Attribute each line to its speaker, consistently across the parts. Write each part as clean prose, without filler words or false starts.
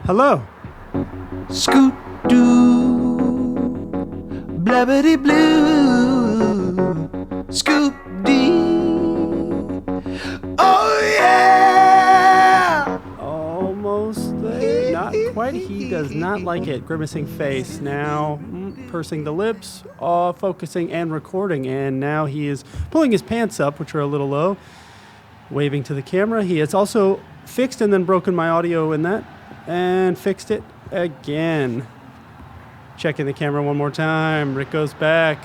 Speaker 1: Hello.
Speaker 2: Scoot doo, blabbity blue, scoop dee. Oh yeah!
Speaker 1: Almost there. Not quite. He does not like it. Grimacing face. Now pursing the lips, focusing and recording. And now he is pulling his pants up, which are a little low, waving to the camera. He has also fixed and then broken my audio in that, and fixed it again. Checking the camera one more time. Rick goes back.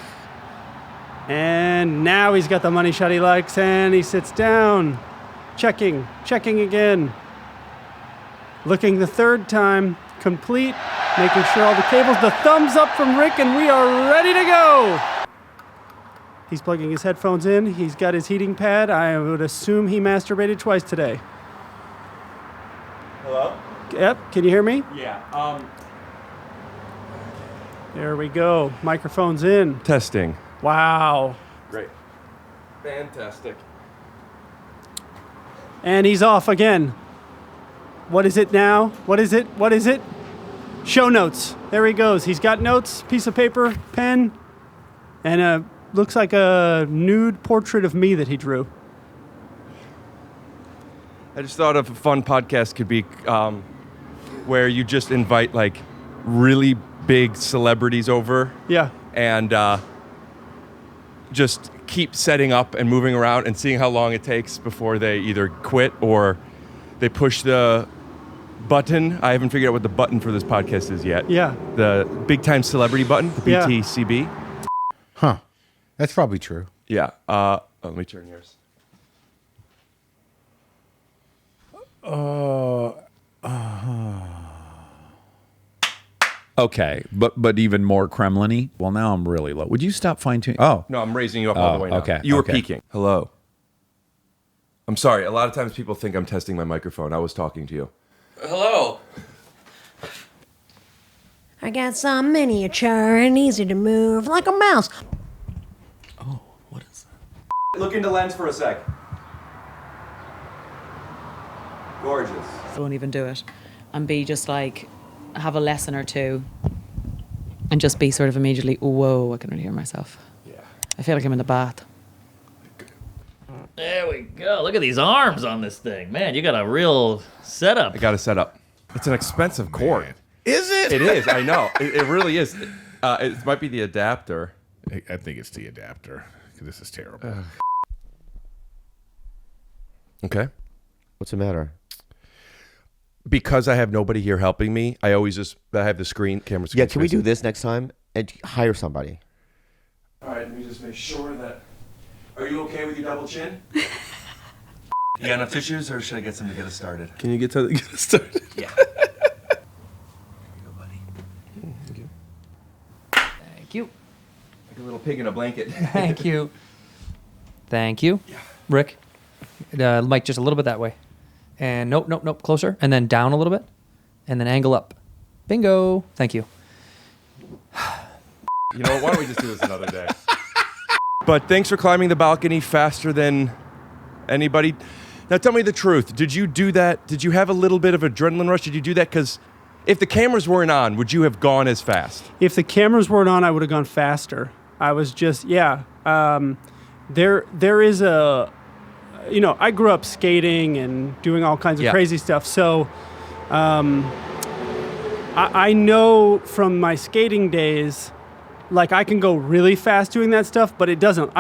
Speaker 1: And now he's got the money shot he likes, and he sits down. Checking again. Looking the third time, complete, making sure all the cables, the thumbs up from Rick, and we are ready to go. He's plugging his headphones in. He's got his heating pad. I would assume he masturbated twice today.
Speaker 3: Hello?
Speaker 1: Yep, can you hear me?
Speaker 3: Yeah.
Speaker 1: There we go. Microphone's in.
Speaker 3: Testing.
Speaker 1: Wow.
Speaker 3: Great. Fantastic.
Speaker 1: And he's off again. What is it now? What is it? Show notes. There he goes. He's got notes, piece of paper, pen, and looks like a nude portrait of me that he drew.
Speaker 3: I just thought of a fun podcast could be where you just invite like really big celebrities over.
Speaker 1: Yeah.
Speaker 3: And just keep setting up and moving around and seeing how long it takes before they either quit or they push the button. I haven't figured out what the button for this podcast is yet.
Speaker 1: Yeah.
Speaker 3: The big time celebrity button, the
Speaker 1: Yeah.
Speaker 3: BTCB.
Speaker 4: Huh. That's probably true.
Speaker 3: Yeah. Let me turn yours.
Speaker 5: Okay, but even more Kremlin-y. Well, now I'm really low. Would you stop fine-tuning? Oh,
Speaker 3: No, I'm raising you up all the way now.
Speaker 5: okay,
Speaker 3: You were
Speaker 5: okay.
Speaker 3: peaking. Hello. I'm sorry. A lot of times people think I'm testing my microphone. I was talking to you.
Speaker 6: Hello.
Speaker 7: I got some miniature and easy to move like a mouse.
Speaker 6: Oh, what is that?
Speaker 3: Look into lens for a sec. Gorgeous.
Speaker 8: Won't even do it, and be just like have a lesson or two and just be sort of immediately, whoa, I can really hear myself.
Speaker 3: Yeah.
Speaker 8: I feel like I'm in the bath.
Speaker 6: There we go. Look at these arms on this thing. Man, you got a real setup.
Speaker 3: I got to set up. It's an expensive cord.
Speaker 4: Is it?
Speaker 3: It is. I know. It really is. It might be the adapter.
Speaker 4: I think it's the adapter. This is terrible.
Speaker 3: Okay.
Speaker 2: What's the matter?
Speaker 3: Because I have nobody here helping me, I always just I have the camera screen.
Speaker 2: Yeah, can we do
Speaker 3: facing-
Speaker 2: this next time and hire somebody?
Speaker 3: All right, let me just make sure that. Are you okay with your double chin? You got enough tissues, or should I get some to get us started?
Speaker 1: Can you get us started?
Speaker 3: Yeah.
Speaker 6: Thank you.
Speaker 3: Like a little pig in a blanket.
Speaker 6: Thank you. Thank you. Yeah. Rick, Mike, just a little bit that way. And nope, closer. And then down a little bit. And then angle up. Bingo. Thank you.
Speaker 3: You know what? Why don't we just do this another day? But thanks for climbing the balcony faster than anybody. Now tell me the truth. Did you do that? Did you have a little bit of adrenaline rush? Did you do that? Because if the cameras weren't on, would you have gone as fast?
Speaker 1: If the cameras weren't on, I would have gone faster. I was just, yeah. There is a, I grew up skating and doing all kinds of
Speaker 3: Yeah.
Speaker 1: crazy stuff. So I know from my skating days, like I can go really fast doing that stuff, but I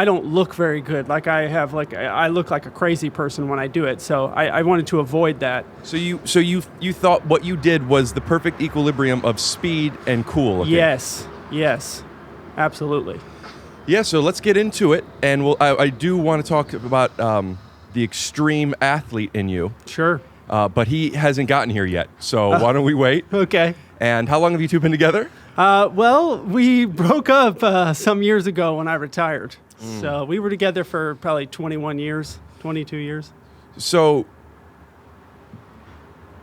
Speaker 1: don't look very good. Like I look like a crazy person when I do it. So I wanted to avoid that.
Speaker 3: So you thought what you did was the perfect equilibrium of speed and cool looking.
Speaker 1: Yes, absolutely.
Speaker 3: Yeah, so let's get into it. And I do want to talk about the extreme athlete in you.
Speaker 1: Sure.
Speaker 3: But he hasn't gotten here yet. So why don't we wait?
Speaker 1: Okay.
Speaker 3: And how long have you two been together?
Speaker 1: Well, we broke up some years ago when I retired. So we were together for probably 21 years, 22 years.
Speaker 3: So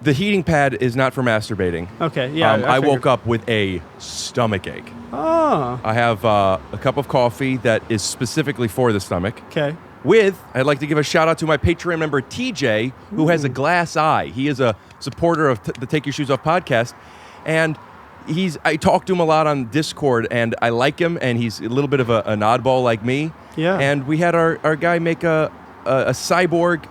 Speaker 3: the heating pad is not for masturbating.
Speaker 1: Okay, yeah.
Speaker 3: I
Speaker 1: figured.
Speaker 3: woke up with a stomach ache.
Speaker 1: Oh,
Speaker 3: I have a cup of coffee that is specifically for the stomach.
Speaker 1: okay.
Speaker 3: I'd like to give a shout out to my Patreon member TJ, who has a glass eye. He is a supporter of the Take Your Shoes Off podcast, and I talk to him a lot on Discord, and I like him, and he's a little bit of an oddball like me.
Speaker 1: Yeah.
Speaker 3: And we had our guy make a cyborg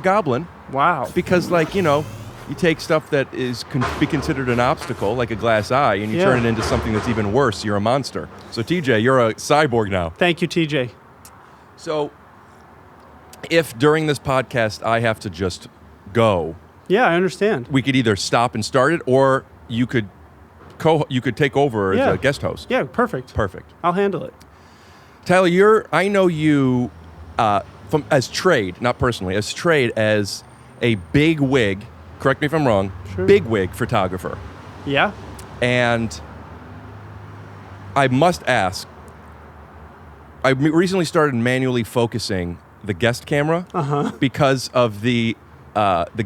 Speaker 3: goblin.
Speaker 1: Wow.
Speaker 3: Because, like, you know, you take stuff that can be considered an obstacle, like a glass eye, and you turn it into something that's even worse. You're a monster. So, TJ, you're a cyborg now.
Speaker 1: Thank you, TJ.
Speaker 3: So, if during this podcast I have to just go,
Speaker 1: Yeah, I understand.
Speaker 3: we could either stop and start it, or you could take over as a guest host.
Speaker 1: Yeah, perfect.
Speaker 3: Perfect.
Speaker 1: I'll handle it.
Speaker 3: Tyler, I know you as trade, not personally, as trade as a big wig. Correct me if I'm wrong.
Speaker 1: Sure.
Speaker 3: Big wig photographer.
Speaker 1: Yeah.
Speaker 3: And I must ask, I recently started manually focusing the guest camera because of the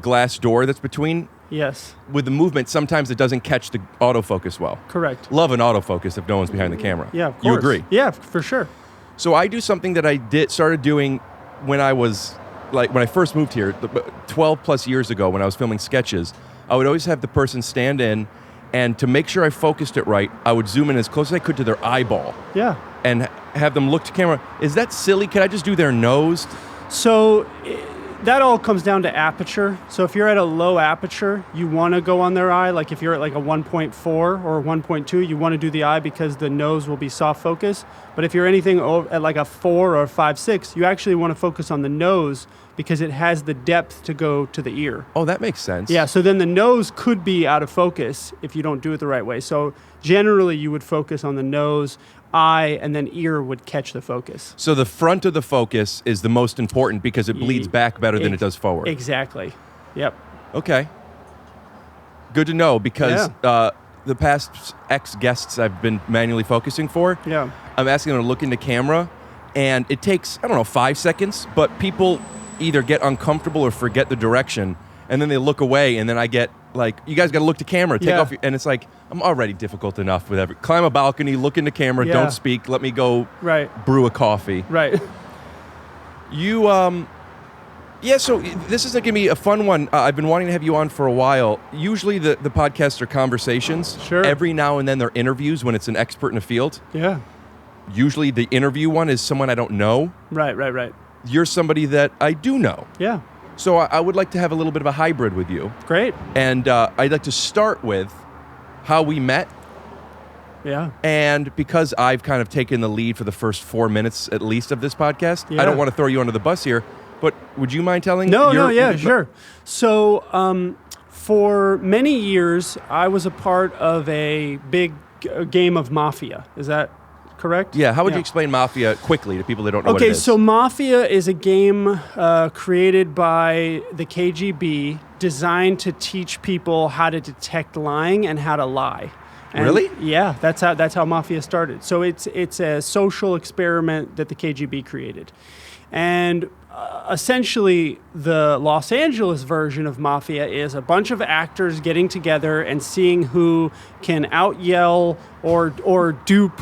Speaker 3: glass door that's between.
Speaker 1: Yes.
Speaker 3: With the movement, sometimes it doesn't catch the autofocus well.
Speaker 1: Correct.
Speaker 3: Love an autofocus if no one's behind the camera.
Speaker 1: Yeah, of course.
Speaker 3: You agree?
Speaker 1: Yeah, for sure.
Speaker 3: So I do something that I started doing when I first moved here, 12 plus years ago when I was filming sketches. I would always have the person stand in, and to make sure I focused it right, I would zoom in as close as I could to their eyeball.
Speaker 1: Yeah.
Speaker 3: And have them look to camera. Is that silly? Could I just do their nose?
Speaker 1: So that all comes down to aperture. So if you're at a low aperture, you want to go on their eye. Like if you're at like a 1.4 or 1.2, you want to do the eye because the nose will be soft focus. But if you're anything at like a 4 or 5.6, you actually want to focus on the nose because it has the depth to go to the ear.
Speaker 3: Oh, that makes sense.
Speaker 1: Yeah, so then the nose could be out of focus if you don't do it the right way. So generally you would focus on the nose, eye, and then ear would catch the focus.
Speaker 3: So the front of the focus is the most important because it bleeds back better than it does forward.
Speaker 1: Exactly. Yep.
Speaker 3: Okay. Good to know because the past X guests I've been manually focusing for, I'm asking them to look into camera, and it takes, 5 seconds, but people either get uncomfortable or forget the direction, and then they look away, and then I get like, you guys got to look to camera, take off, and it's like, I'm already difficult enough with climb a balcony, look into camera, don't speak, let me go brew a coffee.
Speaker 1: Right.
Speaker 3: You, so this is going to be a fun one. I've been wanting to have you on for a while. Usually the podcasts are conversations.
Speaker 1: Sure.
Speaker 3: Every now and then they're interviews when it's an expert in a field.
Speaker 1: Yeah.
Speaker 3: Usually the interview one is someone I don't know.
Speaker 1: Right.
Speaker 3: You're somebody that I do know.
Speaker 1: Yeah.
Speaker 3: So I would like to have a little bit of a hybrid with you.
Speaker 1: Great.
Speaker 3: And I'd like to start with how we met.
Speaker 1: Yeah.
Speaker 3: And because I've kind of taken the lead for the first 4 minutes at least of this podcast, I don't want to throw you under the bus here, but would you mind telling?
Speaker 1: Sure. So for many years, I was a part of a big game of Mafia. Is that correct?
Speaker 3: Yeah. How would you explain Mafia quickly to people that don't know what it is?
Speaker 1: Okay, so Mafia is a game created by the KGB designed to teach people how to detect lying and how to lie. And
Speaker 3: really?
Speaker 1: Yeah, that's how Mafia started. So it's a social experiment that the KGB created. And essentially, the Los Angeles version of Mafia is a bunch of actors getting together and seeing who can out-yell or dupe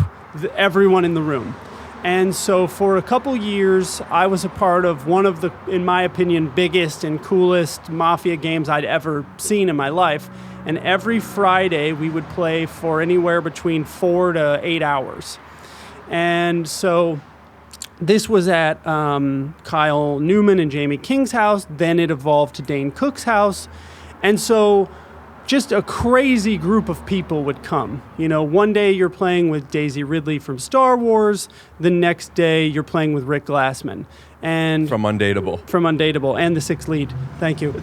Speaker 1: everyone in the room. And so for a couple years, I was a part of one of the, in my opinion, biggest and coolest Mafia games I'd ever seen in my life. And every Friday, we would play for anywhere between 4 to 8 hours. And so this was at Kyle Newman and Jamie King's house. Then it evolved to Dane Cook's house. And so just a crazy group of people would come. You know, one day you're playing with Daisy Ridley from Star Wars. The next day you're playing with Rick Glassman. And
Speaker 3: From
Speaker 1: Undateable and the sixth lead. Thank you.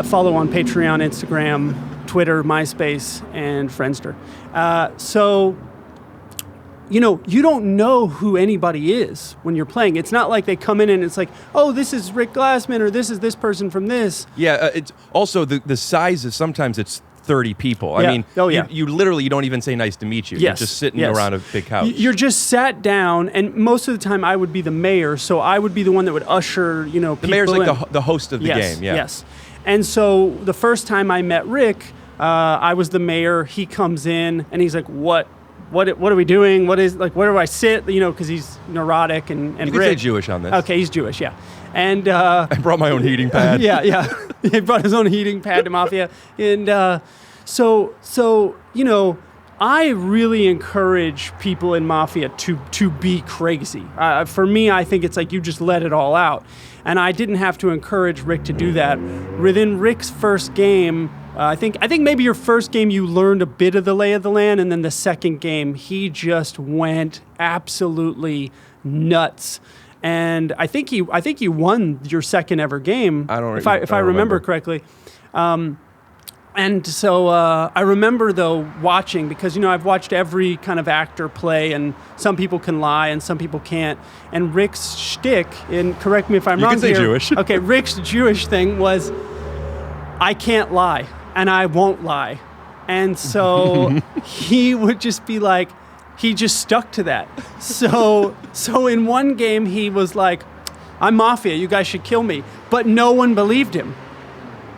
Speaker 1: Follow on Patreon, Instagram, Twitter, MySpace, and Friendster. So, you know, you don't know who anybody is when you're playing. It's not like they come in and it's like, oh, this is Rick Glassman or this is this person from this.
Speaker 3: Yeah, it's also the size is sometimes it's 30 people. I mean, you literally, you don't even say nice to meet you. You're just sitting around a big couch.
Speaker 1: You're just sat down, and most of the time I would be the mayor, so I would be the one that would usher, people
Speaker 3: The mayor's like
Speaker 1: in.
Speaker 3: the host of the game, yeah.
Speaker 1: Yes. And so the first time I met Rick, I was the mayor. He comes in, and he's like, what what are we doing? Where do I sit? You know, because he's neurotic and
Speaker 3: You can say Jewish on this.
Speaker 1: Okay, he's Jewish, yeah. And
Speaker 3: I brought my own heating pad.
Speaker 1: yeah. He brought his own heating pad to Mafia. And so you know, I really encourage people in Mafia to be crazy. For me, I think it's like you just let it all out. And I didn't have to encourage Rick to do that. Within Rick's first game, I think maybe your first game you learned a bit of the lay of the land, and then the second game he just went absolutely nuts. And I think you won your second ever game. If I remember correctly. And so I remember, though, watching, because, you know, I've watched every kind of actor play, and some people can lie and some people can't. And Rick's shtick, and correct me if I'm wrong
Speaker 3: You can say
Speaker 1: here.
Speaker 3: Jewish.
Speaker 1: Okay, Rick's Jewish thing was, I can't lie, and I won't lie. And so he would just be like, he just stuck to that. So in one game, he was like, I'm Mafia, you guys should kill me. But no one believed him.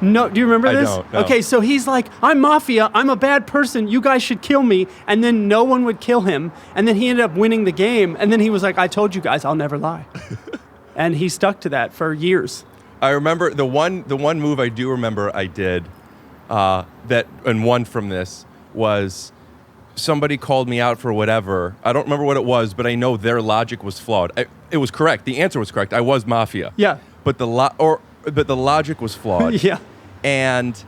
Speaker 1: No, do you remember this?
Speaker 3: I don't, no.
Speaker 1: Okay, so he's like, I'm Mafia, I'm a bad person, you guys should kill me, and then no one would kill him, and then he ended up winning the game, and then he was like, I told you guys, I'll never lie. And he stuck to that for years.
Speaker 3: I remember the one move I do remember I did and won from this was somebody called me out for whatever. I don't remember what it was, but I know their logic was flawed. It was correct. The answer was correct. I was Mafia.
Speaker 1: Yeah.
Speaker 3: But the logic was flawed.
Speaker 1: Yeah.
Speaker 3: And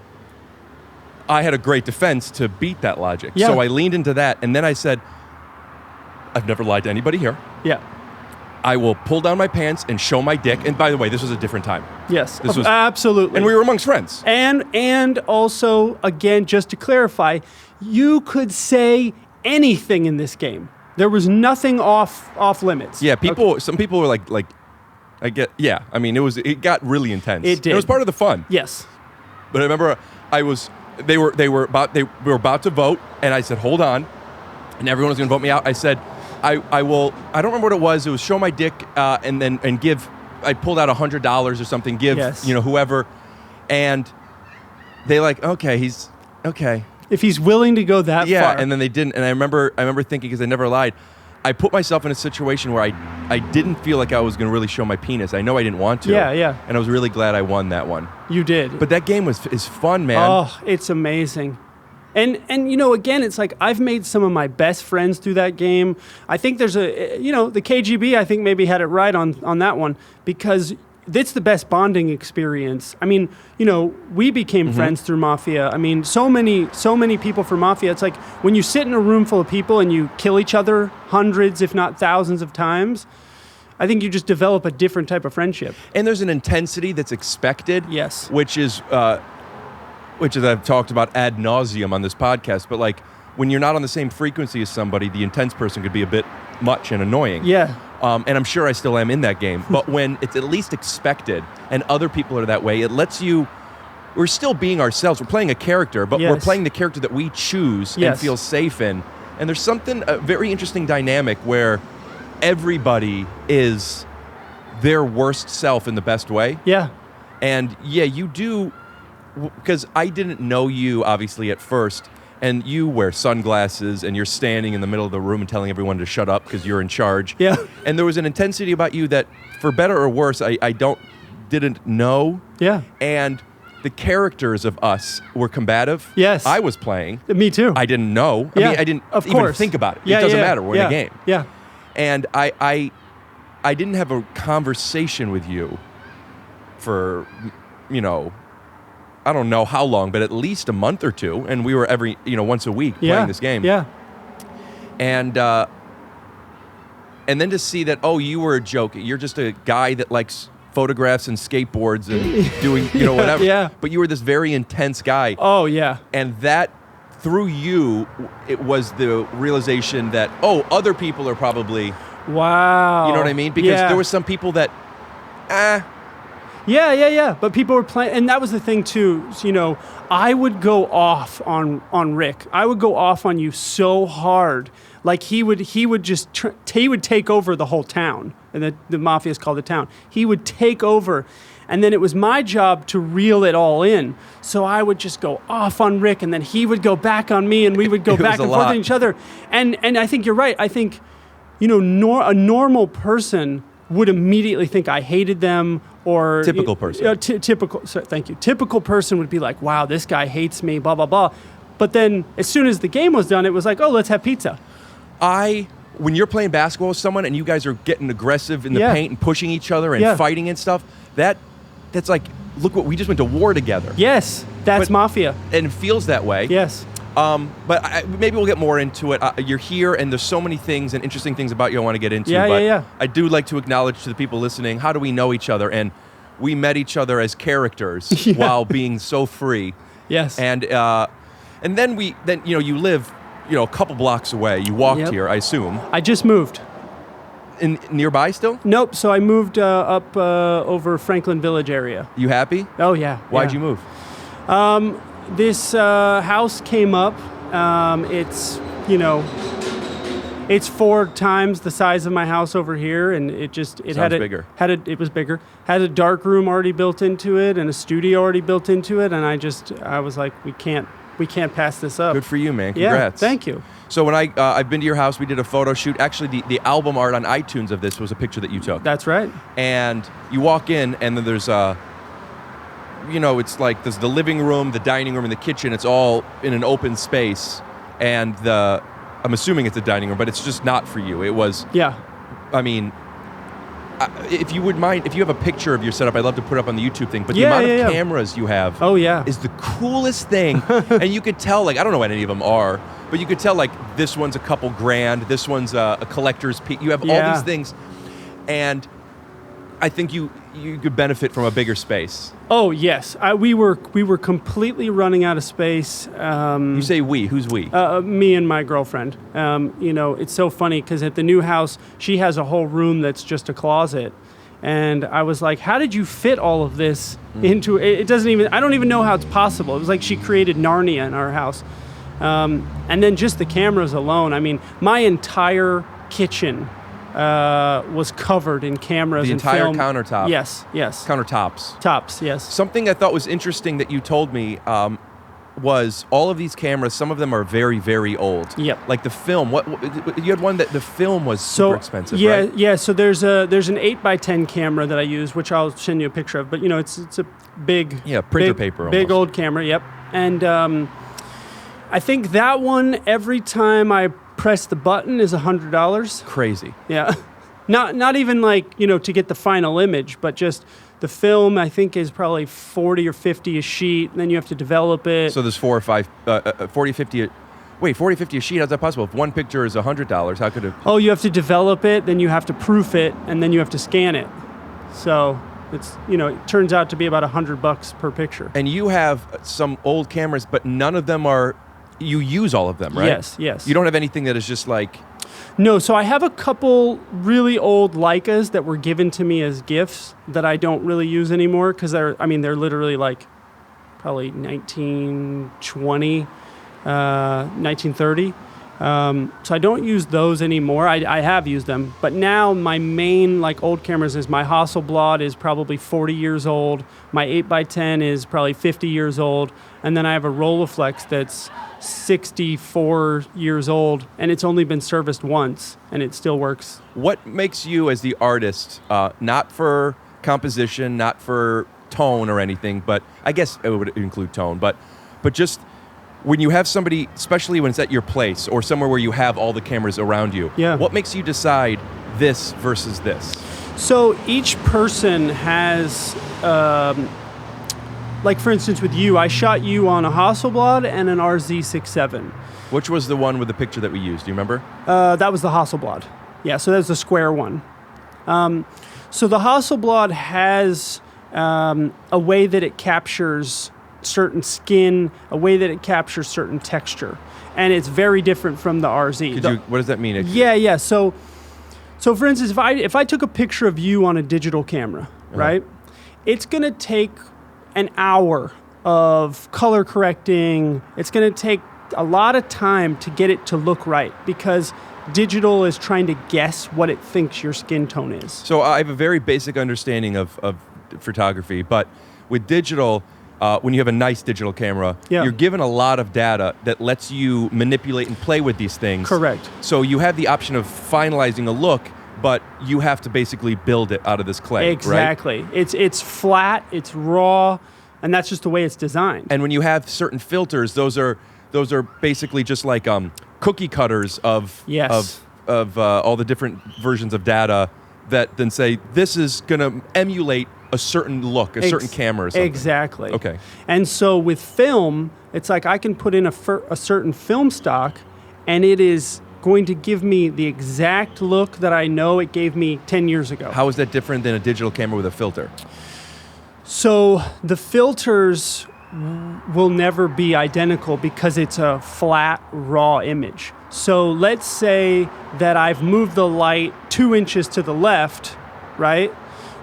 Speaker 3: I had a great defense to beat that logic.
Speaker 1: Yeah.
Speaker 3: So I leaned into that, and then I said, I've never lied to anybody here.
Speaker 1: Yeah.
Speaker 3: I will pull down my pants and show my dick. And by the way, this was a different time.
Speaker 1: Yes,
Speaker 3: This was-
Speaker 1: absolutely.
Speaker 3: And we were amongst friends.
Speaker 1: And also, again, just to clarify, you could say anything in this game. There was nothing off limits.
Speaker 3: Yeah, some people were like, I mean, it got really intense.
Speaker 1: It did.
Speaker 3: It was part of the fun.
Speaker 1: Yes.
Speaker 3: But I remember they were about to vote, and I said, hold on, and everyone was going to vote me out. I said, I don't remember what it was. It was show my dick, and give. I pulled out $100 or something. Give
Speaker 1: Yes.
Speaker 3: Whoever, and they like, okay, he's okay.
Speaker 1: If he's willing to go that
Speaker 3: Yeah,
Speaker 1: far.
Speaker 3: and then they didn't. And I remember thinking, because I never lied, I put myself in a situation where I didn't feel like I was going to really show my penis. I know I didn't want to.
Speaker 1: Yeah.
Speaker 3: And I was really glad I won that one.
Speaker 1: You did.
Speaker 3: But that game is fun, man.
Speaker 1: Oh, it's amazing. And again, it's like I've made some of my best friends through that game. I think there's the KGB, I think maybe had it right on that one, because it's the best bonding experience. I mean, we became friends through Mafia. I mean, so many people from Mafia. It's like when you sit in a room full of people and you kill each other hundreds, if not thousands of times, I think you just develop a different type of friendship.
Speaker 3: And there's an intensity that's expected.
Speaker 1: Yes.
Speaker 3: Which is I've talked about ad nauseum on this podcast. But like when you're not on the same frequency as somebody, the intense person could be a bit much and annoying.
Speaker 1: Yeah.
Speaker 3: And I'm sure I still am in that game. But when it's at least expected and other people are that way, it lets you. We're still being ourselves. We're playing a character, but we're
Speaker 1: Yes.
Speaker 3: playing the character that we choose and
Speaker 1: Yes.
Speaker 3: feel safe in. And there's a very interesting dynamic where everybody is their worst self in the best way.
Speaker 1: Yeah.
Speaker 3: And yeah, you do, because I didn't know you obviously at first, and you wear sunglasses and you're standing in the middle of the room and telling everyone to shut up because you're in charge.
Speaker 1: Yeah.
Speaker 3: And there was an intensity about you that, for better or worse, I didn't know.
Speaker 1: Yeah.
Speaker 3: And the characters of us were combative.
Speaker 1: Yes.
Speaker 3: I was playing.
Speaker 1: Me too.
Speaker 3: I didn't know.
Speaker 1: Yeah,
Speaker 3: I mean, I didn't
Speaker 1: of
Speaker 3: even
Speaker 1: course.
Speaker 3: think about it.
Speaker 1: Yeah,
Speaker 3: It doesn't
Speaker 1: yeah,
Speaker 3: matter. We're
Speaker 1: yeah,
Speaker 3: in a game.
Speaker 1: Yeah.
Speaker 3: And I didn't have a conversation with you for, I don't know how long, but at least a month or two. And we were once a week playing this game.
Speaker 1: Yeah.
Speaker 3: And then to see that, you were a joke. You're just a guy that likes photographs and skateboards and doing, whatever.
Speaker 1: Yeah.
Speaker 3: But you were this very intense guy.
Speaker 1: Oh, yeah.
Speaker 3: And that, through you, it was the realization that, other people are probably,
Speaker 1: Wow.
Speaker 3: you know what I mean? Because
Speaker 1: Yeah.
Speaker 3: there were some people that,
Speaker 1: Yeah. But people were playing, and that was the thing too. I would go off on Rick. I would go off on you so hard, like he would just he would take over the whole town, and the mafia is called the town. He would take over, And then it was my job to reel it all in. So I would just go off on Rick, and then he would go back on me, and we would go back and forth on each other. And I think you're right. I think, a normal person would immediately think I hated them, or
Speaker 3: Typical person.
Speaker 1: Typical person would be like, wow, this guy hates me, blah, blah, blah. But then as soon as the game was done, it was like, oh, let's have pizza.
Speaker 3: When you're playing basketball with someone and you guys are getting aggressive in the paint and pushing each other and fighting and stuff, that's like, look what we just went to war together.
Speaker 1: Yes, that's mafia.
Speaker 3: And it feels that way.
Speaker 1: Yes.
Speaker 3: But maybe we'll get more into it. You're here, and there's so many things and interesting things about you I want to get into.
Speaker 1: Yeah.
Speaker 3: I do like to acknowledge to the people listening, how do we know each other? And we met each other as characters while being so free.
Speaker 1: Yes.
Speaker 3: And then you live, a couple blocks away. You walked here, I assume.
Speaker 1: I just moved.
Speaker 3: In nearby still?
Speaker 1: Nope. So I moved up over Franklin Village area.
Speaker 3: You happy?
Speaker 1: Oh yeah.
Speaker 3: Why'd you move?
Speaker 1: This house came up. It's 4 times the size of my house over here, and it
Speaker 3: Sounds bigger.
Speaker 1: It was bigger. Had a dark room already built into it, and a studio already built into it, and I was like, we can't pass this up.
Speaker 3: Good for you, man. Congrats.
Speaker 1: Yeah, thank you.
Speaker 3: So when I've been to your house, we did a photo shoot. Actually, the album art on iTunes of this was a picture that you took.
Speaker 1: That's right.
Speaker 3: And you walk in, and then there's it's like there's the living room, the dining room, and the kitchen. It's all in an open space, and I'm assuming it's a dining room, but it's just not for you. It was.
Speaker 1: Yeah.
Speaker 3: I mean, if you would mind, if you have a picture of your setup, I'd love to put it up on the YouTube thing. But the amount of cameras you have is the coolest thing. And you could tell, I don't know what any of them are, but you could tell, this one's a couple grand, this one's a collector's piece. You have all these things. And I think you could benefit from a bigger space.
Speaker 1: Oh, yes. We were completely running out of space.
Speaker 3: You say we. Who's we?
Speaker 1: Me and my girlfriend. It's so funny because at the new house, she has a whole room that's just a closet. And I was like, how did you fit all of this into it? I don't even know how it's possible. It was like she created Narnia in our house. And then just the cameras alone. I mean, my entire kitchen was covered in cameras and
Speaker 3: the entire
Speaker 1: film.
Speaker 3: countertop.
Speaker 1: Yes.
Speaker 3: Countertops.
Speaker 1: Tops, yes.
Speaker 3: Something I thought was interesting that you told me was all of these cameras, some of them are very, very old.
Speaker 1: Yep.
Speaker 3: Like the film. What you had one that the film was super expensive, right?
Speaker 1: Yeah. So there's an 8x10 camera that I use, which I'll send you a picture of. But it's a big
Speaker 3: printer paper almost.
Speaker 1: Big old camera. Yep. And I think that one, every time I press the button, is $100.
Speaker 3: Crazy.
Speaker 1: Yeah. Not even to get the final image, but just the film, I think, is probably 40 or 50 a sheet, and then you have to develop it.
Speaker 3: So there's 4 or 5, 40, 50. Wait, 40, 50 a sheet? How's that possible? If one picture is $100, how could it?
Speaker 1: Oh, you have to develop it, then you have to proof it, and then you have to scan it. So it's it turns out to be about $100 per picture.
Speaker 3: And you have some old cameras, but none of them are. You use all of them, right?
Speaker 1: Yes.
Speaker 3: You don't have anything that is just like.
Speaker 1: No, so I have a couple really old Leicas that were given to me as gifts that I don't really use anymore because they're literally probably 1920, 1930. So I don't use those anymore. I have used them, but now my main old cameras is my Hasselblad is probably 40 years old. My 8x10 is probably 50 years old, and then I have a Rolleiflex that's 64 years old, and it's only been serviced once, and it still works.
Speaker 3: What makes you as the artist, not for composition, not for tone or anything, but I guess it would include tone, but just when you have somebody, especially when it's at your place or somewhere where you have all the cameras around you, what makes you decide this versus this?
Speaker 1: So each person has, for instance with you, I shot you on a Hasselblad and an RZ67.
Speaker 3: Which was the one with the picture that we used? Do you remember?
Speaker 1: That was the Hasselblad. Yeah, so that's the square one. So the Hasselblad has a way that it captures certain skin, a way that it captures certain texture, and it's very different from the RZ.
Speaker 3: What does that mean?
Speaker 1: Yeah. So for instance, if I took a picture of you on a digital camera, right, it's gonna take an hour of color correcting. It's gonna take a lot of time to get it to look right because digital is trying to guess what it thinks your skin tone is.
Speaker 3: So I have a very basic understanding of photography, but with digital, when you have a nice digital camera,
Speaker 1: Yeah.
Speaker 3: you're given a lot of data that lets you manipulate and play with these things.
Speaker 1: Correct.
Speaker 3: So you have the option of finalizing a look, but you have to basically build it out of this clay. Right?
Speaker 1: Exactly. It's flat, it's raw, and that's just the way it's designed.
Speaker 3: And when you have certain filters, those are basically just like cookie cutters of
Speaker 1: Yes.
Speaker 3: of all the different versions of data that then say this is going to emulate a certain look, a certain camera or something.
Speaker 1: Exactly.
Speaker 3: Okay.
Speaker 1: And so with film, it's like I can put in a certain film stock, and it is going to give me the exact look that I know it gave me 10 years ago.
Speaker 3: How is that different than a digital camera with a filter?
Speaker 1: So the filters will never be identical because it's a flat, raw image. So let's say that I've moved the light 2 inches to the left, right?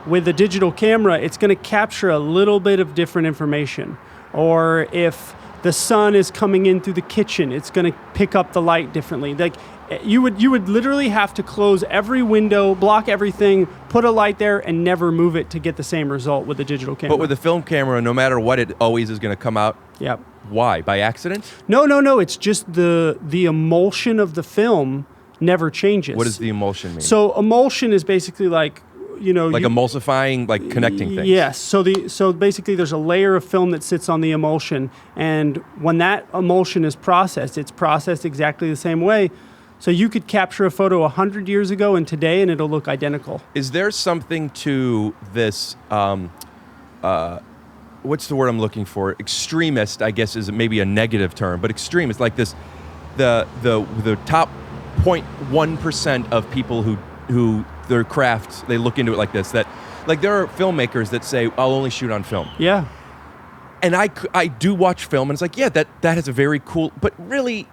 Speaker 1: With a digital camera, it's going to capture a little bit of different information. Or if the sun is coming in through the kitchen, it's going to pick up the light differently. Like you would literally have to close every window, block everything, put a light there, and never move it to get the same result with a digital camera.
Speaker 3: But with a film camera, no matter what, it always is going to come out.
Speaker 1: Yep.
Speaker 3: Why? By accident?
Speaker 1: No. It's just the emulsion of the film never changes.
Speaker 3: What does the emulsion mean?
Speaker 1: So emulsion is basically like,
Speaker 3: like emulsifying, like connecting things.
Speaker 1: Yes. So basically, there's a layer of film that sits on the emulsion, and when that emulsion is processed, it's processed exactly the same way. So you could capture a photo 100 years ago and today, and it'll look identical.
Speaker 3: Is there something to this? What's the word I'm looking for? Extremist, I guess, is maybe a negative term, but extremist, like this, the top 0.1% of people who their craft, they look into it like this. That, like, there are filmmakers that say, "I'll only shoot on film."
Speaker 1: Yeah.
Speaker 3: And I do watch film, and it's like, yeah, that has a very cool, but really,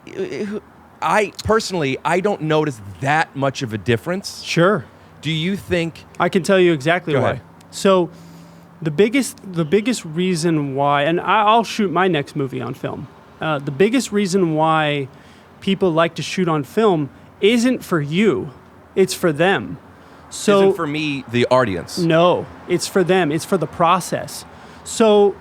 Speaker 3: I personally don't notice that much of a difference.
Speaker 1: Sure.
Speaker 3: Do you think?
Speaker 1: I can tell you exactly
Speaker 3: Go
Speaker 1: why.
Speaker 3: ahead.
Speaker 1: So the biggest reason why, and I'll shoot my next movie on film. The biggest reason why people like to shoot on film isn't for you, it's for them. So
Speaker 3: Isn't for me the audience?
Speaker 1: No, it's for them. It's for the process. So,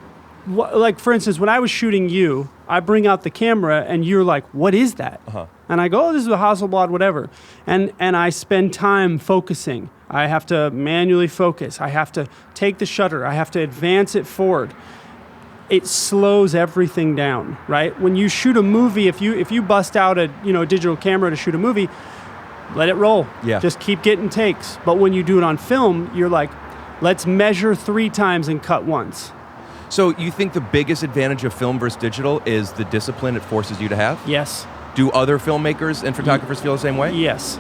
Speaker 1: like for instance, when I was shooting you, I bring out the camera and you're like, "What is that?" And I go, "Oh, this is a Hasselblad, whatever." And I spend time focusing. I have to manually focus. I have to take the shutter. I have to advance it forward. It slows everything down, right? When you shoot a movie, if you bust out a digital camera to shoot a movie, let it roll.
Speaker 3: Yeah.
Speaker 1: Just keep getting takes. But when you do it on film, you're like, let's measure 3 times and cut once.
Speaker 3: So you think the biggest advantage of film versus digital is the discipline it forces you to have?
Speaker 1: Yes.
Speaker 3: Do other filmmakers and photographers feel the same way?
Speaker 1: Yes.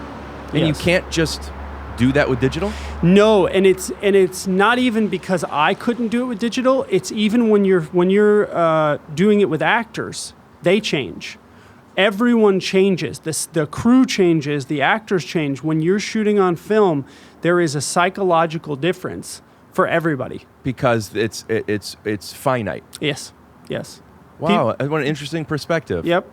Speaker 3: And you
Speaker 1: Yes.
Speaker 3: can't just do that with digital?
Speaker 1: No, and it's not even because I couldn't do it with digital. It's even when you're doing it with actors, they change. Everyone changes. The crew changes. The actors change. When you're shooting on film, there is a psychological difference for everybody.
Speaker 3: Because it's finite.
Speaker 1: Yes. Yes.
Speaker 3: Wow, what an interesting perspective.
Speaker 1: Yep.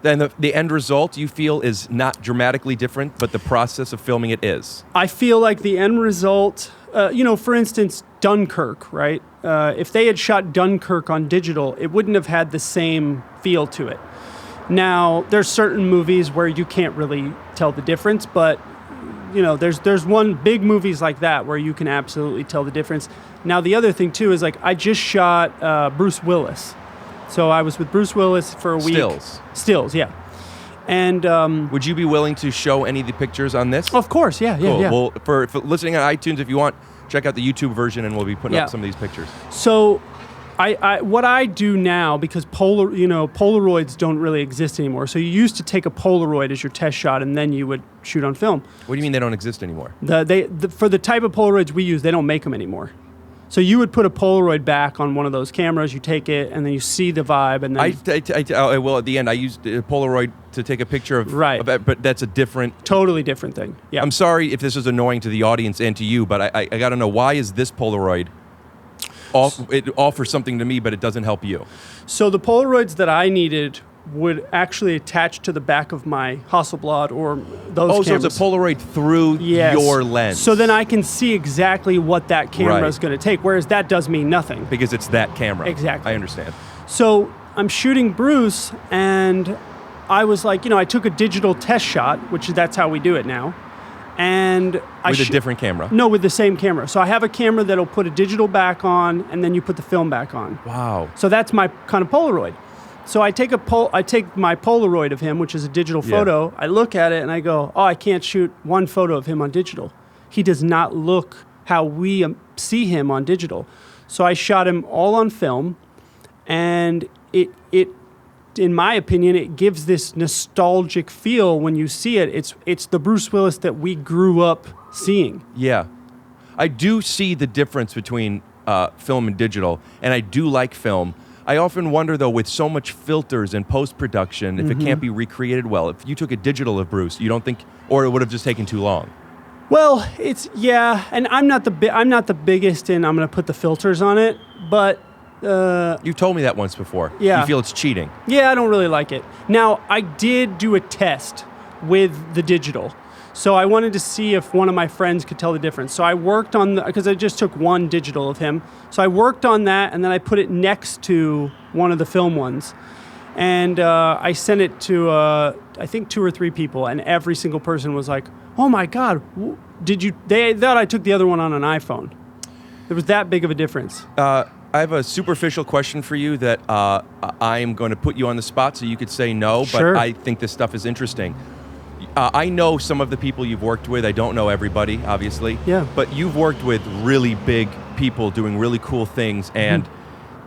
Speaker 3: Then the end result you feel is not dramatically different, but the process of filming it is.
Speaker 1: I feel like the end result, for instance, Dunkirk, right? If they had shot Dunkirk on digital, it wouldn't have had the same feel to it. Now, there's certain movies where you can't really tell the difference, but there's one big movies like that where you can absolutely tell the difference. Now, the other thing too is like I just shot Bruce Willis, so I was with Bruce Willis for a week. Stills, yeah. And
Speaker 3: would you be willing to show any of the pictures on this?
Speaker 1: of course, yeah.
Speaker 3: Cool.
Speaker 1: Yeah.
Speaker 3: Well, for listening on iTunes, if you want, check out the YouTube version, and we'll be putting
Speaker 1: Yeah.
Speaker 3: up some of these pictures.
Speaker 1: So, I what I do now, because Polaroids don't really exist anymore. So you used to take a Polaroid as your test shot, and then you would shoot on film.
Speaker 3: What do you mean they don't exist anymore?
Speaker 1: For the type of Polaroids we use, they don't make them anymore. So you would put a Polaroid back on one of those cameras, you take it, and then you see the vibe, and then
Speaker 3: I will at the end. I used a Polaroid to take a picture of
Speaker 1: Right.
Speaker 3: of it, but that's a different.
Speaker 1: totally different thing. Yeah.
Speaker 3: I'm sorry if this is annoying to the audience and to you, but I got to know, why is this Polaroid? It offers something to me, but it doesn't help you.
Speaker 1: So the Polaroids that I needed would actually attach to the back of my Hasselblad or those
Speaker 3: Oh,
Speaker 1: cameras.
Speaker 3: so it's a Polaroid through
Speaker 1: Yes.
Speaker 3: your lens.
Speaker 1: So then I can see exactly what that camera is
Speaker 3: Right.
Speaker 1: going to take, whereas that does mean nothing.
Speaker 3: because it's that camera.
Speaker 1: Exactly.
Speaker 3: I understand.
Speaker 1: So I'm shooting Bruce, and I was like, I took a digital test shot, that's how we do it now. And I
Speaker 3: With a different camera.
Speaker 1: No, with the same camera. So I have a camera that'll put a digital back on, and then you put the film back on.
Speaker 3: Wow.
Speaker 1: So that's my kind of Polaroid. So I take my Polaroid of him, which is a digital photo. I look at it and I go, I can't shoot one photo of him on digital. He does not look how we see him on digital. So I shot him all on film, and it in my opinion, it gives this nostalgic feel when you see it. It's the Bruce Willis that we grew up seeing.
Speaker 3: Yeah. I do see the difference between film and digital, and I do like film. I often wonder, though, with so much filters and post-production, if it can't be recreated well. If you took a digital of Bruce, you don't think, or it would have just taken too long?
Speaker 1: Well, and I'm not the biggest in I'm going to put the filters on it, but
Speaker 3: You told me that once before.
Speaker 1: Yeah.
Speaker 3: You feel it's cheating.
Speaker 1: yeah, I don't really like it. Now, I did do a test with the digital. So I wanted to see if one of my friends could tell the difference. So I worked on because I just took one digital of him. So I worked on that, and then I put it next to one of the film ones. And I sent it to, I think 2 or 3 people, and every single person was like, oh my God, they thought I took the other one on an iPhone. There was that big of a difference.
Speaker 3: I have a superficial question for you that I am going to put you on the spot so you could say no,
Speaker 1: Sure.
Speaker 3: but I think this stuff is interesting. I know some of the people you've worked with. I don't know everybody, obviously.
Speaker 1: Yeah.
Speaker 3: But you've worked with really big people doing really cool things, and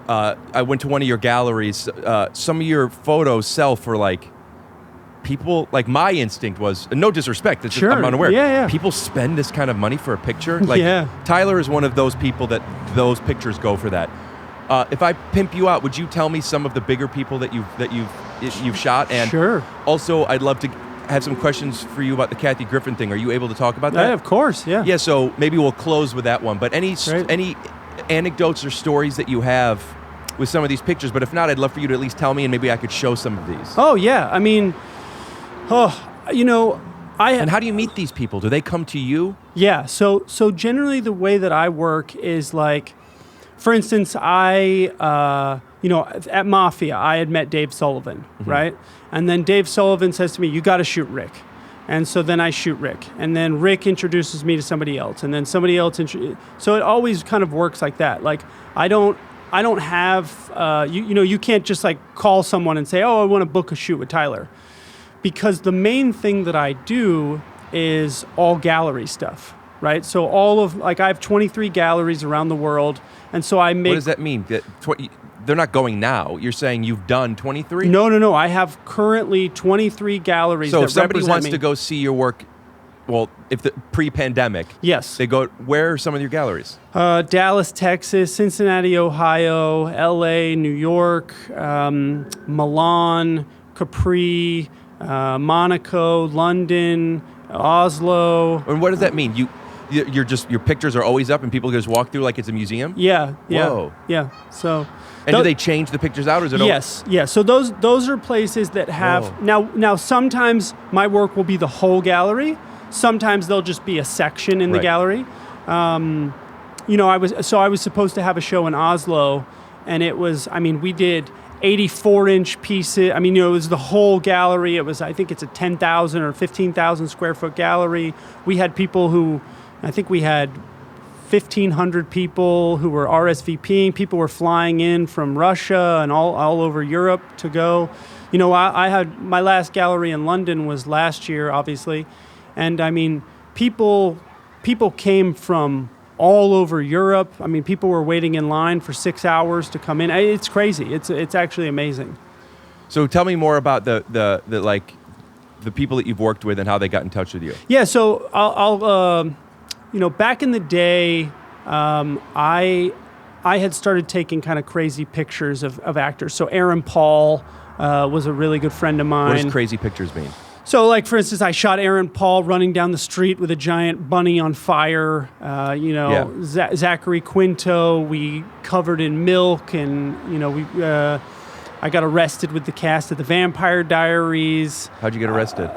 Speaker 3: I went to one of your galleries. Some of your photos sell for people, my instinct was, no disrespect, it's just,
Speaker 1: Sure.
Speaker 3: I'm unaware.
Speaker 1: Yeah.
Speaker 3: People spend this kind of money for a picture?
Speaker 1: Yeah.
Speaker 3: Tyler is one of those people that those pictures go for that. If I pimp you out, would you tell me some of the bigger people that you've shot? And
Speaker 1: Sure.
Speaker 3: also, I'd love to have some questions for you about the Kathy Griffin thing. Are you able to talk about that?
Speaker 1: Yeah, of course, yeah.
Speaker 3: Yeah, so maybe we'll close with that one. But any
Speaker 1: Great.
Speaker 3: anecdotes or stories that you have with some of these pictures? But if not, I'd love for you to at least tell me, and maybe I could show some of these.
Speaker 1: Oh, yeah. I mean,
Speaker 3: And how do you meet these people? Do they come to you?
Speaker 1: Yeah, so generally the way that I work is for instance, at Mafia, I had met Dave Sullivan, right? And then Dave Sullivan says to me, you got to shoot Rick. And so then I shoot Rick. And then Rick introduces me to somebody else. And then somebody else. So it always kind of works like that. I don't have, you can't just call someone and say, I want to book a shoot with Tyler. Because the main thing that I do is all gallery stuff, right? So I have 23 galleries around the world, and so I make...
Speaker 3: What does that mean? They're not going now. You're saying you've done 23?
Speaker 1: No. I have currently 23 galleries
Speaker 3: So
Speaker 1: that
Speaker 3: if somebody
Speaker 1: represent
Speaker 3: wants
Speaker 1: me.
Speaker 3: to go see your work, if the pre-pandemic,
Speaker 1: Yes.
Speaker 3: they go, where are some of your galleries?
Speaker 1: Dallas, Texas, Cincinnati, Ohio, L.A., New York, Milan, Capri, Monaco, London, Oslo.
Speaker 3: And what does that mean? Your pictures are always up and people just walk through like it's a museum?
Speaker 1: Yeah.
Speaker 3: Whoa.
Speaker 1: Yeah. So.
Speaker 3: And do they change the pictures out, or is it?
Speaker 1: Yes. Yeah. So those are places that have
Speaker 3: Whoa.
Speaker 1: now. Sometimes my work will be the whole gallery. Sometimes they'll just be a section in the
Speaker 3: Right.
Speaker 1: gallery. I was supposed to have a show in Oslo, and it was. We did 84-inch pieces. It was the whole gallery. It was. I think it's a 10,000 or 15,000 square foot gallery. We had people who, I think we had 1,500 people who were RSVPing. People were flying in from Russia and all over Europe to go. I had my last gallery in London was last year, obviously, and people came from all over Europe. People were waiting in line for 6 hours to come in. It's crazy. It's actually amazing.
Speaker 3: So tell me more about the people that you've worked with and how they got in touch with you.
Speaker 1: Yeah. So I'll back in the day, I had started taking kind of crazy pictures of actors. So Aaron Paul was a really good friend of mine.
Speaker 3: What does crazy pictures mean?
Speaker 1: So, for instance, I shot Aaron Paul running down the street with a giant bunny on fire. Zachary Quinto, we covered in milk, and I got arrested with the cast of The Vampire Diaries.
Speaker 3: How'd you get arrested?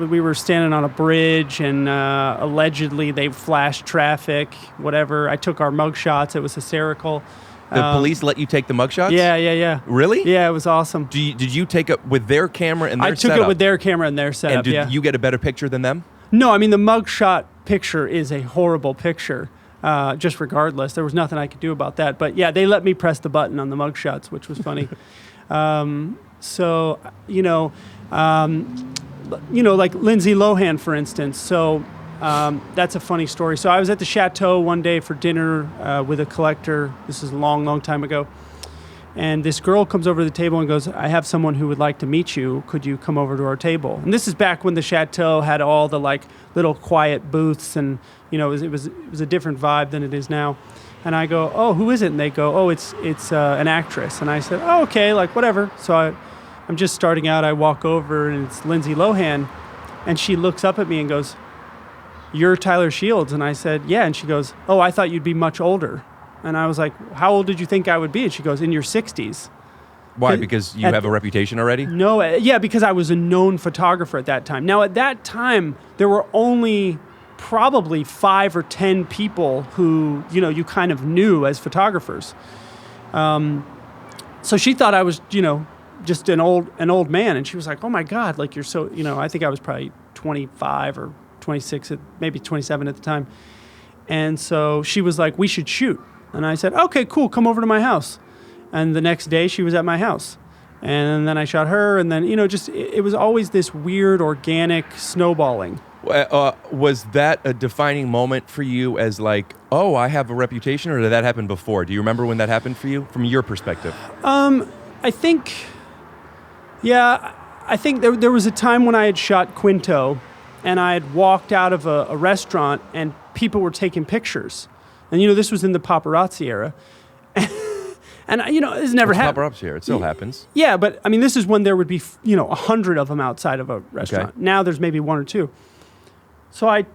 Speaker 1: We were standing on a bridge, and allegedly they flashed traffic, whatever. I took our mugshots. It was hysterical.
Speaker 3: The police let you take the mugshots?
Speaker 1: Yeah.
Speaker 3: Really?
Speaker 1: Yeah, it was awesome.
Speaker 3: Did you take it with their camera and their
Speaker 1: I took
Speaker 3: setup?
Speaker 1: it with their camera and their setup,
Speaker 3: And did
Speaker 1: yeah.
Speaker 3: you get a better picture than them?
Speaker 1: No, I mean, the mugshot picture is a horrible picture, just regardless. There was nothing I could do about that. But yeah, they let me press the button on the mugshots, which was funny. So, like Lindsay Lohan, for instance. So that's a funny story. So I was at the Chateau one day for dinner with a collector. This is a long, long time ago. And this girl comes over to the table and goes, I have someone who would like to meet you. Could you come over to our table? And this is back when the Chateau had all the like little quiet booths, and it was a different vibe than it is now. And I go, oh, who is it? And they go, oh, it's an actress. And I said, oh, okay, like whatever. So I'm just starting out. I walk over and it's Lindsay Lohan, and she looks up at me and goes, you're Tyler Shields? And I said, yeah. And she goes, oh, I thought you'd be much older. And I was like, how old did you think I would be? And she goes, in your 60s.
Speaker 3: Why? Because you have a reputation already?
Speaker 1: No, yeah, because I was a known photographer at that time. Now, at that time, there were only probably 5 or 10 people who, you kind of knew as photographers. So she thought I was, just an old man. And she was like, oh my God, like you're so, I think I was probably 25 or 26, maybe 27 at the time. And so she was like, we should shoot. And I said, okay, cool, come over to my house. And the next day she was at my house. And then I shot her, and then, it was always this weird organic snowballing.
Speaker 3: Was that a defining moment for you as like, oh, I have a reputation, or did that happen before? Do you remember when that happened for you from your perspective?
Speaker 1: I think there was a time when I had shot Quinto, and I had walked out of a restaurant, and people were taking pictures. And, this was in the paparazzi era. And, it's never happened.
Speaker 3: Paparazzi era, it still happens.
Speaker 1: Yeah, but, I mean, this is when there would be, 100 of them outside of a restaurant.
Speaker 3: Okay.
Speaker 1: Now there's maybe 1 or 2. So I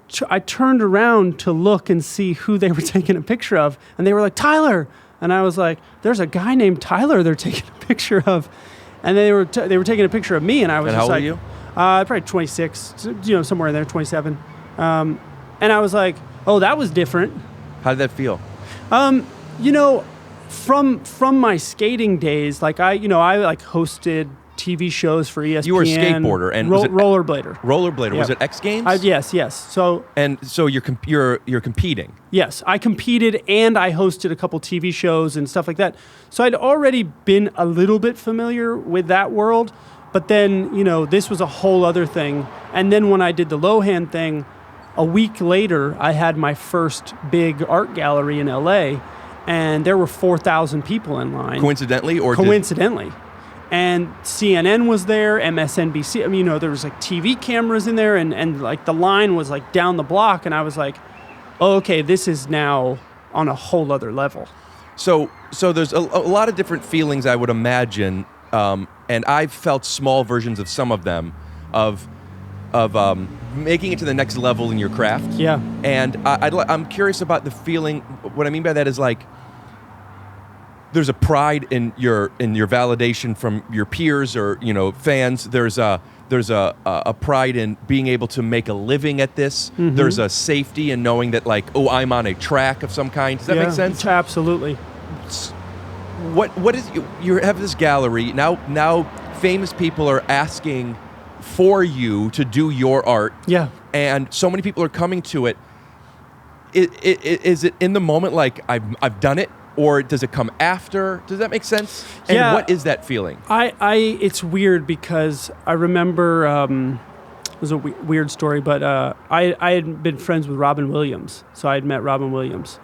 Speaker 1: turned around to look and see who they were taking a picture of, and they were like, Tyler. And I was like, there's a guy named Tyler they're taking a picture of. And they were taking a picture of me, and I was
Speaker 3: and
Speaker 1: just like...
Speaker 3: how old are you?
Speaker 1: Probably 26, somewhere in there, 27. And I was like, oh, that was different.
Speaker 3: How did that feel?
Speaker 1: From my skating days, like I hosted TV shows for ESPN.
Speaker 3: You were a skateboarder and was it
Speaker 1: rollerblader.
Speaker 3: Rollerblader.
Speaker 1: Yeah.
Speaker 3: Was it X Games?
Speaker 1: Yes. So
Speaker 3: you're competing.
Speaker 1: Yes, I competed and I hosted a couple TV shows and stuff like that. So I'd already been a little bit familiar with that world, but then this was a whole other thing. And then when I did the Lohan thing, a week later, I had my first big art gallery in LA, and there were 4,000 people in line.
Speaker 3: Coincidentally, or
Speaker 1: coincidentally. And CNN was there, MSNBC. I mean, there was like TV cameras in there, and like the line was like down the block, and I was like, oh, okay, this is now on a whole other level.
Speaker 3: So there's a lot of different feelings, I would imagine, and I've felt small versions of some of them, of making it to the next level in your craft.
Speaker 1: Yeah.
Speaker 3: And I'm curious about the feeling. What I mean by that is like, there's a pride in your validation from your peers or fans. There's a pride in being able to make a living at this. Mm-hmm. There's a safety in knowing that like, oh, I'm on a track of some kind. Does that make sense?
Speaker 1: Absolutely.
Speaker 3: What is you have this gallery now? Famous people are asking for you to do your art.
Speaker 1: Yeah.
Speaker 3: And so many people are coming to it. Is it in the moment like I've done it? Or does it come after? Does that make sense? And
Speaker 1: yeah.
Speaker 3: What is that feeling?
Speaker 1: It's weird because I remember, it was a weird story, but I had been friends with Robin Williams. So I had met Robin Williams.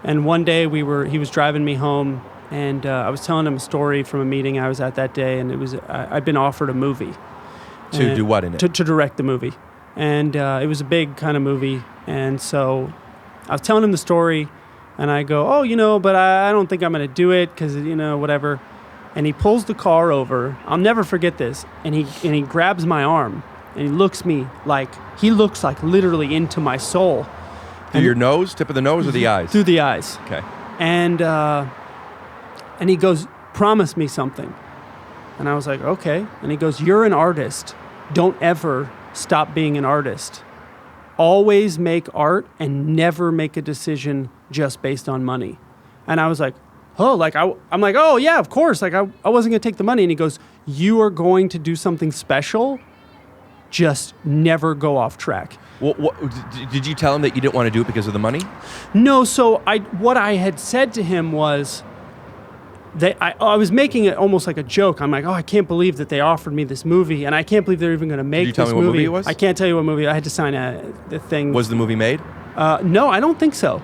Speaker 1: And one day he was driving me home, and I was telling him a story from a meeting I was at that day, and I'd been offered a movie.
Speaker 3: To do what in it?
Speaker 1: To direct the movie. And it was a big kind of movie. And so I was telling him the story, and I go, oh, but I don't think I'm going to do it because, whatever. And he pulls the car over. I'll never forget this. And he grabs my arm, and he looks like literally into my soul.
Speaker 3: Through your nose, tip of the nose, or the eyes?
Speaker 1: Through the eyes.
Speaker 3: Okay.
Speaker 1: And he goes, promise me something. And I was like, okay. And he goes, you're an artist. Don't ever stop being an artist. Always make art and never make a decision just based on money. And I was like, oh, like I'm like, oh yeah, of course. Like I wasn't gonna take the money. And he goes, you are going to do something special. Just never go off track.
Speaker 3: What, did you tell him that you didn't want to do it because of the money?
Speaker 1: No. So what I had said to him was that I was making it almost like a joke. I'm like, oh, I can't believe that they offered me this movie, and I can't believe they're even going to make this movie.
Speaker 3: Did you tell me what movie it was?
Speaker 1: I can't tell you what movie. I had to sign the thing.
Speaker 3: Was the movie made?
Speaker 1: No, I don't think so.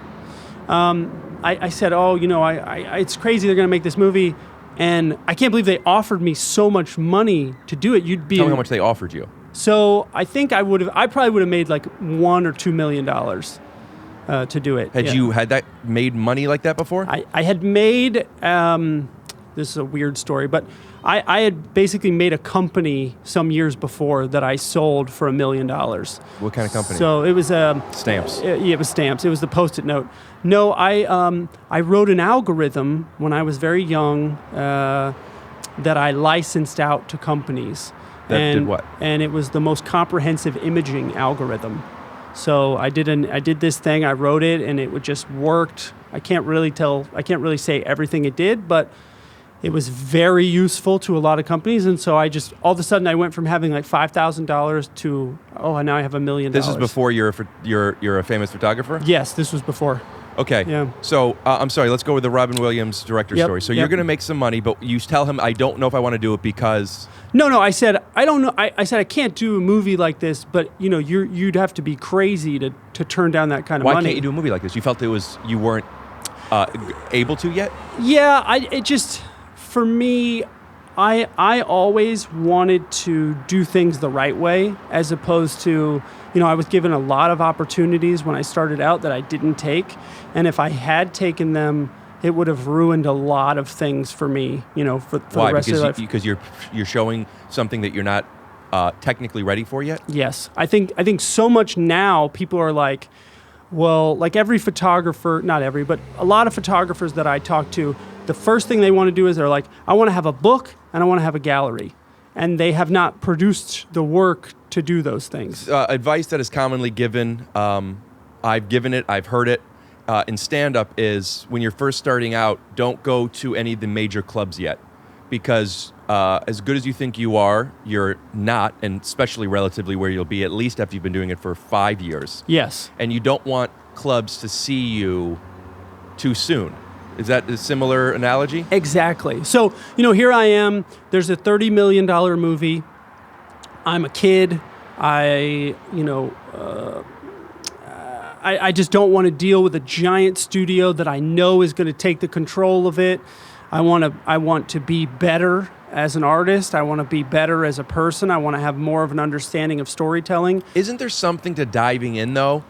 Speaker 1: I said, oh, you know, it's crazy they're going to make this movie, and I can't believe they offered me so much money to do it. You'd be
Speaker 3: Tell me how much they offered you.
Speaker 1: So I think I probably would have made like $1 or $2 million to do it.
Speaker 3: Had you had that made money like that before?
Speaker 1: I had made, this is a weird story, but I had basically made a company some years before that I sold for $1 million.
Speaker 3: What kind of company?
Speaker 1: So it was
Speaker 3: Stamps.
Speaker 1: Yeah, it was stamps. It was the Post-it note. No, I wrote an algorithm when I was very young that I licensed out to companies.
Speaker 3: That did what?
Speaker 1: And it was the most comprehensive imaging algorithm. So I did this thing, I wrote it, and it just worked. I can't really say everything it did, but it was very useful to a lot of companies. And so I just, all of a sudden I went from having like $5,000 to, now I have $1 million.
Speaker 3: This is before you're a famous photographer?
Speaker 1: Yes, this was before.
Speaker 3: Okay.
Speaker 1: Yeah.
Speaker 3: So I'm sorry, let's go with the Robin Williams director story. So you're going to make some money, but you tell him, I don't know if I want to do it because...
Speaker 1: No, I said, I don't know. I said, I can't do a movie like this, but you know, you'd have to be crazy to turn down that kind of money.
Speaker 3: Why can't you do a movie like this? You felt you weren't able to yet?
Speaker 1: Yeah, for me, I always wanted to do things the right way, as opposed to, you know, I was given a lot of opportunities when I started out that I didn't take. And if I had taken them, it would have ruined a lot of things for me, you know, for the rest of my life.
Speaker 3: Because you're showing something that you're not technically ready for yet?
Speaker 1: Yes. I think so much now people are like, well, like every photographer, not every, but a lot of photographers that I talk to, the first thing they want to do is they're like, I want to have a book and I want to have a gallery. And they have not produced the work to do those things.
Speaker 3: Advice that is commonly given, I've given it, I've heard it, in stand-up is when you're first starting out, don't go to any of the major clubs yet. Because as good as you think you are, you're not, and especially relatively where you'll be, at least after you've been doing it for 5 years.
Speaker 1: Yes.
Speaker 3: And you don't want clubs to see you too soon. Is that a similar analogy? Exactly.
Speaker 1: So, you know, here I am. There's a $30 million movie. I'm a kid. I just don't want to deal with a giant studio that I know is going to take the control of it. I want to be better as an artist. I want to be better as a person. I want to have more of an understanding of storytelling.
Speaker 3: Isn't there something to diving in, though,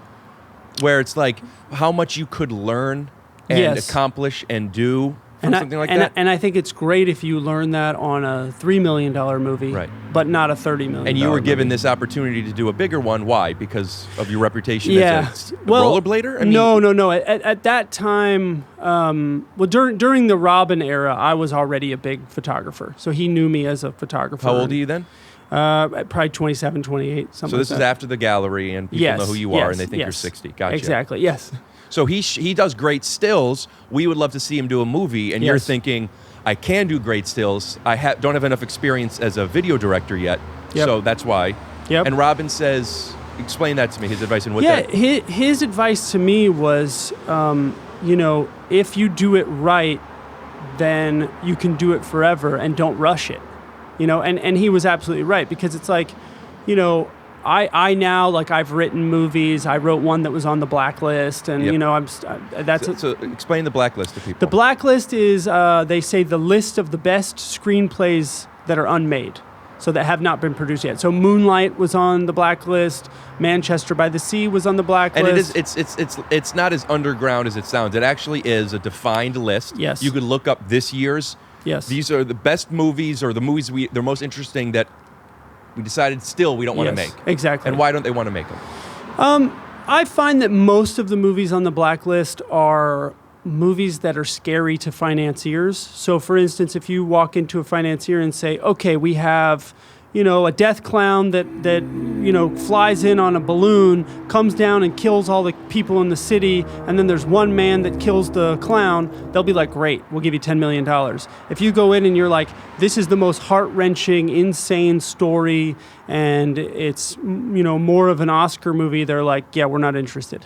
Speaker 3: where it's like how much you could learn and accomplish and do from something like that?
Speaker 1: And I think it's great if you learn that on a $3 million movie,
Speaker 3: right,
Speaker 1: but not a $30 million
Speaker 3: And you were given this opportunity to do a bigger one. Why? Because of your reputation as a rollerblader?
Speaker 1: No. At that time, during the Robin era, I was already a big photographer. So he knew me as a photographer.
Speaker 3: How old are you then?
Speaker 1: Probably 27, 28, something
Speaker 3: So this
Speaker 1: like
Speaker 3: is
Speaker 1: that.
Speaker 3: after the gallery and people know who you are and they think you're 60. Gotcha.
Speaker 1: Exactly, yes.
Speaker 3: So he does great stills. We would love to see him do a movie, and you're thinking, I can do great stills. I don't have enough experience as a video director yet, so that's why.
Speaker 1: Yep.
Speaker 3: And Robin says, explain that to me, his advice and what that...
Speaker 1: his advice to me was, if you do it right, then you can do it forever and don't rush it. And he was absolutely right, because it's like, I now, like, I've written movies. I wrote one that was on the Blacklist, and
Speaker 3: So explain the Blacklist to people.
Speaker 1: The Blacklist is, they say, the list of the best screenplays that are unmade, so that have not been produced yet. So Moonlight was on the Blacklist. Manchester by the Sea was on the Blacklist.
Speaker 3: And it's not as underground as it sounds. It actually is a defined list.
Speaker 1: Yes.
Speaker 3: You could look up this year's.
Speaker 1: Yes.
Speaker 3: These are the best movies, or the movies they're most interesting that we decided still we don't want to make.
Speaker 1: Exactly.
Speaker 3: And why don't they want to make them?
Speaker 1: I find that most of the movies on the Blacklist are movies that are scary to financiers. So, for instance, if you walk into a financier and say, okay, we have, a death clown that flies in on a balloon, comes down and kills all the people in the city, and then there's one man that kills the clown, they'll be like, great, we'll give you $10 million. If you go in and you're like, this is the most heart-wrenching, insane story, and it's, more of an Oscar movie, they're like, yeah, we're not interested.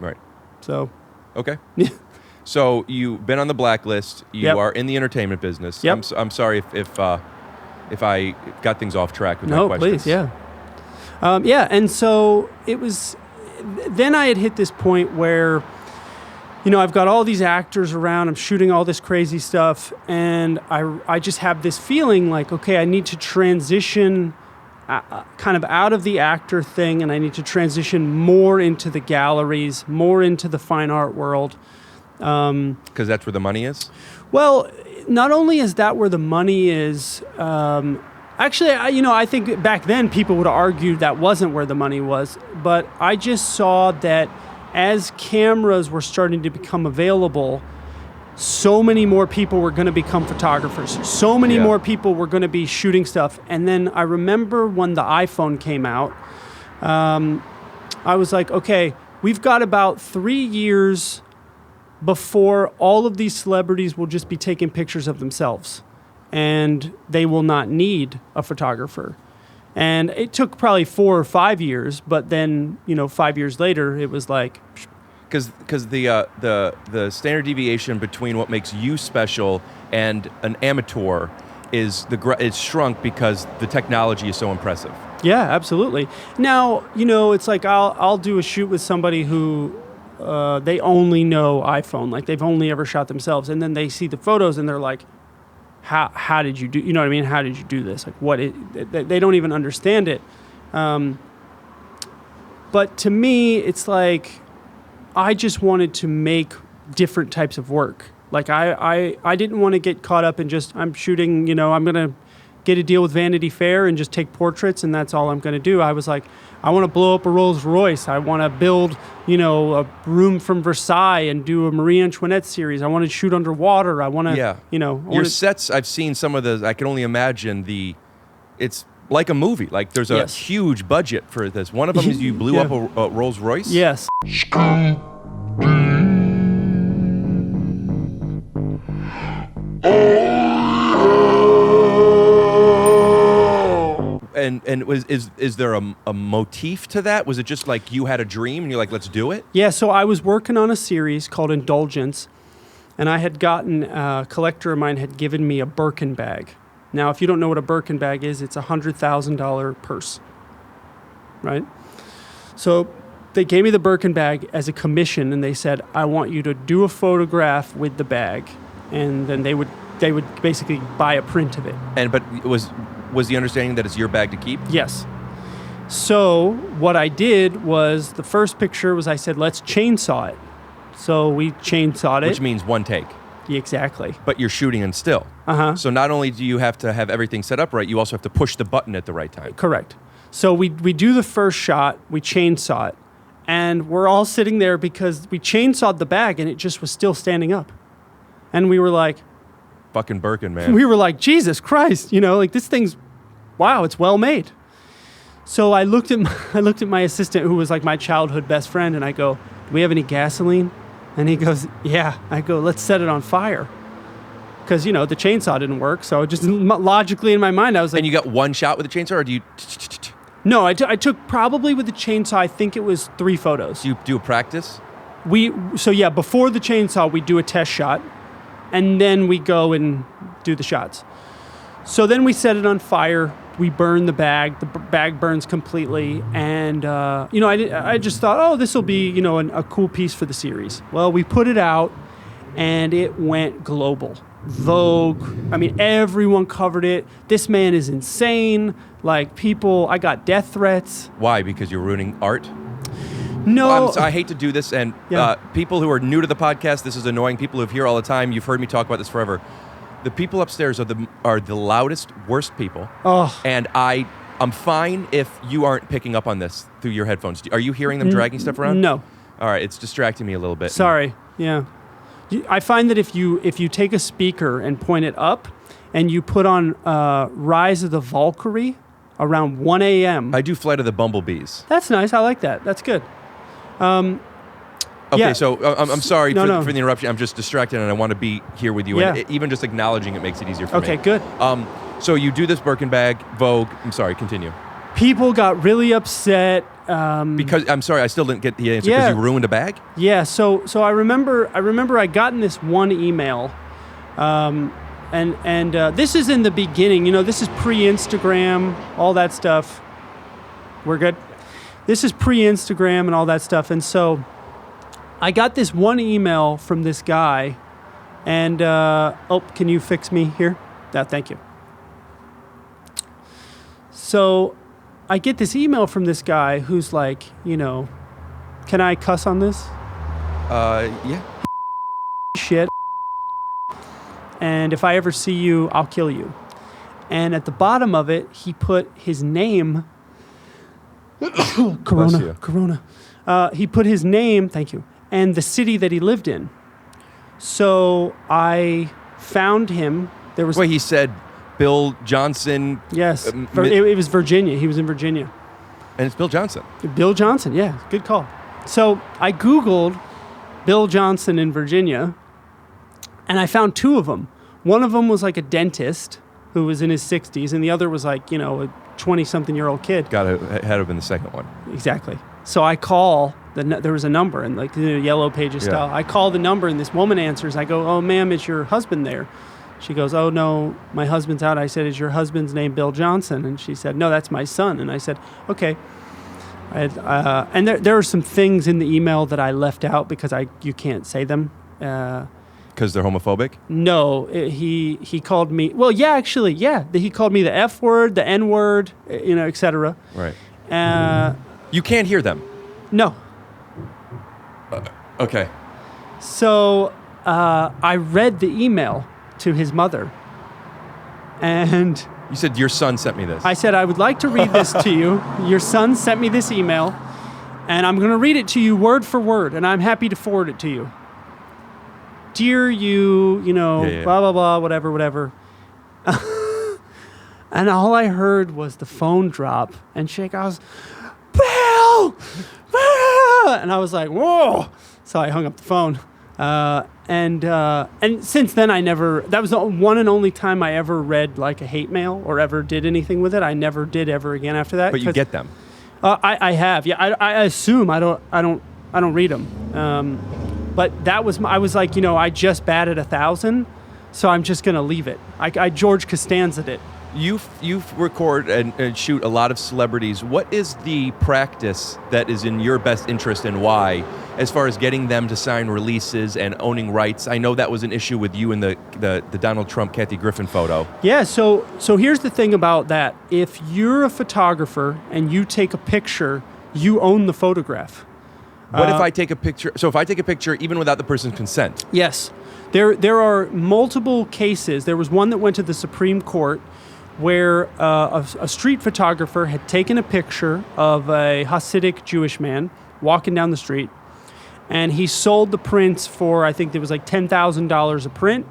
Speaker 3: Right.
Speaker 1: So.
Speaker 3: Okay. So you've been on the blacklist. You
Speaker 1: Yep.
Speaker 3: are in the entertainment business.
Speaker 1: Yep.
Speaker 3: I'm sorry if I got things off track with my
Speaker 1: No,
Speaker 3: questions.
Speaker 1: please, yeah. And so it was, then I had hit this point where, I've got all these actors around, I'm shooting all this crazy stuff, and I just have this feeling like, okay, I need to transition kind of out of the actor thing, and I need to transition more into the galleries, more into the fine art world.
Speaker 3: Because that's where the money is?
Speaker 1: Well, not only is that where the money is, actually, I think back then people would argue that wasn't where the money was, but I just saw that as cameras were starting to become available, so many more people were going to become photographers. So many more people were going to be shooting stuff. And then I remember when the iPhone came out, I was like, okay, we've got about 3 years before all of these celebrities will just be taking pictures of themselves and they will not need a photographer. And it took probably 4 or 5 years, but then, 5 years later, it was like...
Speaker 3: Because the standard deviation between what makes you special and an amateur is it's shrunk because the technology is so impressive.
Speaker 1: Yeah, absolutely. Now, it's like I'll do a shoot with somebody who... they only know iPhone, like they've only ever shot themselves, and then they see the photos and they're like, how did you do, you know what I mean? How did you do this? Like they don't even understand it. But to me, it's like, I just wanted to make different types of work. Like I didn't want to get caught up in just, I'm shooting, I'm going to get a deal with Vanity Fair and just take portraits and that's all I'm going to do. I was like, I want to blow up a Rolls Royce. I want to build, a room from Versailles and do a Marie Antoinette series. I want to shoot underwater. I want to,
Speaker 3: Your sets, I've seen some of the, I can only imagine it's like a movie. Like there's a huge budget for this. One of them is you blew up a Rolls Royce?
Speaker 1: Yes.
Speaker 3: And is there a motif to that? Was it just like you had a dream and you're like, let's do it?
Speaker 1: Yeah, so I was working on a series called Indulgence, and I had gotten, a collector of mine had given me a Birkin bag. Now, if you don't know what a Birkin bag is, it's a $100,000 purse, right? So they gave me the Birkin bag as a commission, and they said, I want you to do a photograph with the bag, and then they would basically buy a print of it.
Speaker 3: But was the understanding that it's your bag to keep?
Speaker 1: Yes. So what I did was, the first picture was, I said, let's chainsaw it. So we chainsawed it.
Speaker 3: Which means one take.
Speaker 1: Exactly.
Speaker 3: But you're shooting in still.
Speaker 1: Uh-huh.
Speaker 3: So not only do you have to have everything set up right, you also have to push the button at the right time.
Speaker 1: Correct. So we do the first shot, we chainsaw it, and we're all sitting there because we chainsawed the bag and it just was still standing up. And we were like...
Speaker 3: Fucking Birkin, man.
Speaker 1: We were like, Jesus Christ, like this thing's, wow, it's well made. So I looked at my assistant, who was like my childhood best friend, and I go, do we have any gasoline? And he goes, yeah. I go, let's set it on fire. Because, the chainsaw didn't work. So just logically in my mind, I was like... And
Speaker 3: you got one shot with the chainsaw, or do you...
Speaker 1: No, I took probably with the chainsaw, I think it was 3 photos.
Speaker 3: Do you do a practice?
Speaker 1: Before the chainsaw, we do a test shot. And then we go and do the shots. So then we set it on fire. We burn the bag. The bag burns completely. And, I just thought, oh, this will be, a cool piece for the series. Well, we put it out, and it went global. Vogue. I mean, everyone covered it. This man is insane. Like, I got death threats.
Speaker 3: Why? Because you're ruining art?
Speaker 1: No.
Speaker 3: I hate to do this, and people who are new to the podcast, this is annoying. People who are here all the time, you've heard me talk about this forever. The people upstairs are the loudest, worst people.
Speaker 1: Oh.
Speaker 3: And I'm fine if you aren't picking up on this through your headphones. Are you hearing them dragging stuff around?
Speaker 1: No.
Speaker 3: All right, it's distracting me a little bit.
Speaker 1: Sorry. Yeah. I find that if you take a speaker and point it up, and you put on Rise of the Valkyrie around 1 a.m.
Speaker 3: I do Flight of the Bumblebees.
Speaker 1: That's nice. I like that. That's good.
Speaker 3: Okay,
Speaker 1: yeah.
Speaker 3: so I'm sorry
Speaker 1: No.
Speaker 3: for the interruption. I'm just distracted, and I want to be here with you.
Speaker 1: Yeah.
Speaker 3: And even just acknowledging it makes it easier for me.
Speaker 1: Okay, good.
Speaker 3: So you do this Birkin bag, Vogue. I'm sorry, continue.
Speaker 1: People got really upset.
Speaker 3: Because I'm sorry, I still didn't get the answer because
Speaker 1: Yeah.
Speaker 3: you ruined a bag.
Speaker 1: Yeah, so I remember I gotten this one email, and this is in the beginning. This is pre-Instagram, all that stuff. We're good. This is pre-Instagram and all that stuff, and so I got this one email from this guy, and can you fix me here? Yeah, thank you. So I get this email from this guy who's like, can I cuss on this?
Speaker 3: Yeah.
Speaker 1: Shit. And if I ever see you, I'll kill you. And at the bottom of it, he put his name. Corona. He put his name, thank you, and the city that he lived in. So I found him. There was.
Speaker 3: Wait, he said Bill Johnson.
Speaker 1: Yes, it was Virginia. He was in Virginia.
Speaker 3: And it's Bill Johnson.
Speaker 1: Bill Johnson, yeah, good call. So I Googled Bill Johnson in Virginia, and I found two of them. One of them was like a dentist who was in his 60s, and the other was like, a 20-something-year-old kid.
Speaker 3: Had to have been the second one.
Speaker 1: Exactly. So I call, there was a number, and like the Yellow Pages style. I call the number, and this woman answers. I go, "Oh, ma'am, is your husband there?" She goes, "Oh, no, my husband's out." I said, "Is your husband's name Bill Johnson?" And she said, "No, that's my son." And I said, "Okay." And there are some things in the email that I left out because you can't say them.
Speaker 3: Because they're homophobic?
Speaker 1: No, he called me. Well, yeah, actually, yeah. He called me the F word, the N word, et cetera.
Speaker 3: Right. You can't hear them?
Speaker 1: No.
Speaker 3: Okay.
Speaker 1: So I read the email to his mother, and
Speaker 3: you said your son sent me this.
Speaker 1: I said, "I would like to read this to you. Your son sent me this email, and I'm going to read it to you word for word, and I'm happy to forward it to you. Dear you, blah, blah, blah, whatever. And all I heard was the phone drop and shake. I was, Bill! And I was like, whoa! So I hung up the phone. And since then, that was the one and only time I ever read like a hate mail or ever did anything with it. I never did ever again after that.
Speaker 3: But you get them?
Speaker 1: I have, yeah. I assume I don't read them. But that was I was like, I just batted 1,000, so I'm just gonna leave it. I George Costanza'd it.
Speaker 3: You record and shoot a lot of celebrities. What is the practice that is in your best interest and why, as far as getting them to sign releases and owning rights? I know that was an issue with you in the Donald Trump Kathy Griffin photo. Yeah.
Speaker 1: So here's the thing about that. If you're a photographer and you take a picture, you own the photograph.
Speaker 3: What if I take a picture? So if I take a picture even without the person's consent?
Speaker 1: Yes. There are multiple cases. There was one that went to the Supreme Court where a street photographer had taken a picture of a Hasidic Jewish man walking down the street, and he sold the prints for, I think it was like $10,000 a print,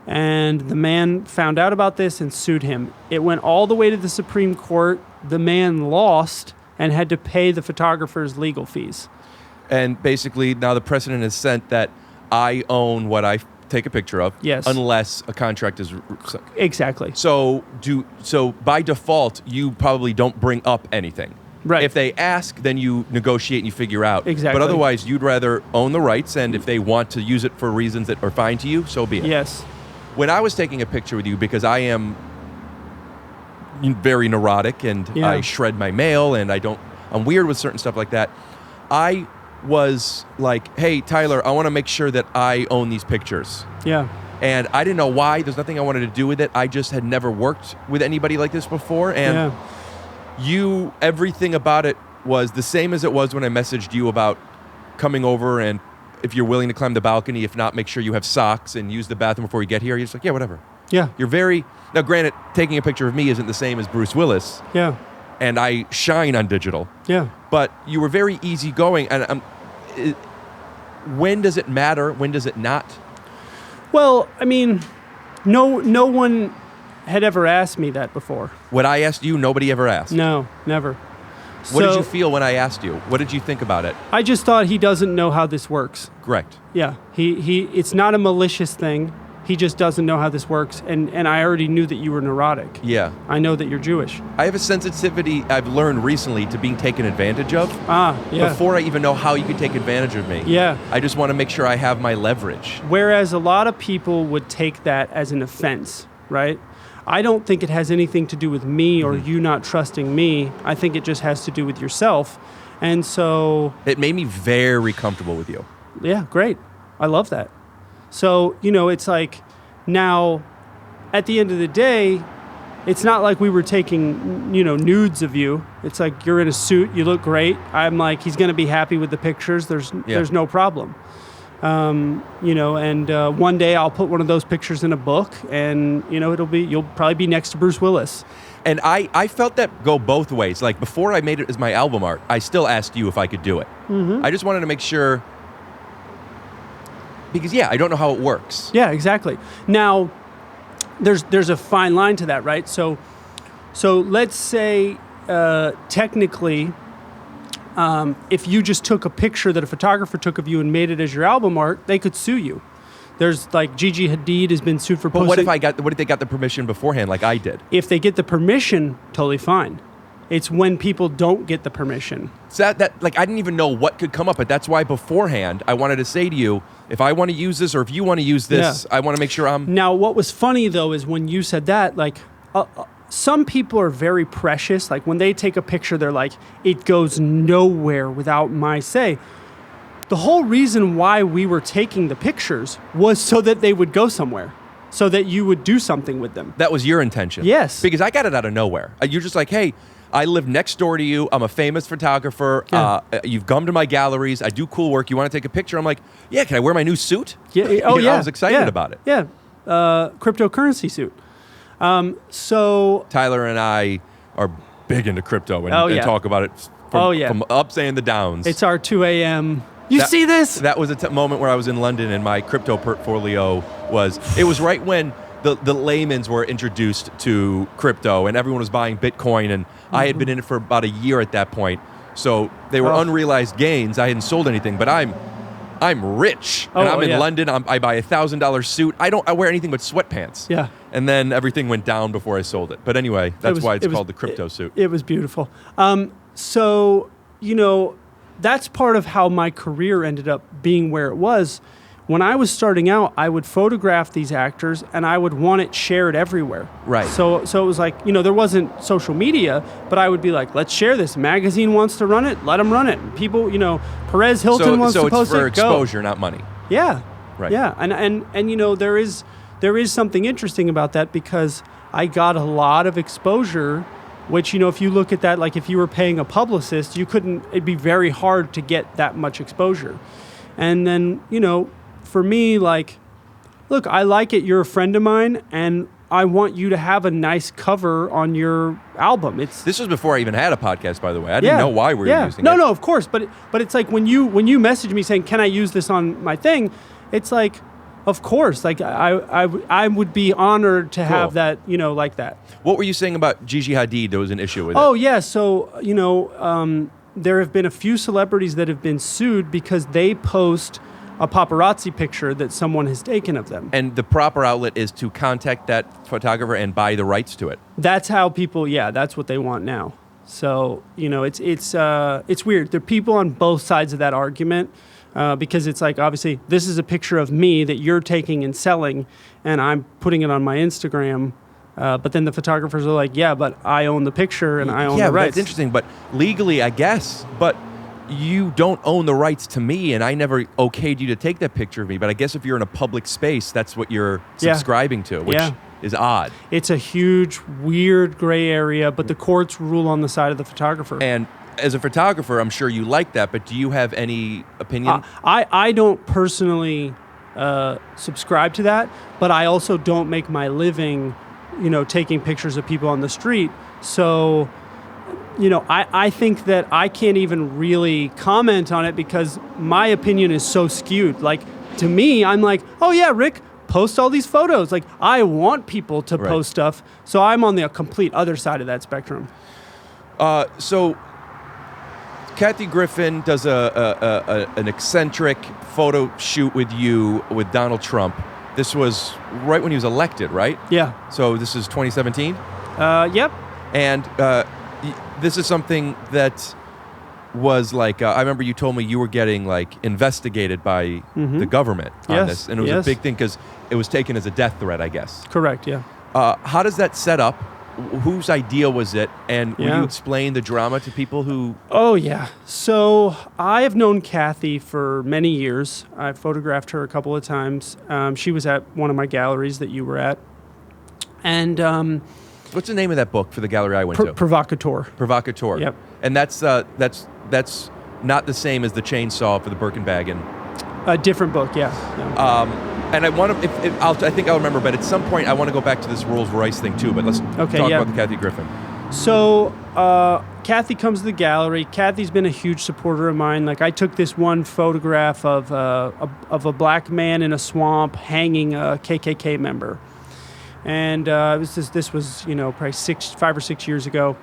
Speaker 1: and the man found out about this and sued him. It went all the way to the Supreme Court. The man lost and had to pay the photographer's legal fees.
Speaker 3: And basically now the precedent is set that I own what I take a picture of,
Speaker 1: yes,
Speaker 3: unless a contract is
Speaker 1: exactly.
Speaker 3: So by default, you probably don't bring up anything.
Speaker 1: Right.
Speaker 3: If they ask, then you negotiate and you figure out.
Speaker 1: Exactly.
Speaker 3: But otherwise, you'd rather own the rights, and if they want to use it for reasons that are fine to you, so be it.
Speaker 1: Yes.
Speaker 3: When I was taking a picture with you, because I am very neurotic and I shred my mail and I'm weird with certain stuff like that, I was like, hey, Tyler, I want to make sure that I own these pictures.
Speaker 1: Yeah.
Speaker 3: And I didn't know why. There's nothing I wanted to do with it. I just had never worked with anybody like this before. And everything about it was the same as it was when I messaged you about coming over and if you're willing to climb the balcony, if not, make sure you have socks and use the bathroom before you get here. You're just like, yeah, whatever.
Speaker 1: Yeah.
Speaker 3: Now granted, taking a picture of me isn't the same as Bruce Willis.
Speaker 1: Yeah.
Speaker 3: And I shine on digital.
Speaker 1: Yeah.
Speaker 3: But you were very easygoing. And when does it matter? When does it not?
Speaker 1: Well, I mean, no one had ever asked me that before.
Speaker 3: What I asked you, nobody ever asked.
Speaker 1: No, never.
Speaker 3: What did
Speaker 1: So,
Speaker 3: you feel when I asked you? What did you think about it?
Speaker 1: I just thought he doesn't know how this works.
Speaker 3: Correct.
Speaker 1: Yeah, he it's not a malicious thing. He just doesn't know how this works. And I already knew that you were neurotic.
Speaker 3: Yeah.
Speaker 1: I know that you're Jewish.
Speaker 3: I have a sensitivity I've learned recently to being taken advantage of.
Speaker 1: Yeah.
Speaker 3: Before I even know how you can take advantage of me.
Speaker 1: Yeah.
Speaker 3: I just want to make sure I have my leverage.
Speaker 1: Whereas a lot of people would take that as an offense, right? I don't think it has anything to do with me or you not trusting me. I think it just has to do with yourself. And so...
Speaker 3: It made me very comfortable with you.
Speaker 1: Yeah, great. I love that. So, it's like now at the end of the day, it's not like we were taking, nudes of you. It's like you're in a suit, you look great. I'm like, he's going to be happy with the pictures. There's no problem. And one day I'll put one of those pictures in a book and, you'll probably be next to Bruce Willis.
Speaker 3: And I felt that go both ways. Like before I made it as my album art, I still asked you if I could do it. Mm-hmm. I just wanted to make sure, because I don't know how it works.
Speaker 1: Yeah, exactly. Now, there's a fine line to that, right? So let's say technically, if you just took a picture that a photographer took of you and made it as your album art, they could sue you. There's like Gigi Hadid has been sued for posting.
Speaker 3: But what if they got the permission beforehand, like I did?
Speaker 1: If they get the permission, totally fine. It's when people don't get the permission.
Speaker 3: So that I didn't even know what could come up, but that's why beforehand I wanted to say to you, if I want to use this or if you want to use this, I want to make sure I'm...
Speaker 1: Now, what was funny, though, is when you said that, some people are very precious. Like, when they take a picture, they're like, it goes nowhere without my say. The whole reason why we were taking the pictures was so that they would go somewhere, so that you would do something with them.
Speaker 3: That was your intention?
Speaker 1: Yes.
Speaker 3: Because I got it out of nowhere. You're just like, hey, I live next door to you. I'm a famous photographer.
Speaker 1: Yeah.
Speaker 3: You've come to my galleries. I do cool work. You want to take a picture? I'm like, yeah, can I wear my new suit?
Speaker 1: Yeah.
Speaker 3: I was excited about it.
Speaker 1: Yeah. Cryptocurrency suit. So
Speaker 3: Tyler and I are big into crypto and talk about it from ups and the downs.
Speaker 1: It's our 2 a.m. You see this?
Speaker 3: That was a moment where I was in London and my crypto portfolio was right when the layman's were introduced to crypto and everyone was buying Bitcoin, and I had been in it for about a year at that point. So they were unrealized gains. I hadn't sold anything, but I'm rich, and I'm in London. I buy $1,000 suit. I wear anything but sweatpants.
Speaker 1: Yeah.
Speaker 3: And then everything went down before I sold it. But anyway, that's why it's called the crypto suit.
Speaker 1: It was beautiful. So, that's part of how my career ended up being where it was. When I was starting out, I would photograph these actors and I would want it shared everywhere.
Speaker 3: Right.
Speaker 1: So it was like, there wasn't social media, but I would be like, let's share this. Magazine wants to run it, let them run it. People, Perez Hilton wants to post it,
Speaker 3: So it's for
Speaker 1: go.
Speaker 3: exposure, not money.
Speaker 1: Yeah.
Speaker 3: Right.
Speaker 1: Yeah. And there is something interesting about that, because I got a lot of exposure, which, if you look at that, like if you were paying a publicist, it'd be very hard to get that much exposure. And then, for me, like, look, I like it. You're a friend of mine, and I want you to have a nice cover on your album. This
Speaker 3: was before I even had a podcast, by the way. I didn't know why we were using it.
Speaker 1: No, of course. But it's like when you message me saying, can I use this on my thing? It's like, of course. Like, I would be honored to have that, like that.
Speaker 3: What were you saying about Gigi Hadid? There was an issue with it.
Speaker 1: Oh, yeah. So, there have been a few celebrities that have been sued because they post a paparazzi picture that someone has taken of them.
Speaker 3: And the proper outlet is to contact that photographer and buy the rights to it.
Speaker 1: That's how people, that's what they want now. So, it's weird. There are people on both sides of that argument, because it's like, obviously, this is a picture of me that you're taking and selling, and I'm putting it on my Instagram. But then the photographers are like, yeah, but I own the picture and I own the rights.
Speaker 3: Yeah, that's interesting. But legally, I guess. But you don't own the rights to me, and I never okayed you to take that picture of me. But I guess if you're in a public space, that's what you're subscribing to, which is odd.
Speaker 1: It's a huge, weird gray area, but the courts rule on the side of the photographer.
Speaker 3: And as a photographer, I'm sure you like that, but do you have any opinion?
Speaker 1: I don't personally subscribe to that, but I also don't make my living, taking pictures of people on the street. So... I think that I can't even really comment on it because my opinion is so skewed. Like, to me, I'm like, oh yeah, Rick, post all these photos. Like, I want people to
Speaker 3: Right.
Speaker 1: post stuff. So I'm on the complete other side of that spectrum.
Speaker 3: So Kathy Griffin does an eccentric photo shoot with you with Donald Trump. This was right when he was elected, right?
Speaker 1: Yeah.
Speaker 3: So this is 2017?
Speaker 1: Yep.
Speaker 3: And this is something that was like, I remember you told me you were getting like investigated by the government on
Speaker 1: Yes,
Speaker 3: this. And it was
Speaker 1: yes.
Speaker 3: a big thing because it was taken as a death threat, I guess.
Speaker 1: Correct. Yeah.
Speaker 3: How does that set up? Whose idea was it? And will
Speaker 1: Yeah.
Speaker 3: you explain the drama to people who...
Speaker 1: Oh, yeah. So I have known Kathy for many years. I photographed her a couple of times. She was at one of my galleries that you were at. And
Speaker 3: What's the name of that book for the gallery I went to?
Speaker 1: Provocateur.
Speaker 3: Provocateur.
Speaker 1: Yep.
Speaker 3: And that's not the same as the chainsaw for the Birkenbag. And
Speaker 1: A different book, yeah.
Speaker 3: and I want to, I think I'll remember, but at some point I want to go back to this Rolls Royce thing too. But let's talk
Speaker 1: yeah.
Speaker 3: about the Kathy Griffin.
Speaker 1: So Kathy comes to the gallery. Kathy's been a huge supporter of mine. Like, I took this one photograph of a black man in a swamp hanging a KKK member. And this was, probably 5 or 6 years ago.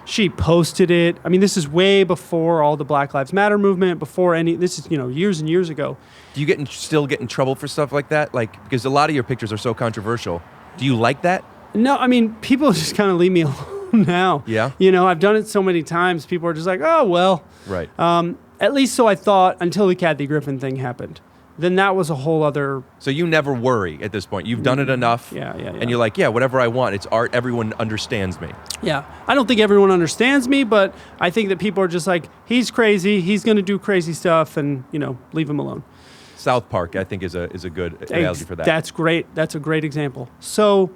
Speaker 1: She posted it. I mean, this is way before all the Black Lives Matter movement, this is, years and years ago.
Speaker 3: Do you still get in trouble for stuff like that? Like, because a lot of your pictures are so controversial. Do you like that?
Speaker 1: No, I mean, people just kind of leave me alone now.
Speaker 3: Yeah?
Speaker 1: I've done it so many times. People are just like, oh, well.
Speaker 3: Right.
Speaker 1: At least so I thought until the Kathy Griffin thing happened. Then that was a whole other...
Speaker 3: So you never worry at this point. You've done it enough.
Speaker 1: Yeah.
Speaker 3: And you're like, yeah, whatever I want. It's art. Everyone understands me.
Speaker 1: Yeah. I don't think everyone understands me, but I think that people are just like, he's crazy. He's going to do crazy stuff and, leave him alone.
Speaker 3: South Park, I think, is a good analogy for that.
Speaker 1: That's great. That's a great example. So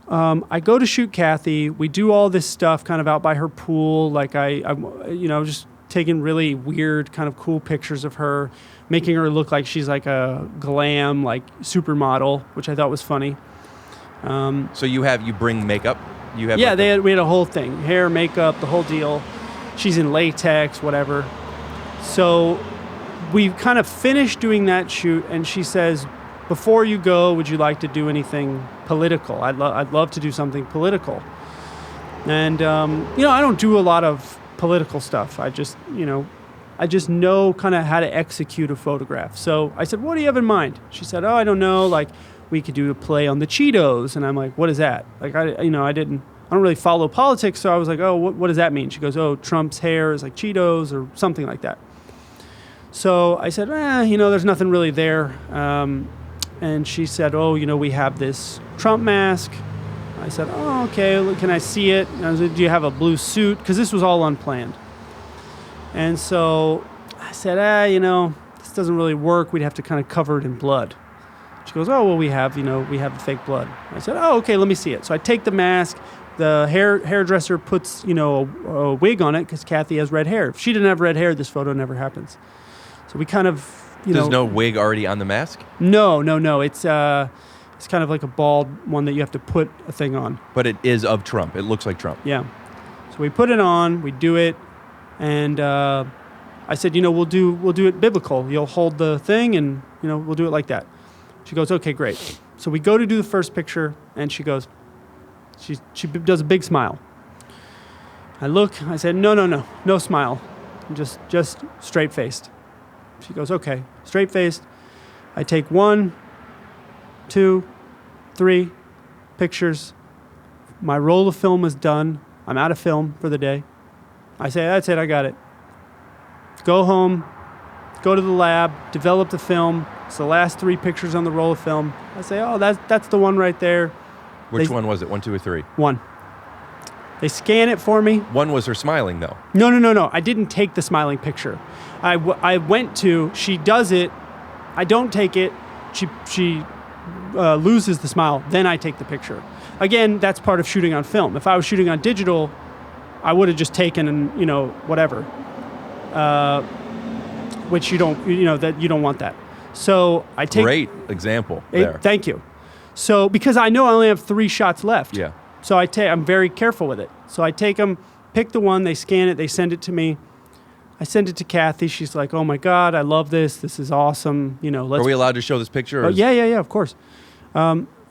Speaker 1: I go to shoot Kathy. We do all this stuff kind of out by her pool. Like I just taking really weird kind of cool pictures of her, making her look like she's like a glam, like supermodel, which I thought was funny.
Speaker 3: So you bring makeup? We had
Speaker 1: a whole thing. Hair, makeup, the whole deal. She's in latex, whatever. So we kind of finished doing that shoot, and she says, before you go, would you like to do anything political? I'd love to do something political. And, I don't do a lot of political stuff. I just know kind of how to execute a photograph. So I said, what do you have in mind? She said, oh, I don't know. Like, we could do a play on the Cheetos. And I'm like, what is that? Like, I don't really follow politics. So I was like, oh, what does that mean? She goes, oh, Trump's hair is like Cheetos or something like that. So I said, there's nothing really there. And she said, oh, we have this Trump mask. I said, oh, okay, can I see it? And I was like, do you have a blue suit? Because this was all unplanned. And so I said, this doesn't really work. We'd have to kind of cover it in blood. She goes, oh, well, we have the fake blood. I said, oh, okay, let me see it. So I take the mask. The hairdresser puts, a wig on it because Kathy has red hair. If she didn't have red hair, this photo never happens. So we kind of,
Speaker 3: There's no wig already on the mask?
Speaker 1: No. It's kind of like a bald one that you have to put a thing on.
Speaker 3: But it is of Trump. It looks like Trump.
Speaker 1: Yeah. So we put it on, we do it, and I said, we'll do it biblical. You'll hold the thing, and we'll do it like that. She goes, okay, great. So we go to do the first picture, and she goes, she does a big smile. I look, I said, no smile, just straight faced. She goes, okay, straight faced. I take 1, 2, 3 pictures. My roll of film is done. I'm out of film for the day. I say, that's it, I got it. Go home, go to the lab, develop the film. It's the last 3 pictures on the roll of film. I say, oh, that's the one right there.
Speaker 3: Which one was it? 1, 2, or 3?
Speaker 1: 1. They scan it for me.
Speaker 3: 1 was her smiling, though.
Speaker 1: No. I didn't take the smiling picture. I went to, she does it. I don't take it. She loses the smile. Then I take the picture. Again, that's part of shooting on film. If I was shooting on digital, I would have just taken and, whatever. Which you don't, that you don't want that. So I take.
Speaker 3: Great example there.
Speaker 1: Thank you. So, because I know I only have 3 shots left.
Speaker 3: Yeah.
Speaker 1: So I'm very careful with it. So I take them, pick the one, they scan it, they send it to me. I send it to Kathy. She's like, oh my God, I love this. This is awesome. Let's.
Speaker 3: Are we allowed to show this picture?
Speaker 1: Yeah, of course.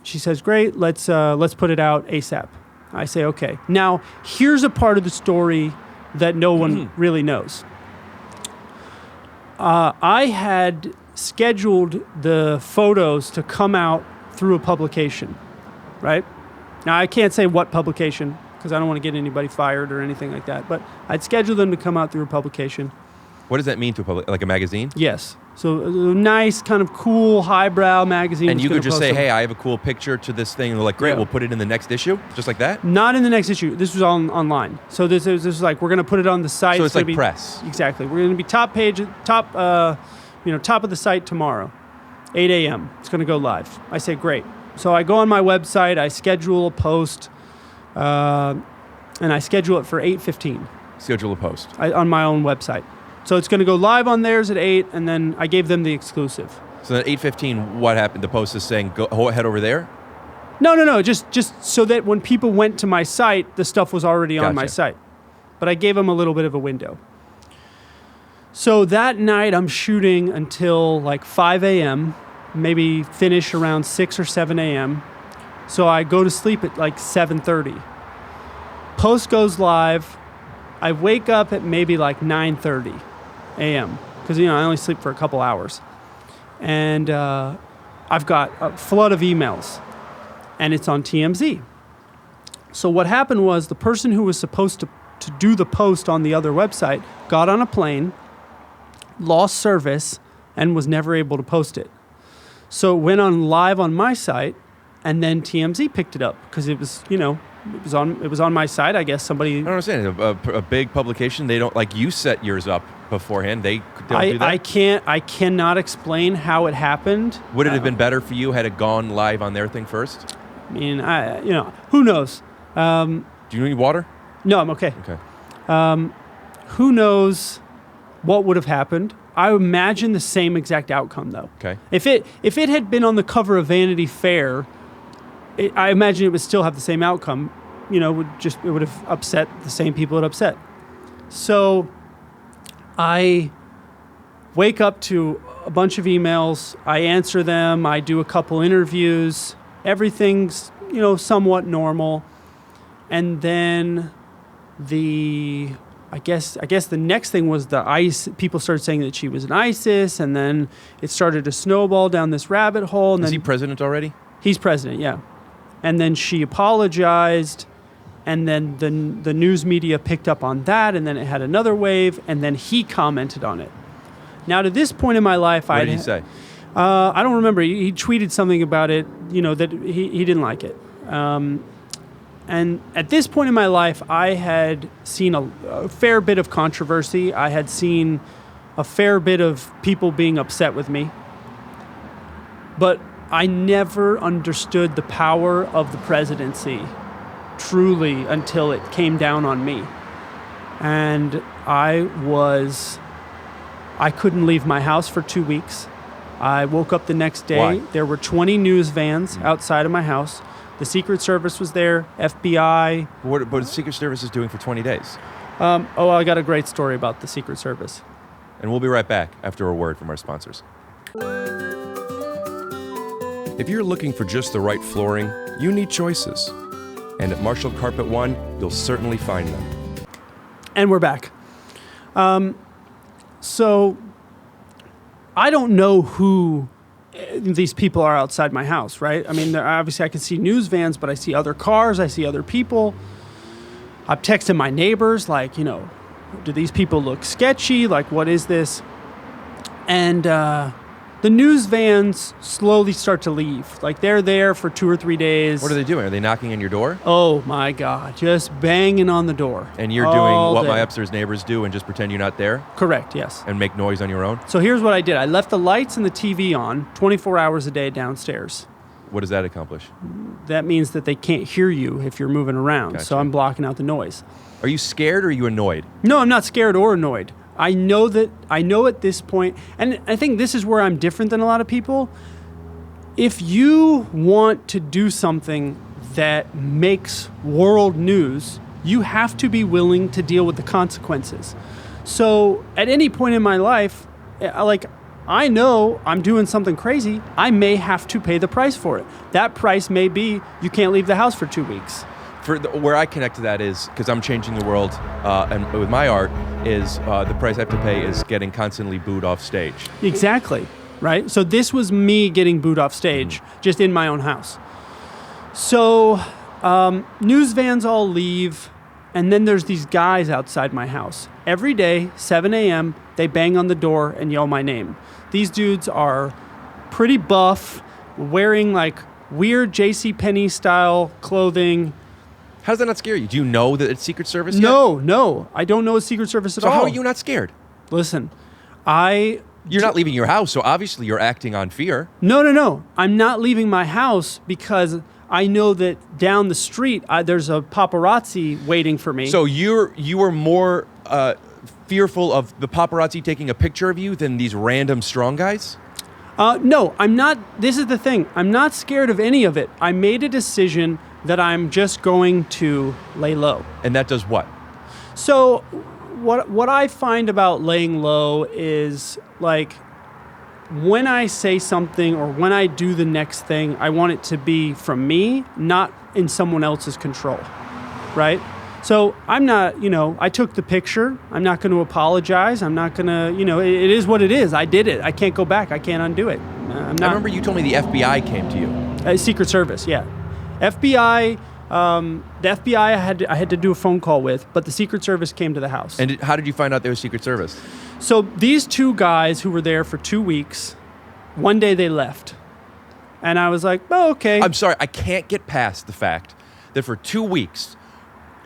Speaker 1: She says, great, let's put it out ASAP. I say, okay. Now, here's a part of the story that no one really knows. I had scheduled the photos to come out through a publication, right? Now, I can't say what publication because I don't want to get anybody fired or anything like that, but I'd scheduled them to come out through a publication.
Speaker 3: What does that mean to a public, like a magazine?
Speaker 1: Yes. So a nice, kind of cool, highbrow magazine.
Speaker 3: And
Speaker 1: was
Speaker 3: you
Speaker 1: gonna
Speaker 3: could just
Speaker 1: post
Speaker 3: say,
Speaker 1: them.
Speaker 3: hey, I have a cool picture to this thing. And they're like, great,
Speaker 1: Yeah.
Speaker 3: we'll put it in the next issue? Just like that?
Speaker 1: Not in the next issue. This was online. So this is like, we're going to put it on the site.
Speaker 3: So it's
Speaker 1: gonna
Speaker 3: like press.
Speaker 1: Exactly. We're going to be top of the site tomorrow, 8 a.m. It's going to go live. I say, great. So I go on my website, I schedule a post, and I schedule it for 8:15
Speaker 3: Schedule a post.
Speaker 1: on my own website. So it's going to go live on theirs at 8, and then I gave them the exclusive.
Speaker 3: So at 8:15, what happened? The post is saying, go head over there?
Speaker 1: No. Just so that when people went to my site, the stuff was already on my
Speaker 3: Gotcha.
Speaker 1: site. But I gave them a little bit of a window. So that night, I'm shooting until like 5 a.m., maybe finish around 6 or 7 a.m. So I go to sleep at like 7:30. Post goes live. I wake up at maybe like 9:30 a.m. because, I only sleep for a couple hours. And I've got a flood of emails, and it's on TMZ. So what happened was the person who was supposed to do the post on the other website got on a plane, lost service, and was never able to post it. So it went on live on my site, and then TMZ picked it up because it was, it was on my site. I guess somebody.
Speaker 3: I don't understand. A big publication, they don't, like, you set yours up beforehand. They don't do that?
Speaker 1: I cannot explain how it happened.
Speaker 3: Would it have been better for you had it gone live on their thing first?
Speaker 1: I mean, who knows?
Speaker 3: Do you need water?
Speaker 1: No, I'm okay.
Speaker 3: Okay.
Speaker 1: Who knows what would have happened? I imagine the same exact outcome, though.
Speaker 3: Okay.
Speaker 1: If it had been on the cover of Vanity Fair, I imagine it would still have the same outcome. It would have upset the same people it upset. So I wake up to a bunch of emails. I answer them. I do a couple interviews. Everything's somewhat normal. And then I guess the next thing was the ICE. People started saying that she was an ISIS, and then it started to snowball down this rabbit hole. And
Speaker 3: Is
Speaker 1: then
Speaker 3: he president already?
Speaker 1: He's president, yeah. And then she apologized, and then the news media picked up on that, and then it had another wave, and then he commented on it. Now, to this point in my life,
Speaker 3: What did he say?
Speaker 1: I don't remember. He tweeted something about it, that he didn't like it. And at this point in my life, I had seen a fair bit of controversy. I had seen a fair bit of people being upset with me. But I never understood the power of the presidency truly until it came down on me. And I couldn't leave my house for 2 weeks. I woke up the next day.
Speaker 3: Why?
Speaker 1: There were 20 news vans outside of my house. The Secret Service was there, FBI.
Speaker 3: What the Secret Service is doing for 20 days?
Speaker 1: I got a great story about the Secret Service.
Speaker 3: And we'll be right back after a word from our sponsors. If you're looking for just the right flooring, you need choices. And at Marshall Carpet One, you'll certainly find them.
Speaker 1: And we're back. So I don't know who these people are outside my house, right? I mean, obviously I can see news vans, but I see other cars, I see other people. I've texted my neighbors, like, do these people look sketchy? Like, what is this? And the news vans slowly start to leave. Like, they're there for 2 or 3 days.
Speaker 3: What are they doing? Are they knocking on your door?
Speaker 1: Oh, my God. Just banging on the door.
Speaker 3: And you're doing
Speaker 1: all
Speaker 3: what
Speaker 1: day.
Speaker 3: my upstairs neighbors do and just pretend you're not there
Speaker 1: Correct, yes.
Speaker 3: and make noise on your own?
Speaker 1: So here's what I did. I left the lights and the TV on 24 hours a day downstairs.
Speaker 3: What does that accomplish?
Speaker 1: That means that they can't hear you if you're moving around.
Speaker 3: Gotcha.
Speaker 1: So I'm blocking out the noise.
Speaker 3: Are you scared or are you annoyed?
Speaker 1: No, I'm not scared or annoyed. I know at this point, and I think this is where I'm different than a lot of people. If you want to do something that makes world news, you have to be willing to deal with the consequences. So at any point in my life, I know I'm doing something crazy. I may have to pay the price for it. That price may be you can't leave the house for 2 weeks.
Speaker 3: Where I connect to that is because I'm changing the world, and with my art is the price I have to pay is getting constantly booed off stage.
Speaker 1: Exactly, right? So this was me getting booed off stage, just in my own house. So news vans all leave, and then there's these guys outside my house. Every day, 7 a.m., they bang on the door and yell my name. These dudes are pretty buff, wearing like weird JCPenney style clothing.
Speaker 3: How does that not scare you? Do you know that it's Secret Service yet?
Speaker 1: No. I don't know it's Secret Service at all.
Speaker 3: So how are you not scared?
Speaker 1: Listen,
Speaker 3: You're not leaving your house, so obviously you're acting on fear.
Speaker 1: No. I'm not leaving my house because I know that down the street there's a paparazzi waiting for me.
Speaker 3: So you were more fearful of the paparazzi taking a picture of you than these random strong guys?
Speaker 1: No, I'm not. This is the thing. I'm not scared of any of it. I made a decision that I'm just going to lay low.
Speaker 3: And that does what?
Speaker 1: So what I find about laying low is like when I say something or when I do the next thing, I want it to be from me, not in someone else's control, right? So I'm not, I took the picture. I'm not going to apologize. I'm not going to, it is what it is. I did it. I can't go back. I can't undo it.
Speaker 3: I remember you told me the FBI came to you.
Speaker 1: Secret Service, yeah. FBI, the FBI I had to do a phone call with, but the Secret Service came to the house.
Speaker 3: And how did you find out they were Secret Service?
Speaker 1: So these two guys who were there for 2 weeks, one day they left. And I was like, oh, okay.
Speaker 3: I'm sorry, I can't get past the fact that for 2 weeks,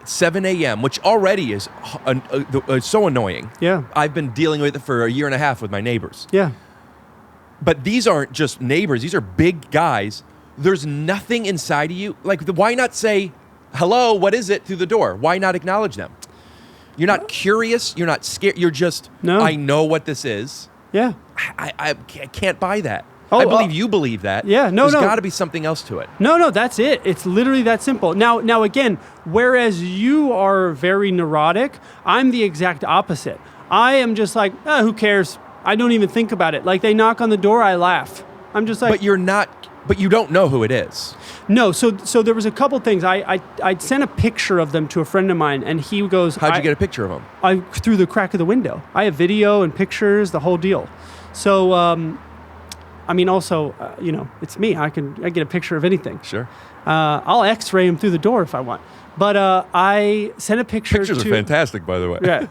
Speaker 3: 7 a.m., which already is so annoying.
Speaker 1: Yeah.
Speaker 3: I've been dealing with it for a year and a half with my neighbors.
Speaker 1: Yeah.
Speaker 3: But these aren't just neighbors. These are big guys. There's nothing inside of you. Like, why not say, hello, what is it, through the door? Why not acknowledge them? You're not curious. You're not scared. You're just,
Speaker 1: no.
Speaker 3: I know what this is.
Speaker 1: Yeah.
Speaker 3: I can't buy that.
Speaker 1: Oh,
Speaker 3: I believe you believe that.
Speaker 1: Yeah, no.
Speaker 3: There's got to be something else to it.
Speaker 1: No, that's it. It's literally that simple. Now again, whereas you are very neurotic, I'm the exact opposite. I am just like, who cares? I don't even think about it. Like, they knock on the door, I laugh. I'm just like...
Speaker 3: But you don't know who it is.
Speaker 1: No, so there was a couple things. I sent a picture of them to a friend of mine, and he goes...
Speaker 3: How'd you get a picture of them?
Speaker 1: Through the crack of the window. I have video and pictures, the whole deal. So... also, it's me. I get a picture of anything.
Speaker 3: Sure.
Speaker 1: I'll X-ray him through the door if I want. But I sent a picture.
Speaker 3: Pictures are fantastic, by the way.
Speaker 1: Yeah.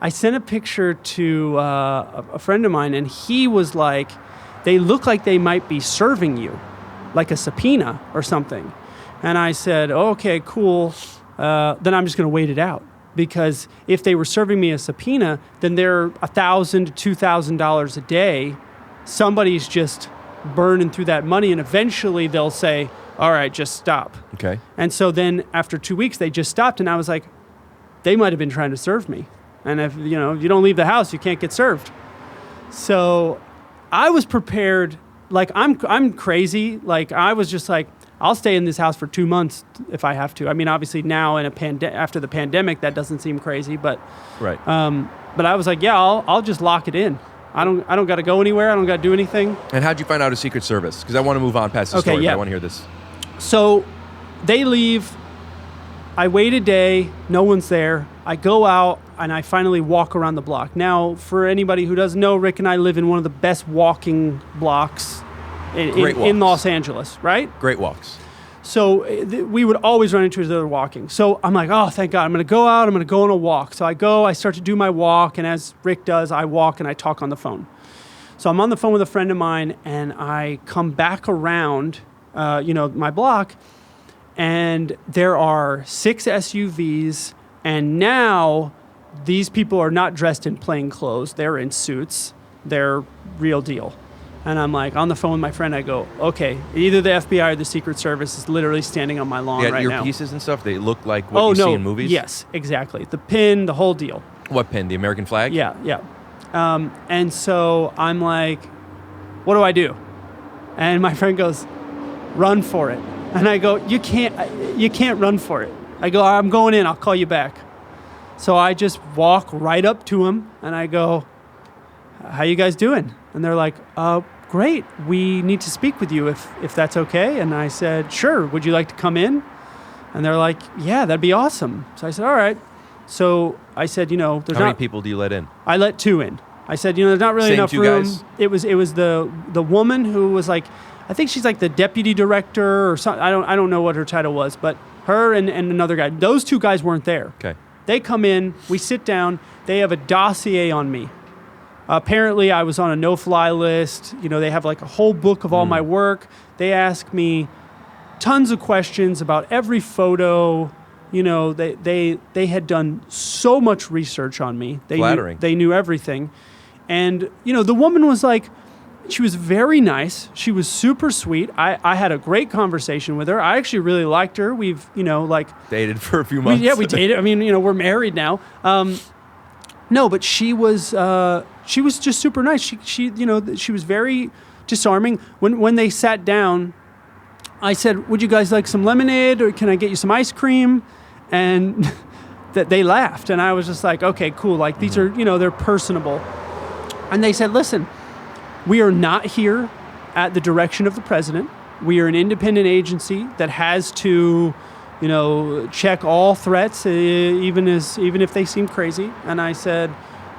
Speaker 1: I sent a picture to a friend of mine, and he was like, "They look like they might be serving you, like a subpoena or something." And I said, "Okay, cool. Then I'm just going to wait it out." Because if they were serving me a subpoena, then they're $1,000 to $2,000 a day. Somebody's just burning through that money, and eventually they'll say, all right, just stop.
Speaker 3: Okay.
Speaker 1: And so then after 2 weeks, they just stopped, and I was like, they might have been trying to serve me. And if you don't leave the house, you can't get served. So I was prepared. Like, I'm crazy. Like, I was just like, I'll stay in this house for 2 months if I have to. I mean, obviously now after the pandemic, that doesn't seem crazy, but
Speaker 3: right.
Speaker 1: But I was like, yeah, I'll just lock it in. I don't got to go anywhere. I don't got to do anything.
Speaker 3: And how'd you find out a Secret Service? Because I want to move on past the story.
Speaker 1: Yeah.
Speaker 3: But I want to hear this.
Speaker 1: So they leave. I wait a day. No one's there. I go out, and I finally walk around the block. Now, for anybody who doesn't know, Rick and I live in one of the best walking blocks in Los Angeles, right?
Speaker 3: Great walks.
Speaker 1: So we would always run into each other walking. So I'm like, oh, thank God. I'm going to go out. I'm going to go on a walk. So I start to do my walk. And as Rick does, I walk and I talk on the phone. So I'm on the phone with a friend of mine, and I come back around, my block, and there are 6 SUVs. And now these people are not dressed in plain clothes. They're in suits. They're real deal. And I'm like, on the phone with my friend, I go, okay, either the FBI or the Secret Service is literally standing on my lawn right now.
Speaker 3: Your pieces and stuff, they look like what you see in movies?
Speaker 1: Yes, exactly. The pin, the whole deal.
Speaker 3: What pin? The American flag?
Speaker 1: Yeah. And so I'm like, what do I do? And my friend goes, run for it. And I go, you can't run for it. I go, I'm going in, I'll call you back. So I just walk right up to him, and I go, how you guys doing? And they're like, great, we need to speak with you if that's okay. And I said, sure, would you like to come in? And they're like, yeah, that'd be awesome. So I said, all right. So I said, there's
Speaker 3: How many people do you let in?
Speaker 1: I let 2 in. I said, there's not really
Speaker 3: Same
Speaker 1: enough
Speaker 3: 2
Speaker 1: room.
Speaker 3: guys?
Speaker 1: It was the woman who was like, I think she's like the deputy director or something. I don't know what her title was, but her and another guy. Those 2 guys weren't there.
Speaker 3: Okay.
Speaker 1: They come in, we sit down, they have a dossier on me. Apparently I was on a no-fly list. They have like a whole book of all my work. They ask me tons of questions about every photo. They had done so much research on me.
Speaker 3: Flattering.
Speaker 1: They knew everything. And, the woman was like, she was very nice. She was super sweet. I had a great conversation with her. I actually really liked her. We've,
Speaker 3: Dated for a few months.
Speaker 1: we dated. I mean, we're married now. No, but she was just super nice. She was very disarming. When they sat down, I said, would you guys like some lemonade or can I get you some ice cream? And that they laughed. And I was just like, okay, cool. Like these are, they're personable. And they said, listen, we are not here at the direction of the president. We are an independent agency that has to, check all threats, even if they seem crazy. And I said,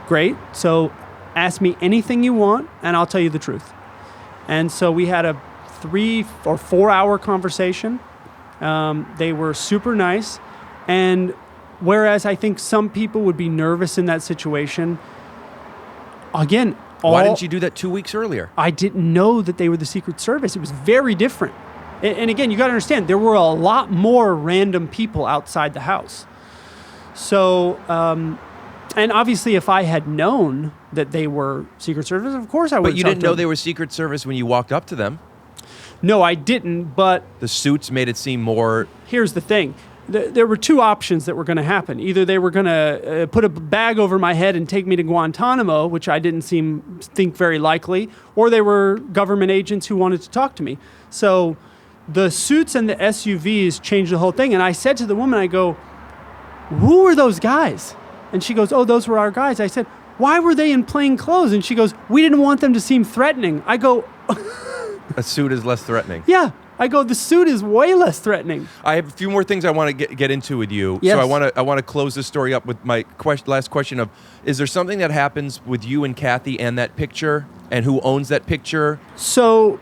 Speaker 1: great. So ask me anything you want and I'll tell you the truth. And so we had a 3 or 4 hour conversation. They were super nice. And whereas I think some people would be nervous in that situation, again,
Speaker 3: why didn't you do that 2 weeks earlier?
Speaker 1: I didn't know that they were the Secret Service. It was very different. And again, you got to understand, there were a lot more random people outside the house. So, and obviously if I had known that they were Secret Service, of course I would have.
Speaker 3: But you didn't know they were Secret Service when you walked up to them.
Speaker 1: No, I didn't, but...
Speaker 3: The suits made it seem more...
Speaker 1: Here's the thing. There were 2 options that were going to happen. Either they were going to put a bag over my head and take me to Guantanamo, which I didn't think very likely, or they were government agents who wanted to talk to me. So the suits and the SUVs changed the whole thing. And I said to the woman, I go, who are those guys? And she goes, oh, those were our guys. I said, why were they in plain clothes? And she goes, we didn't want them to seem threatening. I go...
Speaker 3: A suit is less threatening.
Speaker 1: Yeah. I go, the suit is way less threatening.
Speaker 3: I have a few more things I want to get into with you.
Speaker 1: Yes.
Speaker 3: So I want to close this story up with my last question of, is there something that happens with you and Kathy and that picture and who owns that picture?
Speaker 1: So,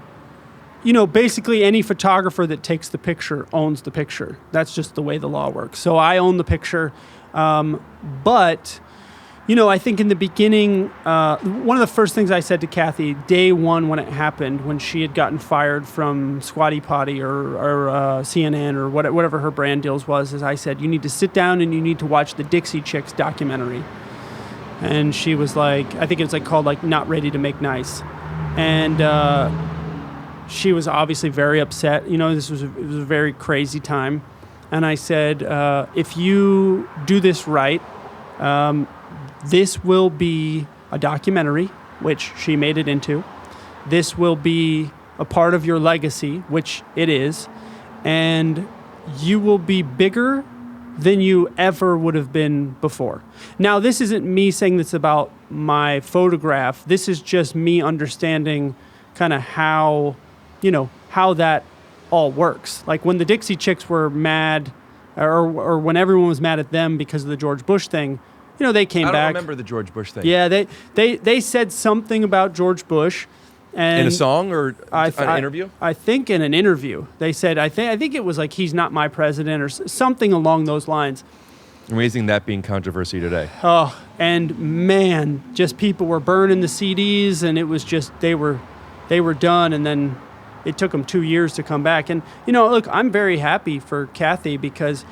Speaker 1: basically any photographer that takes the picture owns the picture. That's just the way the law works. So I own the picture. But... I think in the beginning, one of the first things I said to Kathy, day one when it happened, when she had gotten fired from Squatty Potty or CNN or whatever her brand deals was, is I said, you need to sit down and you need to watch the Dixie Chicks documentary. And she was like, I think it was called Not Ready to Make Nice. And she was obviously very upset. It was a very crazy time. And I said, if you do this right, this will be a documentary, which she made it into. This will be a part of your legacy, which it is. And you will be bigger than you ever would have been before. Now, this isn't me saying this about my photograph. This is just me understanding kind of how that all works. Like when the Dixie Chicks were mad, or when everyone was mad at them because of the George Bush thing, they came back.
Speaker 3: I don't remember the George Bush thing.
Speaker 1: Yeah, they said something about George Bush. And
Speaker 3: in a song or an interview?
Speaker 1: I think in an interview. They said, I think it was he's not my president or something along those lines.
Speaker 3: Amazing that being controversy today.
Speaker 1: Oh, and man, just people were burning the CDs and it was just, they were done. And then it took them 2 years to come back. And, look, I'm very happy for Kathy because...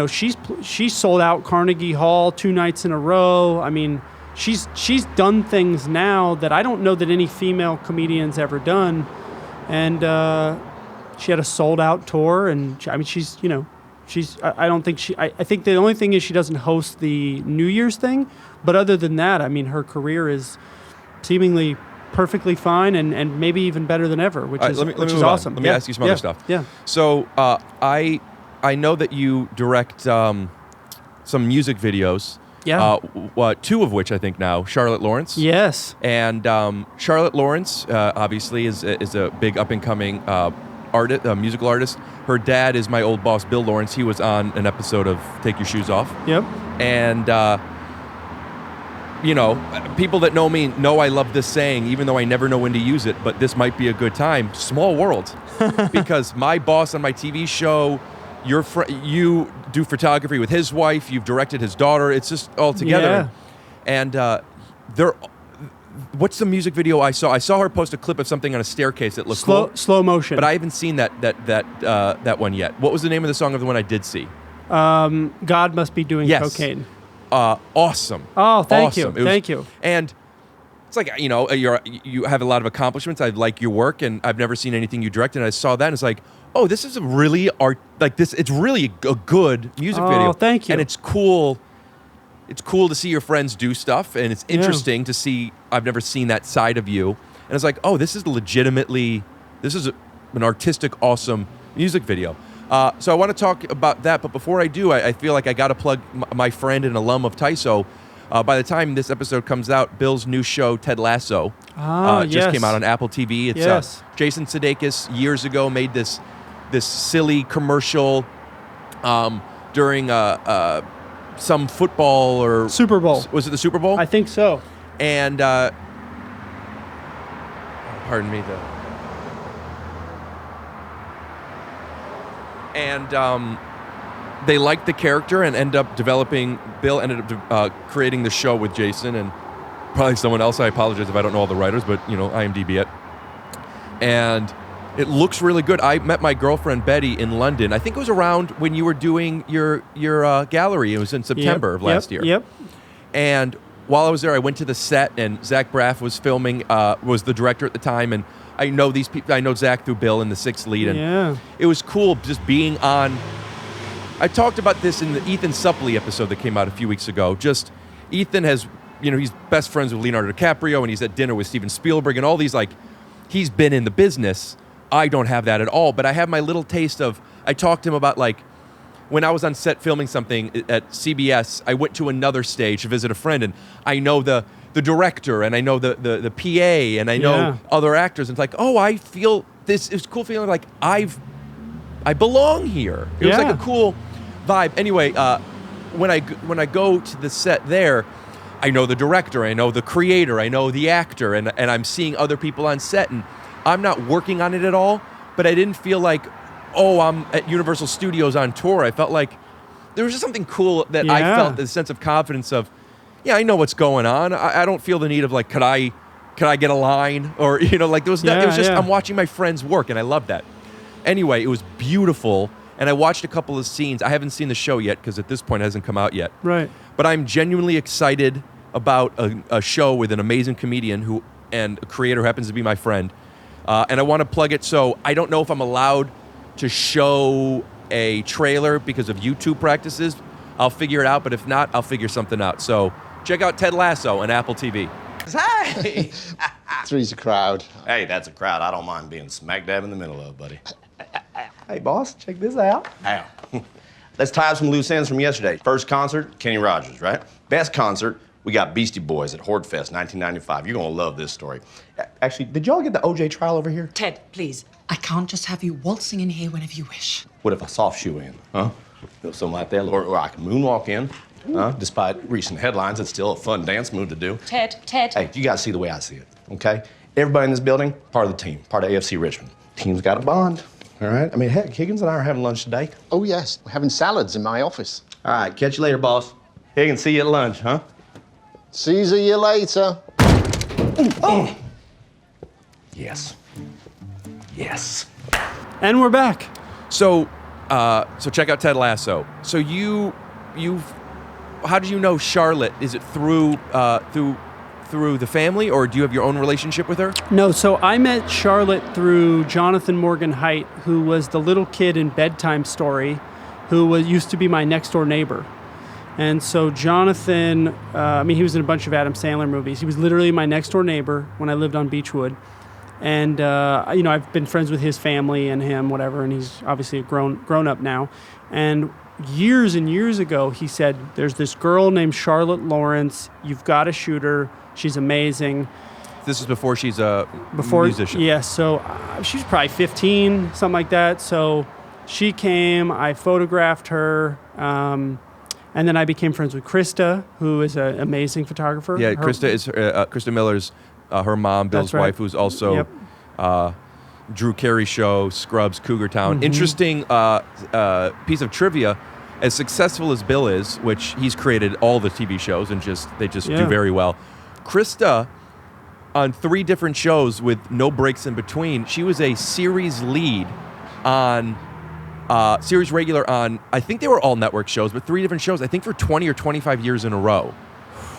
Speaker 1: she's sold out Carnegie Hall 2 nights in a row. I mean, she's done things now that I don't know that any female comedian's ever done. And she had a sold out tour. And I mean, I think the only thing is she doesn't host the New Year's thing. But other than that, I mean, her career is seemingly perfectly fine and maybe even better than ever, which is awesome.
Speaker 3: Let me ask you some other stuff.
Speaker 1: Yeah.
Speaker 3: So I know that you direct some music videos,
Speaker 1: Yeah.
Speaker 3: Two of which I think now, Charlotte Lawrence.
Speaker 1: Yes.
Speaker 3: And Charlotte Lawrence, obviously, is a big up-and-coming musical artist. Her dad is my old boss, Bill Lawrence. He was on an episode of Take Your Shoes Off.
Speaker 1: Yep.
Speaker 3: And, people that know me know I love this saying, even though I never know when to use it, but this might be a good time. Small world. Because my boss on my TV show, you do photography with his wife, you've directed his daughter. It's just all together.
Speaker 1: Yeah.
Speaker 3: And what's the music video I saw? I saw her post a clip of something on a staircase that looked cool.
Speaker 1: Slow motion.
Speaker 3: But I haven't seen that one yet. What was the name of the song of the one I did see?
Speaker 1: God Must Be Doing
Speaker 3: Yes.
Speaker 1: Cocaine.
Speaker 3: Awesome.
Speaker 1: Oh, thank you.
Speaker 3: Awesome.
Speaker 1: Thank you.
Speaker 3: And it's like, you have a lot of accomplishments. I like your work, and I've never seen anything you directed. And I saw that, and it's like, oh, this is a really it's really a good music video.
Speaker 1: Oh, thank you.
Speaker 3: And it's cool. It's cool to see your friends do stuff, and it's interesting to see. I've never seen that side of you, and it's like, oh, this is an artistic, awesome music video. So I want to talk about that, but before I do, I feel like I got to plug my friend and alum of TYSO. By the time this episode comes out, Bill's new show, Ted Lasso, just came out on Apple TV. It's Jason Sudeikis years ago made this silly commercial during some football or
Speaker 1: Super Bowl.
Speaker 3: Was it the Super Bowl?
Speaker 1: I think so.
Speaker 3: And pardon me, they liked the character and Bill ended up creating the show with Jason and probably someone else. I apologize if I don't know all the writers, but IMDb it. And it looks really good. I met my girlfriend Betty in London. I think it was around when you were doing your gallery. It was in September of last year.
Speaker 1: Yep.
Speaker 3: And while I was there, I went to the set, and Zach Braff was filming. Was the director at the time, and I know these people. I know Zach through Bill in the Sixth Lead, and it was cool just being on. I talked about this in the Ethan Suplee episode that came out a few weeks ago. Just Ethan has, he's best friends with Leonardo DiCaprio, and he's at dinner with Steven Spielberg, and all these he's been in the business. I don't have that at all, but I have my little taste of. I talked to him about when I was on set filming something at CBS. I went to another stage to visit a friend, and I know the director, and I know the PA, and I know other actors. And it's like, oh, I feel this. It's cool feeling like I belong here. It was like a cool vibe. Anyway, when I go to the set there, I know the director, I know the creator, I know the actor, and I'm seeing other people on set, and I'm not working on it at all, but I didn't feel like, oh, I'm at Universal Studios on tour. I felt like there was just something cool that I felt, the sense of confidence of, I know what's going on. I don't feel the need of could I get a line? Or, there was it was just, I'm watching my friends work, and I love that. Anyway, it was beautiful, and I watched a couple of scenes. I haven't seen the show yet, because at this point it hasn't come out yet.
Speaker 1: Right.
Speaker 3: But I'm genuinely excited about a show with an amazing comedian and a creator who happens to be my friend. And I want to plug it, so I don't know if I'm allowed to show a trailer because of YouTube practices. I'll figure it out, but if not, I'll figure something out. So check out Ted Lasso on Apple TV.
Speaker 9: Hey!
Speaker 2: Three's a crowd.
Speaker 9: Hey, that's a crowd I don't mind being smack dab in the middle of, buddy.
Speaker 2: Hey, boss, check this out.
Speaker 9: How? Let's tie up some loose ends from yesterday. First concert, Kenny Rogers, right? Best concert, we got Beastie Boys at Horde Fest, 1995. You're gonna love this story. Actually, did y'all get the OJ trial over here?
Speaker 10: Ted, please. I can't just have you waltzing in here whenever you wish.
Speaker 9: What if I soft shoe in, huh? Something like that, or I can moonwalk in. Despite recent headlines, it's still a fun dance move to do.
Speaker 10: Ted.
Speaker 9: Hey, you gotta see the way I see it, okay? Everybody in this building, part of the team, part of AFC Richmond. Team's got a bond, all right? I mean, heck, Higgins and I are having lunch today.
Speaker 11: Oh, yes. We're having salads in my office.
Speaker 9: All right, catch you later, boss. Higgins, see you at lunch, huh?
Speaker 11: See you later.
Speaker 9: Oh! Yes. Yes.
Speaker 1: And we're back.
Speaker 3: So check out Ted Lasso. So how did you know Charlotte? Is it through the family, or do you have your own relationship with her?
Speaker 1: No, so I met Charlotte through Jonathan Morgan Haidt, who was the little kid in Bedtime Story, who used to be my next door neighbor. And so Jonathan, he was in a bunch of Adam Sandler movies. He was literally my next door neighbor when I lived on Beechwood. And, I've been friends with his family and him, whatever, and he's obviously a grown up now. And years and years ago, he said, there's this girl named Charlotte Lawrence. You've got to shoot her. She's amazing.
Speaker 3: This is before she's a musician.
Speaker 1: Yeah, so she was probably 15, something like that. So she came, I photographed her, and then I became friends with Krista, who is an amazing photographer.
Speaker 3: Yeah, Krista Miller's her mom, Bill's wife, who's also Drew Carey Show, Scrubs, Cougar Town. Interesting piece of trivia. As successful as Bill is, which he's created all the TV shows and they just do very well. Krista, on 3 different shows with no breaks in between, she was a series lead on series regular on, I think they were all network shows, but 3 different shows, I think for 20 or 25 years in a row.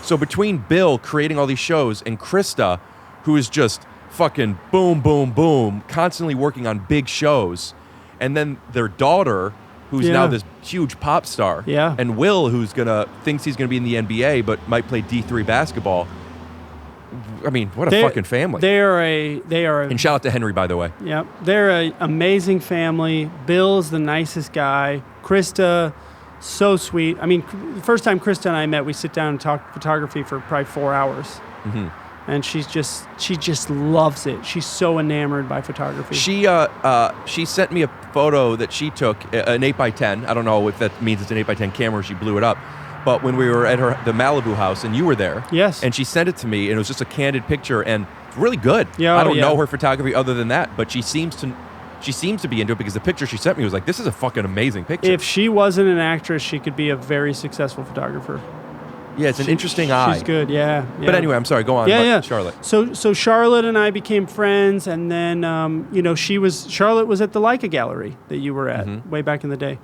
Speaker 3: So between Bill creating all these shows and Krista, who is just fucking boom, boom, boom, constantly working on big shows, and then their daughter, who's now this huge pop star, and Will, who's thinks he's gonna be in the NBA but might play D3 basketball. I mean, what a fucking family.
Speaker 1: They are
Speaker 3: and shout out to Henry, by the way.
Speaker 1: Yeah, they're an amazing family. Bill's the nicest guy. Krista, so sweet. I mean, the first time Krista and I met, we sit down and talk photography for probably 4 hours. And she just loves it. She's so enamored by photography.
Speaker 3: She sent me a photo that she took, an 8x10. I don't know if that means it's an 8x10 camera. She blew it up. But when we were at the Malibu house and you were there,
Speaker 1: yes,
Speaker 3: and she sent it to me, and it was just a candid picture and really good. I don't know her photography other than that, but she seems to be into it because the picture she sent me was like, this is a fucking amazing picture.
Speaker 1: If she wasn't an actress, she could be a very successful photographer.
Speaker 3: Yeah, it's an interesting eye.
Speaker 1: She's good, yeah.
Speaker 3: But anyway, I'm sorry, go on.
Speaker 1: Yeah.
Speaker 3: Charlotte.
Speaker 1: So Charlotte and I became friends, and then Charlotte was at the Leica gallery that you were at way back in the day.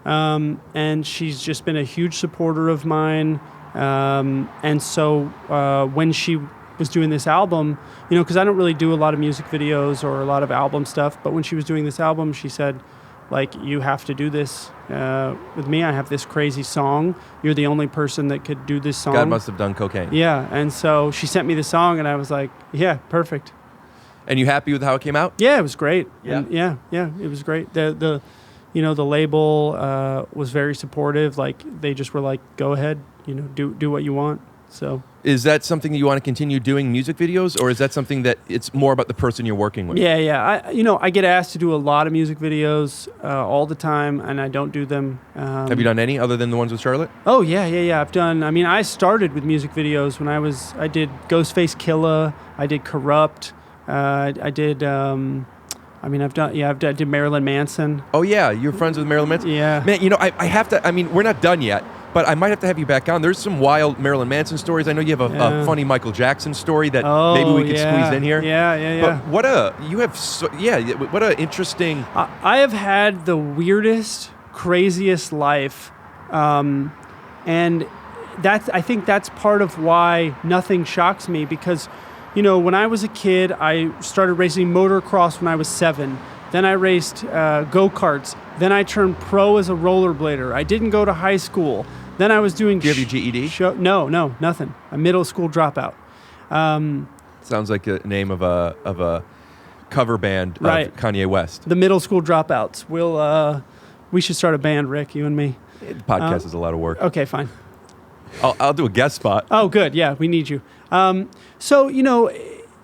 Speaker 1: And she's just been a huge supporter of mine. And so when she was doing this album, because I don't really do a lot of music videos or a lot of album stuff, but when she was doing this album, she said, like, you have to do this with me. I have this crazy song. You're the only person that could do this song.
Speaker 3: God must have done cocaine.
Speaker 1: Yeah, and so she sent me the song, and I was like, yeah, perfect.
Speaker 3: And you happy with how it came out?
Speaker 1: Yeah, it was great.
Speaker 3: Yeah,
Speaker 1: and yeah, it was great. The label was very supportive. Like, they just were like, go ahead, do what you want. So
Speaker 3: is that something that you want to continue doing, music videos, or is that something that it's more about the person you're working with?
Speaker 1: Yeah. I get asked to do a lot of music videos all the time, and I don't do them.
Speaker 3: Have you done any other than the ones with Charlotte?
Speaker 1: Oh yeah. I've done. I mean, I started with music videos when I did Ghostface Killah. I did Corrupt. I did. I did Marilyn Manson.
Speaker 3: Oh yeah, you're friends with Marilyn Manson?
Speaker 1: Yeah.
Speaker 3: Man, I have to. I mean, we're not done yet. But I might have to have you back on. There's some wild Marilyn Manson stories. I know you have a funny Michael Jackson story that maybe we could squeeze in here.
Speaker 1: Yeah.
Speaker 3: But what a interesting.
Speaker 1: I have had the weirdest, craziest life, and I think that's part of why nothing shocks me, because, when I was a kid, I started racing motocross when I was 7. Then I raced go-karts. Then I turned pro as a rollerblader. I didn't go to high school. Then I was doing...
Speaker 3: Do you have your GED?
Speaker 1: No, nothing. A middle school dropout.
Speaker 3: Sounds like a name of a cover band of Kanye West.
Speaker 1: The middle school dropouts. We should start a band, Rick, you and me.
Speaker 3: The podcast is a lot of work.
Speaker 1: Okay, fine.
Speaker 3: I'll do a guest spot.
Speaker 1: Oh, good. Yeah, we need you.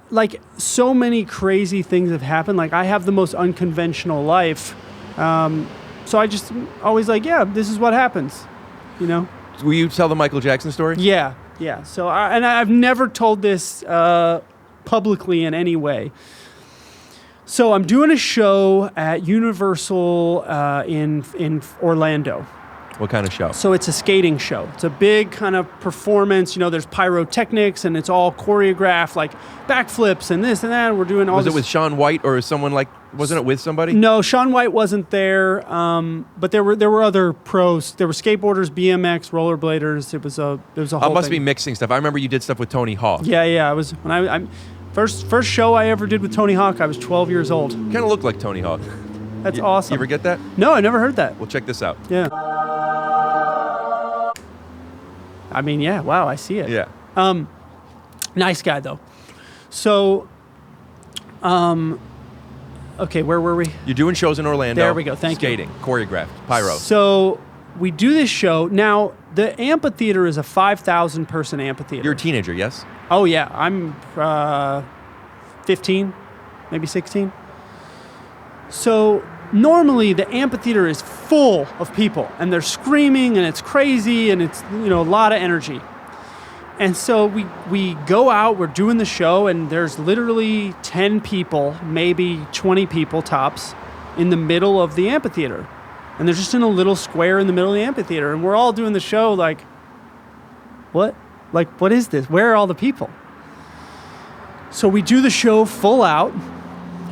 Speaker 1: Like, so many crazy things have happened. Like, I have the most unconventional life. So I just always like, yeah, this is what happens, Will you tell the Michael Jackson story? Yeah. So I've never told this publicly in any way. So I'm doing a show at Universal in Orlando.
Speaker 3: What kind of show?
Speaker 1: So it's a skating show. It's a big kind of performance. There's pyrotechnics, and it's all choreographed, like backflips and this and that. We're doing all.
Speaker 3: Was it with Shaun White or someone like? Wasn't it with somebody?
Speaker 1: No, Shaun White wasn't there. But there were other pros. There were skateboarders, BMX, rollerbladers. It was a whole.
Speaker 3: I must
Speaker 1: thing.
Speaker 3: be mixing stuff. I remember you did stuff with Tony Hawk.
Speaker 1: Yeah. I was when I first show I ever did with Tony Hawk. I was 12 years old.
Speaker 3: Kind of looked like Tony Hawk.
Speaker 1: That's awesome.
Speaker 3: You ever get that?
Speaker 1: No, I never heard that.
Speaker 3: Well, check this out.
Speaker 1: Yeah. I mean, yeah. Wow, I see it.
Speaker 3: Yeah.
Speaker 1: Nice guy though. So, okay, where were we?
Speaker 3: You're doing shows in Orlando.
Speaker 1: There we go. Thank
Speaker 3: you. Skating, choreographed, pyro.
Speaker 1: So, we do this show. Now, the amphitheater is a 5,000 person amphitheater.
Speaker 3: You're a teenager, yes?
Speaker 1: Oh, yeah. I'm 15, maybe 16. So normally the amphitheater is full of people, and they're screaming, and it's crazy, and it's, a lot of energy. And so we go out, we're doing the show, and there's literally 10 people, maybe 20 people tops, in the middle of the amphitheater. And they're just in a little square in the middle of the amphitheater. And we're all doing the show like, what? Like, what is this? Where are all the people? So we do the show full out.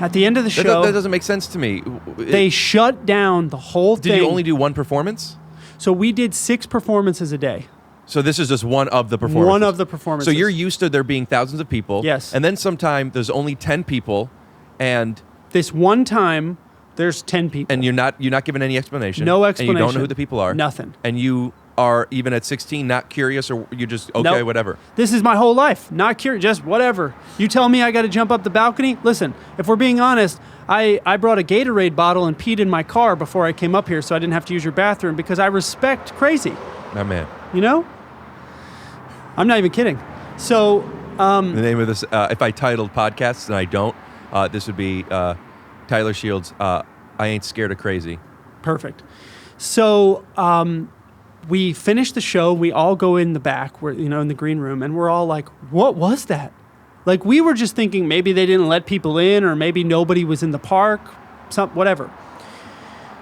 Speaker 1: At the end of the show...
Speaker 3: That doesn't make sense to me.
Speaker 1: They shut down the whole thing.
Speaker 3: Did you only do one performance?
Speaker 1: So we did 6 performances a day.
Speaker 3: So this is just one of the performances?
Speaker 1: One of the performances.
Speaker 3: So you're used to there being thousands of people.
Speaker 1: Yes.
Speaker 3: And then sometime there's only 10 people, and...
Speaker 1: This one time... There's 10 people.
Speaker 3: And you're not given any explanation.
Speaker 1: No explanation.
Speaker 3: And you don't know who the people are.
Speaker 1: Nothing.
Speaker 3: And you are, even at 16, not curious, or you just, okay,
Speaker 1: Nope.
Speaker 3: whatever.
Speaker 1: This is my whole life. Not curious, just whatever. You tell me I got to jump up the balcony? Listen, if we're being honest, I brought a Gatorade bottle and peed in my car before I came up here so I didn't have to use your bathroom because I respect crazy.
Speaker 3: My man.
Speaker 1: I'm not even kidding. So...
Speaker 3: the name of this, if I titled podcasts and I don't, this would be... Tyler Shields, I Ain't Scared of Crazy.
Speaker 1: Perfect. So we finish the show. We all go in the back, in the green room, and we're all like, what was that? Like, we were just thinking maybe they didn't let people in, or maybe nobody was in the park, whatever.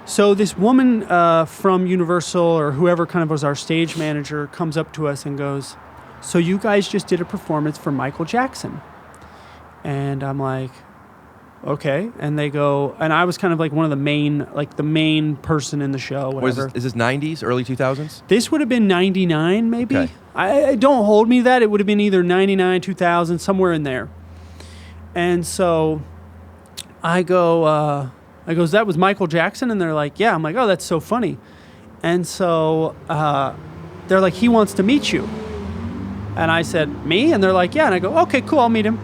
Speaker 1: So this woman from Universal, or whoever kind of was our stage manager, comes up to us and goes, so you guys just did a performance for Michael Jackson. And I'm like... Okay, and they go, and I was kind of like one of the main person in the show. Whatever.
Speaker 3: Is this 90s, early 2000s?
Speaker 1: This would have been 99, maybe.
Speaker 3: Okay.
Speaker 1: I don't hold me to that. It would have been either 99, 2000, somewhere in there. And so I go, that was Michael Jackson? And they're like, yeah. I'm like, oh, that's so funny. And so they're like, he wants to meet you. And I said, me? And they're like, yeah. And I go, okay, cool, I'll meet him.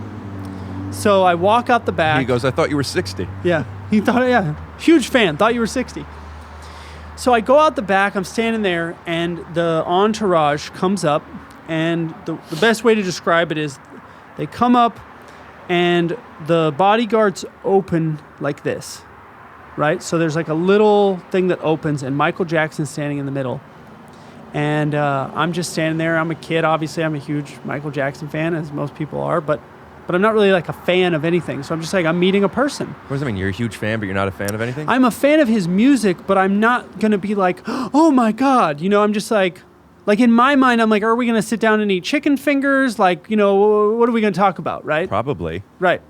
Speaker 1: So I walk out the back.
Speaker 3: He goes, I thought you were 60.
Speaker 1: Yeah. He thought, yeah. Huge fan. Thought you were 60. So I go out the back. I'm standing there, and the entourage comes up. And the best way to describe it is they come up, and the bodyguards open like this, right? So there's like a little thing that opens, and Michael Jackson's standing in the middle. And I'm just standing there. I'm a kid. Obviously, I'm a huge Michael Jackson fan, as most people are, but I'm not really like a fan of anything. So I'm just like, I'm meeting a person.
Speaker 3: What does that mean? You're a huge fan, but you're not a fan of anything?
Speaker 1: I'm a fan of his music, but I'm not going to be like, oh my God. I'm just like in my mind, I'm like, are we going to sit down and eat chicken fingers? Like, what are we going to talk about, right?
Speaker 3: Probably.
Speaker 1: Right.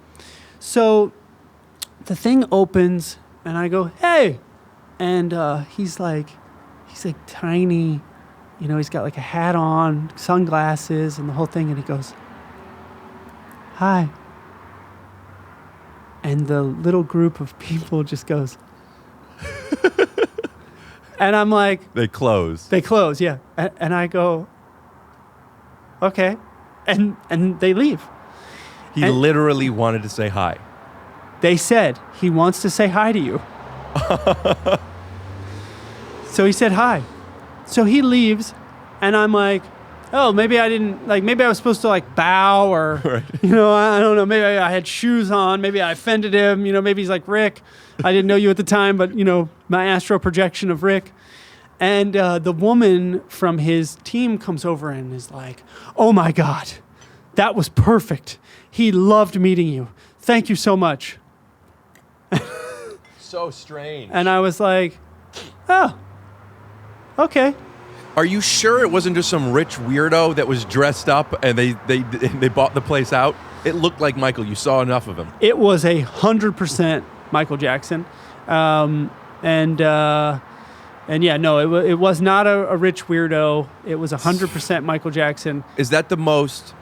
Speaker 1: So the thing opens, and I go, hey. And he's like tiny. He's got like a hat on, sunglasses, and the whole thing. And he goes, hi. And the little group of people just goes. And I'm like...
Speaker 3: They close,
Speaker 1: yeah. And I go, okay. And they leave.
Speaker 3: He literally wanted to say hi.
Speaker 1: They said, he wants to say hi to you. So he said hi. So he leaves, and I'm like... Oh, maybe I didn't, maybe I was supposed to, bow or,
Speaker 3: right.
Speaker 1: I don't know. Maybe I had shoes on. Maybe I offended him. Maybe he's like, Rick, I didn't know you at the time, but, my astral projection of Rick. And the woman from his team comes over and is like, oh, my God, that was perfect. He loved meeting you. Thank you so much.
Speaker 3: So strange.
Speaker 1: And I was like, oh, okay.
Speaker 3: Are you sure it wasn't just some rich weirdo that was dressed up and they bought the place out? It looked like Michael. You saw enough of him.
Speaker 1: It was 100% Michael Jackson. And yeah, no, it was not a rich weirdo. It was 100% Michael Jackson.
Speaker 3: Is that the most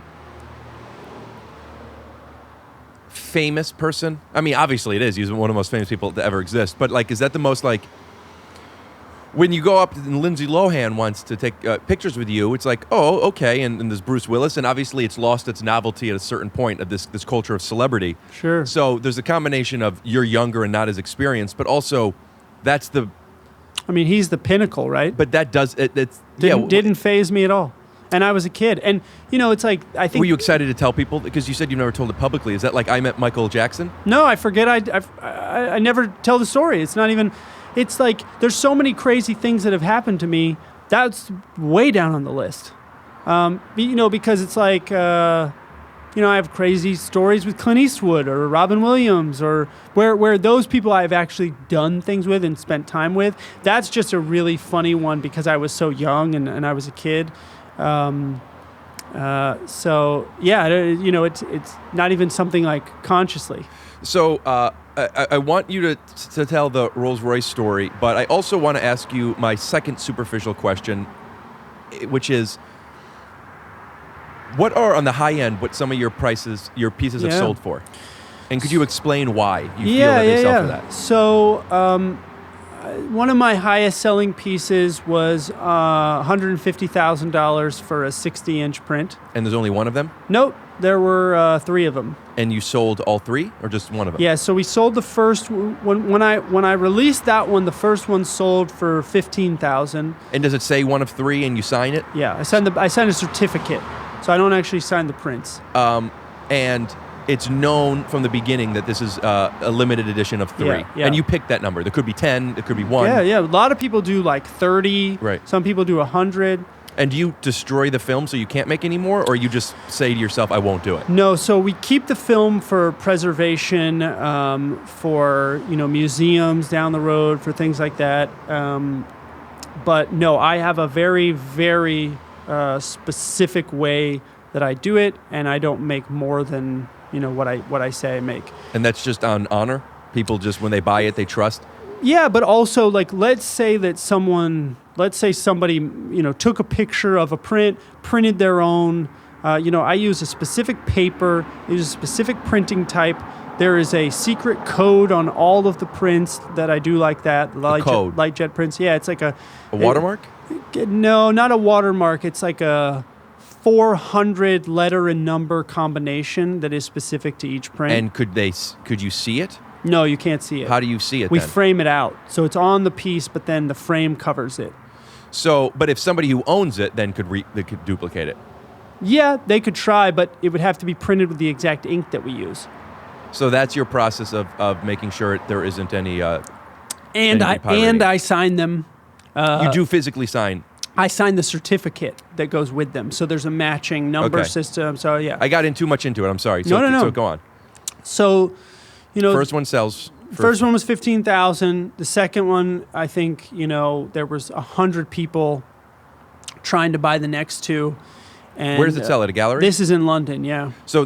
Speaker 3: famous person? I mean, obviously it is. He's one of the most famous people to ever exist. But is that the most when you go up and Lindsay Lohan wants to take pictures with you, it's like, oh, okay, and there's Bruce Willis, and obviously it's lost its novelty at a certain point of this culture of celebrity.
Speaker 1: Sure.
Speaker 3: So there's a combination of you're younger and not as experienced, but also that's the
Speaker 1: I mean, he's the pinnacle, right?
Speaker 3: But that does it's
Speaker 1: didn't faze me at all. And I was a kid. And, it's like, I think...
Speaker 3: Were you excited to tell people? Because you said you've never told it publicly. Is that like I met Michael Jackson?
Speaker 1: No, I forget. I never tell the story. It's not even... It's like, there's so many crazy things that have happened to me. That's way down on the list. Because it's like, I have crazy stories with Clint Eastwood or Robin Williams or where those people I've actually done things with and spent time with. That's just a really funny one because I was so young and I was a kid. So yeah, it's not even something like consciously.
Speaker 3: So I want you to tell the Rolls Royce story, but I also want to ask you my second superficial question, which is, what are on the high end what some of your pieces have sold for, and could you explain why you feel that they sell for that?
Speaker 1: So one of my highest selling pieces was $150,000 for a 60-inch print.
Speaker 3: And there's only one of them?
Speaker 1: Nope, there were 3 of them.
Speaker 3: And you sold all 3, or just one of them?
Speaker 1: Yeah, so we sold the first when I released that one. The first one sold for $15,000.
Speaker 3: And does it say one of 3 and you sign it?
Speaker 1: Yeah, I signed a certificate, so I don't actually sign the prints.
Speaker 3: And it's known from the beginning that this is a limited edition of 3.
Speaker 1: Yeah.
Speaker 3: And you picked that number. There could be 10, there could be 1.
Speaker 1: Yeah. A lot of people do like 30.
Speaker 3: Right.
Speaker 1: Some people do 100.
Speaker 3: And do you destroy the film so you can't make any more, or you just say to yourself, I won't do it?
Speaker 1: No, so we keep the film for preservation, for museums down the road, for things like that. But no, I have a very, very specific way that I do it, and I don't make more than what I say I make.
Speaker 3: And that's just on honor? People just, when they buy it, they trust?
Speaker 1: Yeah, but also, like, let's say somebody, took a picture of a print, printed their own. I use a specific paper, I use a specific printing type. There is a secret code on all of the prints that I do like that. Light jet prints. Yeah, it's like a
Speaker 3: watermark?
Speaker 1: No, not a watermark. It's like a 400 letter and number combination that is specific to each print.
Speaker 3: And could you see it?
Speaker 1: No, you can't see it.
Speaker 3: How do you see it
Speaker 1: We
Speaker 3: then?
Speaker 1: frame it out. So it's on the piece, but then the frame covers it.
Speaker 3: So, but if somebody who owns it then they could duplicate it?
Speaker 1: Yeah, they could try, but it would have to be printed with the exact ink that we use.
Speaker 3: So that's your process of making sure there isn't any
Speaker 1: And I sign them.
Speaker 3: You do physically sign?
Speaker 1: I sign the certificate that goes with them. So there's a matching number system. So yeah.
Speaker 3: I got in too much into it. I'm sorry.
Speaker 1: No.
Speaker 3: So go on.
Speaker 1: So,
Speaker 3: first one sells.
Speaker 1: First one was $15,000. The second one, I think, there was 100 people trying to buy the next 2. And
Speaker 3: where does it sell? At a gallery?
Speaker 1: This is in London, yeah.
Speaker 3: So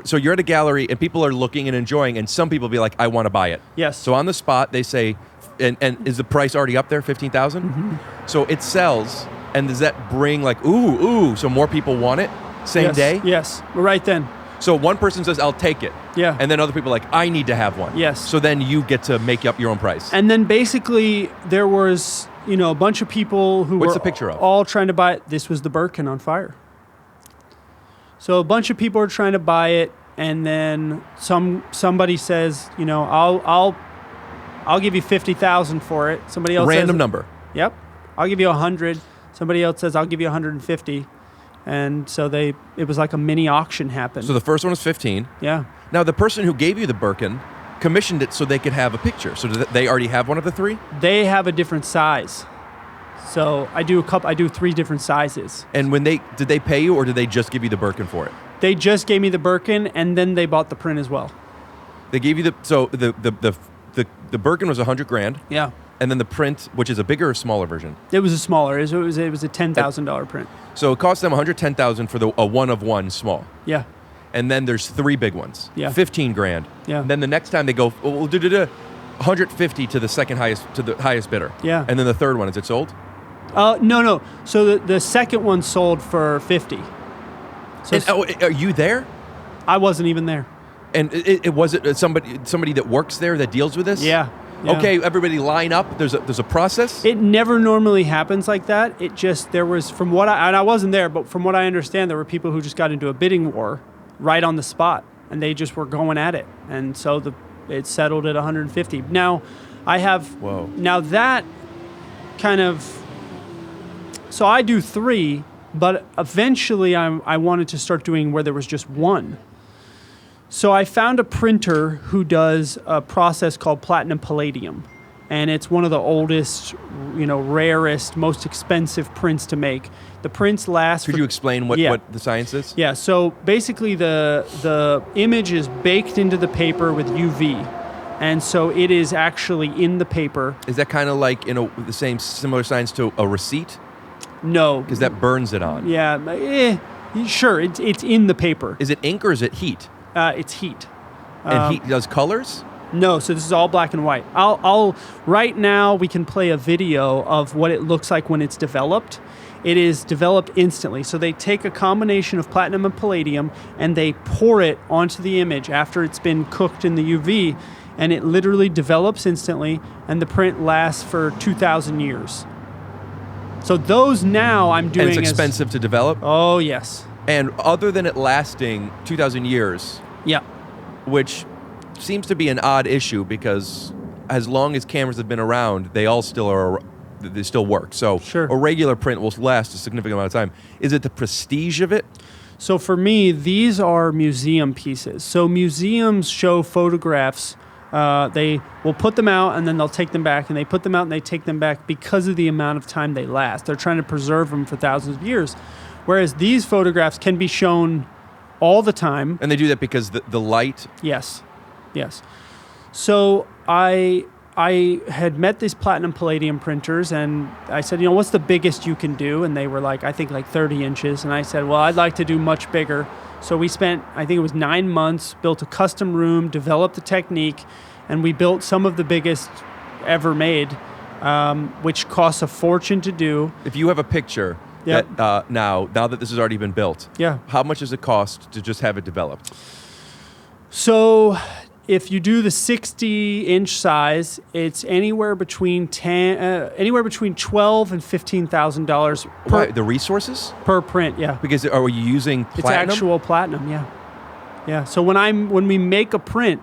Speaker 3: so you're at a gallery and people are looking and enjoying, and some people be like, I want to buy it.
Speaker 1: Yes.
Speaker 3: So on the spot they say, and is the price already up there, $15,000?
Speaker 1: Mm-hmm.
Speaker 3: So it sells, and does that bring like so more people want it same day?
Speaker 1: Yes, right then.
Speaker 3: So one person says, I'll take it.
Speaker 1: Yeah.
Speaker 3: And then other people are like, I need to have one.
Speaker 1: Yes.
Speaker 3: So then you get to make up your own price.
Speaker 1: And then basically there was, a bunch of people who
Speaker 3: What's
Speaker 1: were
Speaker 3: the picture of?
Speaker 1: all trying to buy it. This was the Birkin on fire. So a bunch of people are trying to buy it, and then somebody says, I'll give you $50,000 for it. Somebody else
Speaker 3: Random
Speaker 1: says,
Speaker 3: number.
Speaker 1: Yep. I'll give you 100. Somebody else says, I'll give you 150. And so it was like a mini auction happened.
Speaker 3: So the first one was 15.
Speaker 1: Yeah.
Speaker 3: Now the person who gave you the Birkin commissioned it so they could have a picture. So do they already have one of the 3?
Speaker 1: They have a different size. So I do 3 different sizes.
Speaker 3: And did they pay you, or did they just give you the Birkin for it?
Speaker 1: They just gave me the Birkin, and then they bought the print as well.
Speaker 3: They gave you the Birkin was $100,000.
Speaker 1: Yeah.
Speaker 3: And then the print, which is a bigger or smaller version?
Speaker 1: It was a smaller. It was a $10,000 print.
Speaker 3: So it cost them $110,000 for a one of one small.
Speaker 1: Yeah.
Speaker 3: And then there's 3 big ones.
Speaker 1: Yeah.
Speaker 3: $15,000.
Speaker 1: Yeah.
Speaker 3: And then the next time they go, we'll do $150 to the highest bidder.
Speaker 1: Yeah.
Speaker 3: And then the third one, is it sold?
Speaker 1: No. So the second one sold for $50,000. So
Speaker 3: are you there?
Speaker 1: I wasn't even there.
Speaker 3: And it was somebody that works there that deals with this?
Speaker 1: Yeah.
Speaker 3: Okay, everybody line up. There's a process.
Speaker 1: It never normally happens like that. It just, there was, and I wasn't there, but from what I understand, there were people who just got into a bidding war right on the spot, and they just were going at it, and so it settled at 150. Now, I have.
Speaker 3: Whoa.
Speaker 1: Now that kind of, so I do 3, but eventually I wanted to start doing where there was just 1. So I found a printer who does a process called platinum palladium. And it's one of the oldest, rarest, most expensive prints to make. The prints last.
Speaker 3: Could you explain what the science is?
Speaker 1: Yeah. So basically, the image is baked into the paper with UV, and so it is actually in the paper.
Speaker 3: Is that kind of like the same similar science to a receipt?
Speaker 1: No,
Speaker 3: because that burns it on.
Speaker 1: Yeah. Sure. It's in the paper.
Speaker 3: Is it ink or is it heat?
Speaker 1: It's heat.
Speaker 3: And heat does colors?
Speaker 1: No, so this is all black and white. I'll right now we can play a video of what it looks like when it's developed. It is developed instantly. So they take a combination of platinum and palladium and they pour it onto the image after it's been cooked in the UV, and it literally develops instantly, and the print lasts for 2,000 years. So those now I'm doing.
Speaker 3: And it's expensive to develop?
Speaker 1: Oh, yes.
Speaker 3: And other than it lasting 2,000 years,
Speaker 1: yeah,
Speaker 3: which seems to be an odd issue because as long as cameras have been around, they still work. So
Speaker 1: sure.
Speaker 3: A regular print will last a significant amount of time. Is it the prestige of it?
Speaker 1: So for me, these are museum pieces. So museums show photographs. They will put them out and then they'll take them back, and they put them out and they take them back because of the amount of time they last. They're trying to preserve them for thousands of years. Whereas these photographs can be shown all the time.
Speaker 3: And they do that because the light?
Speaker 1: Yes. So I had met these platinum palladium printers, and I said, what's the biggest you can do? And they were like, I think like 30 inches. And I said, well, I'd like to do much bigger. So we spent, I think it was 9 months, built a custom room, developed the technique, and we built some of the biggest ever made, which costs a fortune to do.
Speaker 3: If you have a picture that now that this has already been built, how much does it cost to just have it developed?
Speaker 1: So if you do the 60-inch size, it's anywhere between $12,000 and $15,000 per.
Speaker 3: Why? The resources
Speaker 1: per print, yeah.
Speaker 3: Because are you using platinum?
Speaker 1: It's actual platinum, yeah. So when we make a print,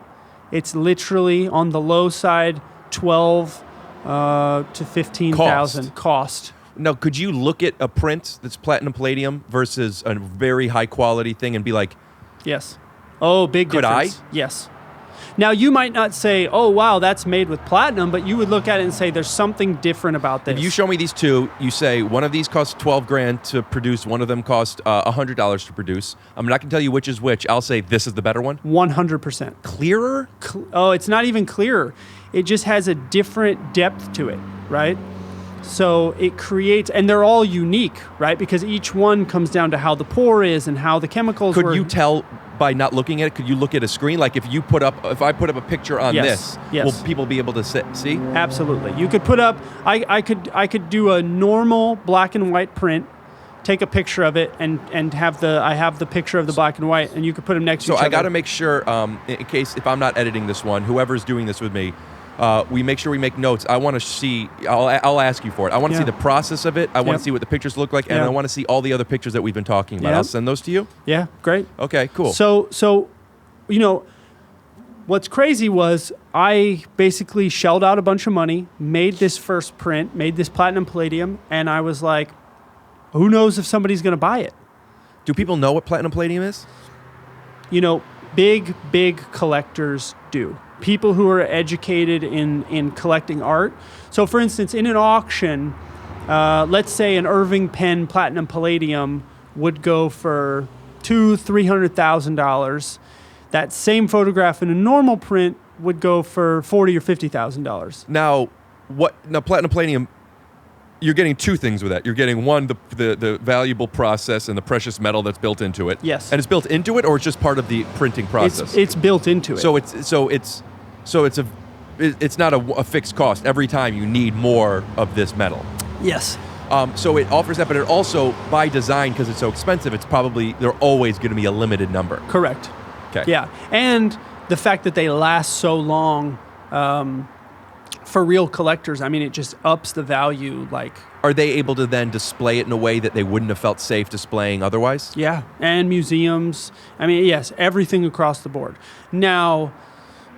Speaker 1: it's literally on the low side, $12,000 to $15,000 cost.
Speaker 3: Now, could you look at a print that's platinum palladium versus a very high quality thing and be like,
Speaker 1: yes. Oh, big difference.
Speaker 3: Could I?
Speaker 1: Yes. Now, you might not say, oh, wow, that's made with platinum, but you would look at it and say, there's something different about this.
Speaker 3: If you show me these two, you say one of these costs $12,000 to produce, one of them costs $100 to produce. I'm not going to tell you which is which. I'll say this is the better one.
Speaker 1: 100%.
Speaker 3: Clearer?
Speaker 1: It's not even clearer. It just has a different depth to it, right? So it creates, and they're all unique, right? Because each one comes down to how the pour is and how the chemicals
Speaker 3: Could you tell by not looking at it? Could you look at a screen? Like if I put up a picture on this, will people be able to see?
Speaker 1: Absolutely. You could put up, I could do a normal black and white print, take a picture of it, and I have the picture of the black and white, and you could put them next to each other.
Speaker 3: So I got to make sure, in case if I'm not editing this one, whoever's doing this with me, we make sure we make notes. I want to see, I'll ask you for it. I want to see the process of it. I want to see what the pictures look like, and I want to see all the other pictures that we've been talking about. I'll send those to you.
Speaker 1: Yeah, great.
Speaker 3: Okay, cool.
Speaker 1: So what's crazy was I basically shelled out a bunch of money, made this first print, made this platinum palladium, and I was like, who knows if somebody's going to buy it?
Speaker 3: Do people know what platinum palladium is?
Speaker 1: Big collectors do. People who are educated in collecting art. So, for instance, in an auction, let's say an Irving Penn Platinum Palladium would go for $200,000-$300,000. That same photograph in a normal print would go for $40,000 or $50,000.
Speaker 3: Now, Platinum Palladium? You're getting two things with that. You're getting one, the valuable process and the precious metal that's built into it.
Speaker 1: Yes.
Speaker 3: And it's built into it, or it's just part of the printing process.
Speaker 1: It's built into it.
Speaker 3: It's not a fixed cost. Every time you need more of this metal.
Speaker 1: Yes.
Speaker 3: So it offers that, but it also, by design, because it's so expensive, it's probably they're always going to be a limited number.
Speaker 1: Correct.
Speaker 3: Okay.
Speaker 1: Yeah, and the fact that they last so long. For real collectors, I mean, it just ups the value.
Speaker 3: Are they able to then display it in a way that they wouldn't have felt safe displaying otherwise?
Speaker 1: Yeah, and museums. I mean, yes, everything across the board. Now,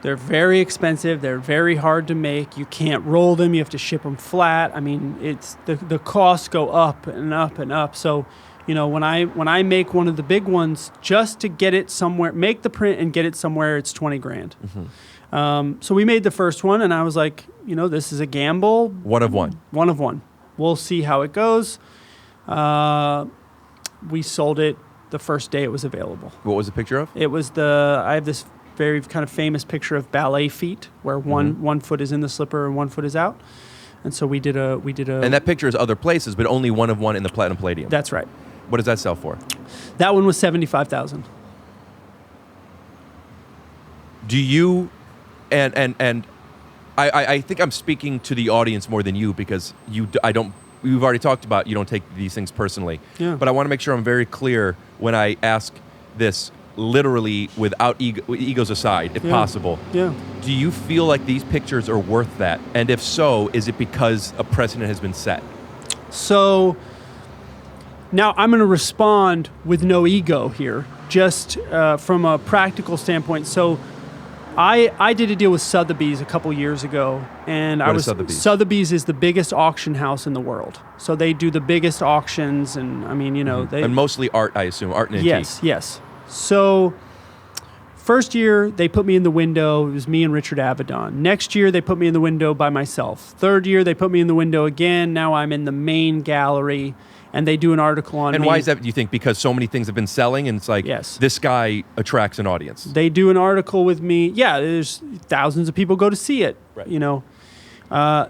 Speaker 1: They're very expensive. They're very hard to make. You can't roll them. You have to ship them flat. I mean, it's the costs go up and up and up. So, you know, when I make one of the big ones, just to get it somewhere, make the print and get it somewhere, it's $20,000. So we made the first one, and I was like, you know, this is a gamble.
Speaker 3: One of one.
Speaker 1: One of one. We'll see how it goes. We sold it the first day it was available.
Speaker 3: What was the picture of?
Speaker 1: It was I have this very kind of famous picture of ballet feet where one foot is in the slipper and one foot is out. And so we did a
Speaker 3: And that picture is other places, but only one of one in the Platinum Palladium.
Speaker 1: That's right.
Speaker 3: What does that sell for?
Speaker 1: That one was $75,000.
Speaker 3: Do you and I think I'm speaking to the audience more than you because we've already talked about you don't take these things personally.
Speaker 1: Yeah.
Speaker 3: But I want to make sure I'm very clear when I ask this literally without egos aside, if possible.
Speaker 1: Yeah.
Speaker 3: Do you feel like these pictures are worth that? And if so, is it because a precedent has been set?
Speaker 1: So now I'm going to respond with no ego here, just from a practical standpoint. So I did a deal with Sotheby's a couple years ago, and Sotheby's is the biggest auction house in the world. So they do the biggest auctions, and I mean, you know,
Speaker 3: and mostly art, I assume, art and antique.
Speaker 1: Yes. So first year they put me in the window. It was me and Richard Avedon. Next year they put me in the window by myself. Third year they put me in the window again. Now I'm in the main gallery. And they do an article on me.
Speaker 3: And why is that, do you think? Because so many things have been selling and it's like, this guy attracts an audience.
Speaker 1: They do an article with me. Yeah, there's thousands of people go to see it, you know.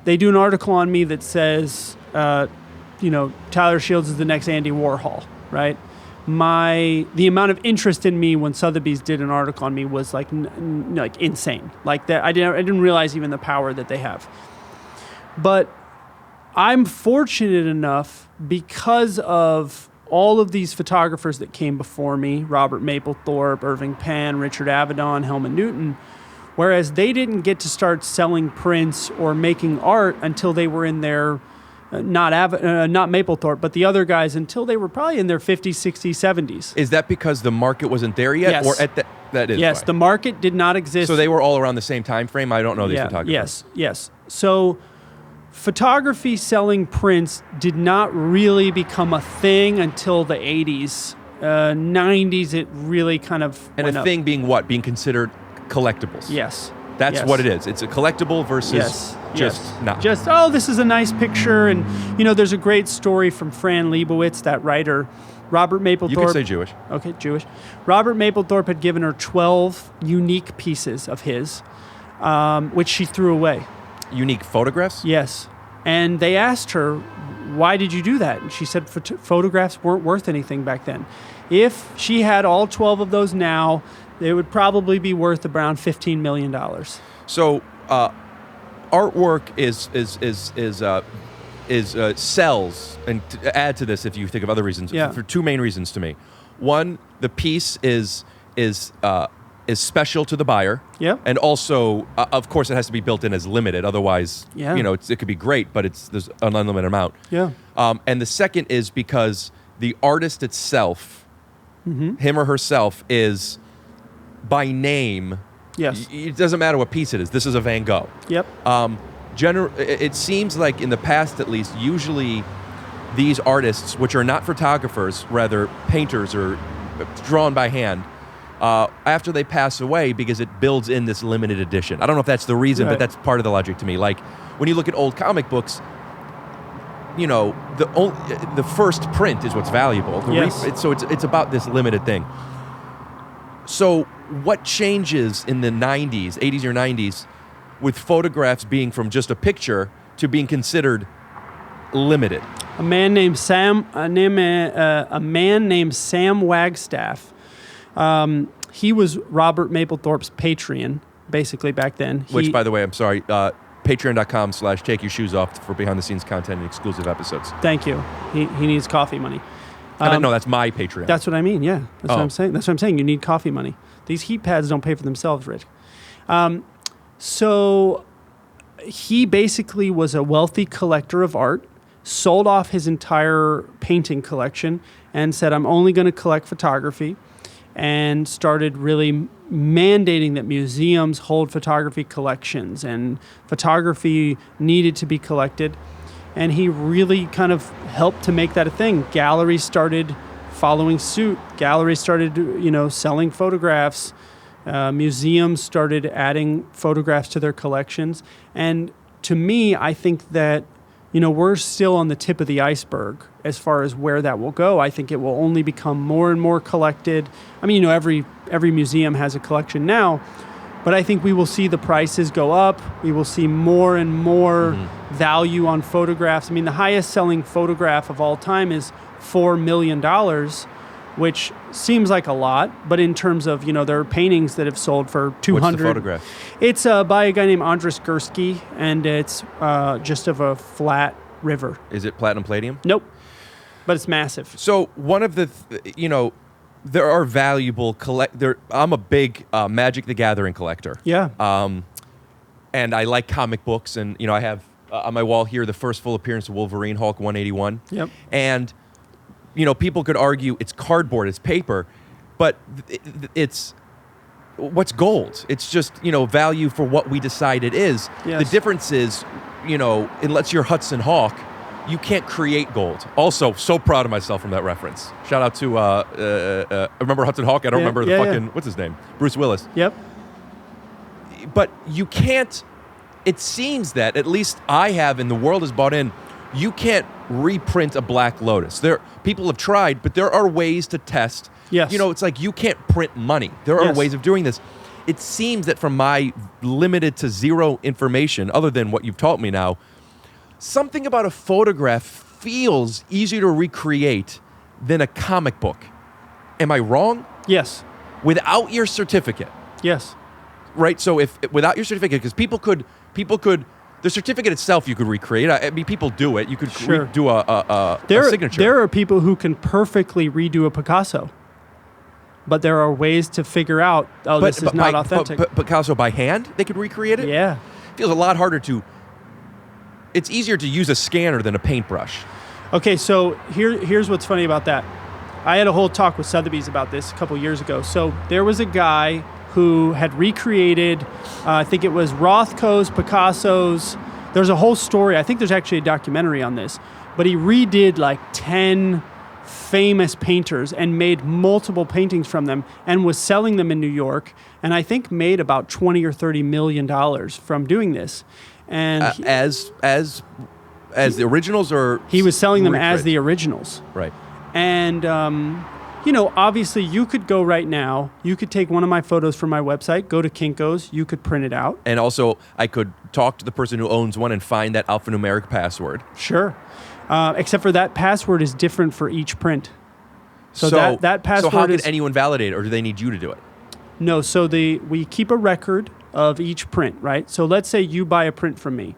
Speaker 1: They do an article on me that says, you know, Tyler Shields is the next Andy Warhol, right? The amount of interest in me when Sotheby's did an article on me was like insane. Like that, I didn't realize even the power that they have. But I'm fortunate enough because of all of these photographers that came before me, Robert Mapplethorpe, Irving Penn, Richard Avedon, Helmut Newton, whereas they didn't get to start selling prints or making art until they were in their, not Mapplethorpe, but the other guys until they were probably in their 50s, 60s, 70s.
Speaker 3: Is that because the market wasn't there yet?
Speaker 1: Yes.
Speaker 3: Or that is
Speaker 1: Yes,
Speaker 3: why.
Speaker 1: the market did not exist.
Speaker 3: So they were all around the same time frame? I don't know these photographers.
Speaker 1: Yes. So photography selling prints did not really become a thing until the 80s. 90s, it really kind of
Speaker 3: And
Speaker 1: went
Speaker 3: a
Speaker 1: up.
Speaker 3: thing being what? Being considered collectibles.
Speaker 1: Yes.
Speaker 3: That's
Speaker 1: Yes.
Speaker 3: what it is. It's a collectible versus not.
Speaker 1: Just, oh, this is a nice picture. And, you know, there's a great story from Fran Lebowitz, that writer. Robert Mapplethorpe.
Speaker 3: You can say Jewish.
Speaker 1: Okay, Jewish. Robert Mapplethorpe had given her 12 unique pieces of his, which she threw away.
Speaker 3: Unique photographs?
Speaker 1: Yes. And they asked her, why did you do that? And she said photographs weren't worth anything back then. If she had all 12 of those now, they would probably be worth around $15 million.
Speaker 3: So artwork sells, and to add to this if you think of other reasons, for two main reasons to me. One, the piece is special to the buyer.
Speaker 1: Yeah.
Speaker 3: And also, of course, it has to be built in as limited. Otherwise, you know, it could be great, but there's an unlimited amount.
Speaker 1: Yeah.
Speaker 3: And the second is because the artist itself, him or herself, is by name.
Speaker 1: Yes.
Speaker 3: It doesn't matter what piece it is. This is a Van Gogh.
Speaker 1: Yep.
Speaker 3: It seems like in the past, at least, usually these artists, which are not photographers, rather painters or drawn by hand, after they pass away, because it builds in this limited edition. I don't know if that's the reason, but that's part of the logic to me. Like when you look at old comic books, you know, the first print is what's valuable. So it's about this limited thing. So what changes in the 90s, 80s or 90s, with photographs being from just a picture to being considered limited?
Speaker 1: A man named Sam Wagstaff. He was Robert Mapplethorpe's Patreon, basically back then.
Speaker 3: Which, by the way, I'm sorry, patreon.com/take your shoes off for behind the scenes content and exclusive episodes.
Speaker 1: Thank you. He needs coffee money.
Speaker 3: No, that's my Patreon.
Speaker 1: That's what I mean. Yeah, that's what I'm saying. That's what I'm saying. You need coffee money. These heat pads don't pay for themselves, Rich. So he basically was a wealthy collector of art, sold off his entire painting collection, and said, "I'm only going to collect photography." and started really mandating that museums hold photography collections, and photography needed to be collected. And he really kind of helped to make that a thing. Galleries started following suit. Galleries started, selling photographs. Museums started adding photographs to their collections. And to me, I think that, we're still on the tip of the iceberg as far as where that will go. I think it will only become more and more collected. I mean, every museum has a collection now, but I think we will see the prices go up. We will see more and more value on photographs. I mean, the highest selling photograph of all time is $4 million, which seems like a lot, but in terms of, there are paintings that have sold for 200.
Speaker 3: What's the photograph?
Speaker 1: It's by a guy named Andres Gursky, and it's just of a flat river.
Speaker 3: Is it platinum palladium?
Speaker 1: Nope, but it's massive.
Speaker 3: So one of the, there are valuable I'm a big Magic the Gathering collector.
Speaker 1: Yeah.
Speaker 3: And I like comic books, and I have on my wall here the first full appearance of Wolverine, Hulk 181.
Speaker 1: Yep.
Speaker 3: And people could argue it's cardboard, it's paper, but it's what's gold. It's just value for what we decide it is.
Speaker 1: Yes.
Speaker 3: The difference is, unless you're Hudson Hawk, you can't create gold. Also, so proud of myself from that reference. Shout out to remember Hudson Hawk? I don't remember the fucking what's his name? Bruce Willis.
Speaker 1: Yep.
Speaker 3: But you can't. It seems that at least I have, and the world has bought in. You can't reprint a Black Lotus. People have tried, but there are ways to test.
Speaker 1: Yes.
Speaker 3: It's like you can't print money. There are
Speaker 1: Yes.
Speaker 3: ways of doing this. It seems that from my limited to zero information, other than what you've taught me now, something about a photograph feels easier to recreate than a comic book. Am I wrong?
Speaker 1: Yes.
Speaker 3: Without your certificate.
Speaker 1: Yes.
Speaker 3: Right? So if without your certificate, because people could, the certificate itself you could recreate. I mean, people do it. You could
Speaker 1: Sure.
Speaker 3: do a signature.
Speaker 1: There are people who can perfectly redo a Picasso, but there are ways to figure out, this is not authentic.
Speaker 3: But Picasso by hand, they could recreate it?
Speaker 1: Yeah.
Speaker 3: Feels a lot harder to... It's easier to use a scanner than a paintbrush.
Speaker 1: Okay, so here's what's funny about that. I had a whole talk with Sotheby's about this a couple years ago. So there was a guy who had recreated, I think it was Rothko's, Picasso's. There's a whole story. I think there's actually a documentary on this. But he redid like 10 famous painters and made multiple paintings from them and was selling them in New York. And I think made about $20 or $30 million from doing this. And
Speaker 3: as the originals, or
Speaker 1: he was selling them as
Speaker 3: recreated?
Speaker 1: the originals.
Speaker 3: Right.
Speaker 1: And, obviously you could go right now, you could take one of my photos from my website, go to Kinko's, you could print it out.
Speaker 3: And also, I could talk to the person who owns one and find that alphanumeric password.
Speaker 1: Sure. Except for that password is different for each print. So that password
Speaker 3: So how
Speaker 1: is...
Speaker 3: can anyone validate it, or do they need you to do it?
Speaker 1: No, so we keep a record of each print, right? So let's say you buy a print from me.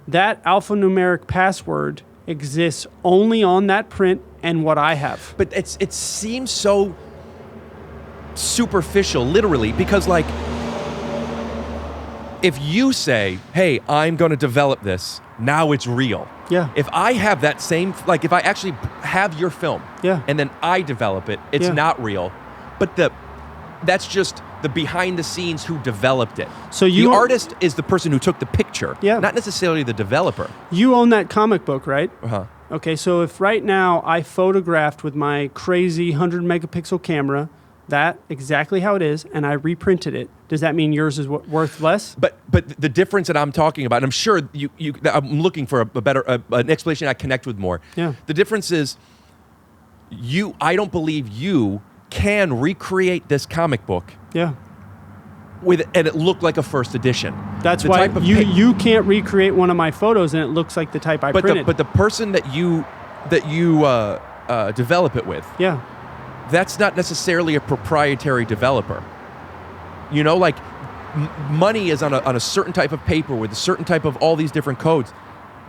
Speaker 1: That alphanumeric password exists only on that print and what I have.
Speaker 3: But it seems so superficial, literally, because like, if you say, hey, I'm going to develop this, now it's real.
Speaker 1: Yeah.
Speaker 3: If I have that same, like if I actually have your film,
Speaker 1: yeah,
Speaker 3: and then I develop it, it's
Speaker 1: Yeah.
Speaker 3: not real. But that's just the behind the scenes who developed it.
Speaker 1: So
Speaker 3: the artist is the person who took the picture, not necessarily the developer.
Speaker 1: You own that comic book, right?
Speaker 3: Uh-huh.
Speaker 1: Okay, so if right now I photographed with my crazy 100 megapixel camera, that exactly how it is, and I reprinted it, does that mean yours is worth less?
Speaker 3: But the difference that I'm talking about, and I'm sure I'm looking for a better an explanation I connect with more.
Speaker 1: Yeah.
Speaker 3: The difference is I don't believe you can recreate this comic book.
Speaker 1: Yeah.
Speaker 3: And it looked like a first edition.
Speaker 1: That's
Speaker 3: The
Speaker 1: why
Speaker 3: type of
Speaker 1: you can't recreate one of my photos and it looks like the type I printed.
Speaker 3: But the person that you develop it with,
Speaker 1: yeah,
Speaker 3: that's not necessarily a proprietary developer. Like money is on a certain type of paper with a certain type of all these different codes.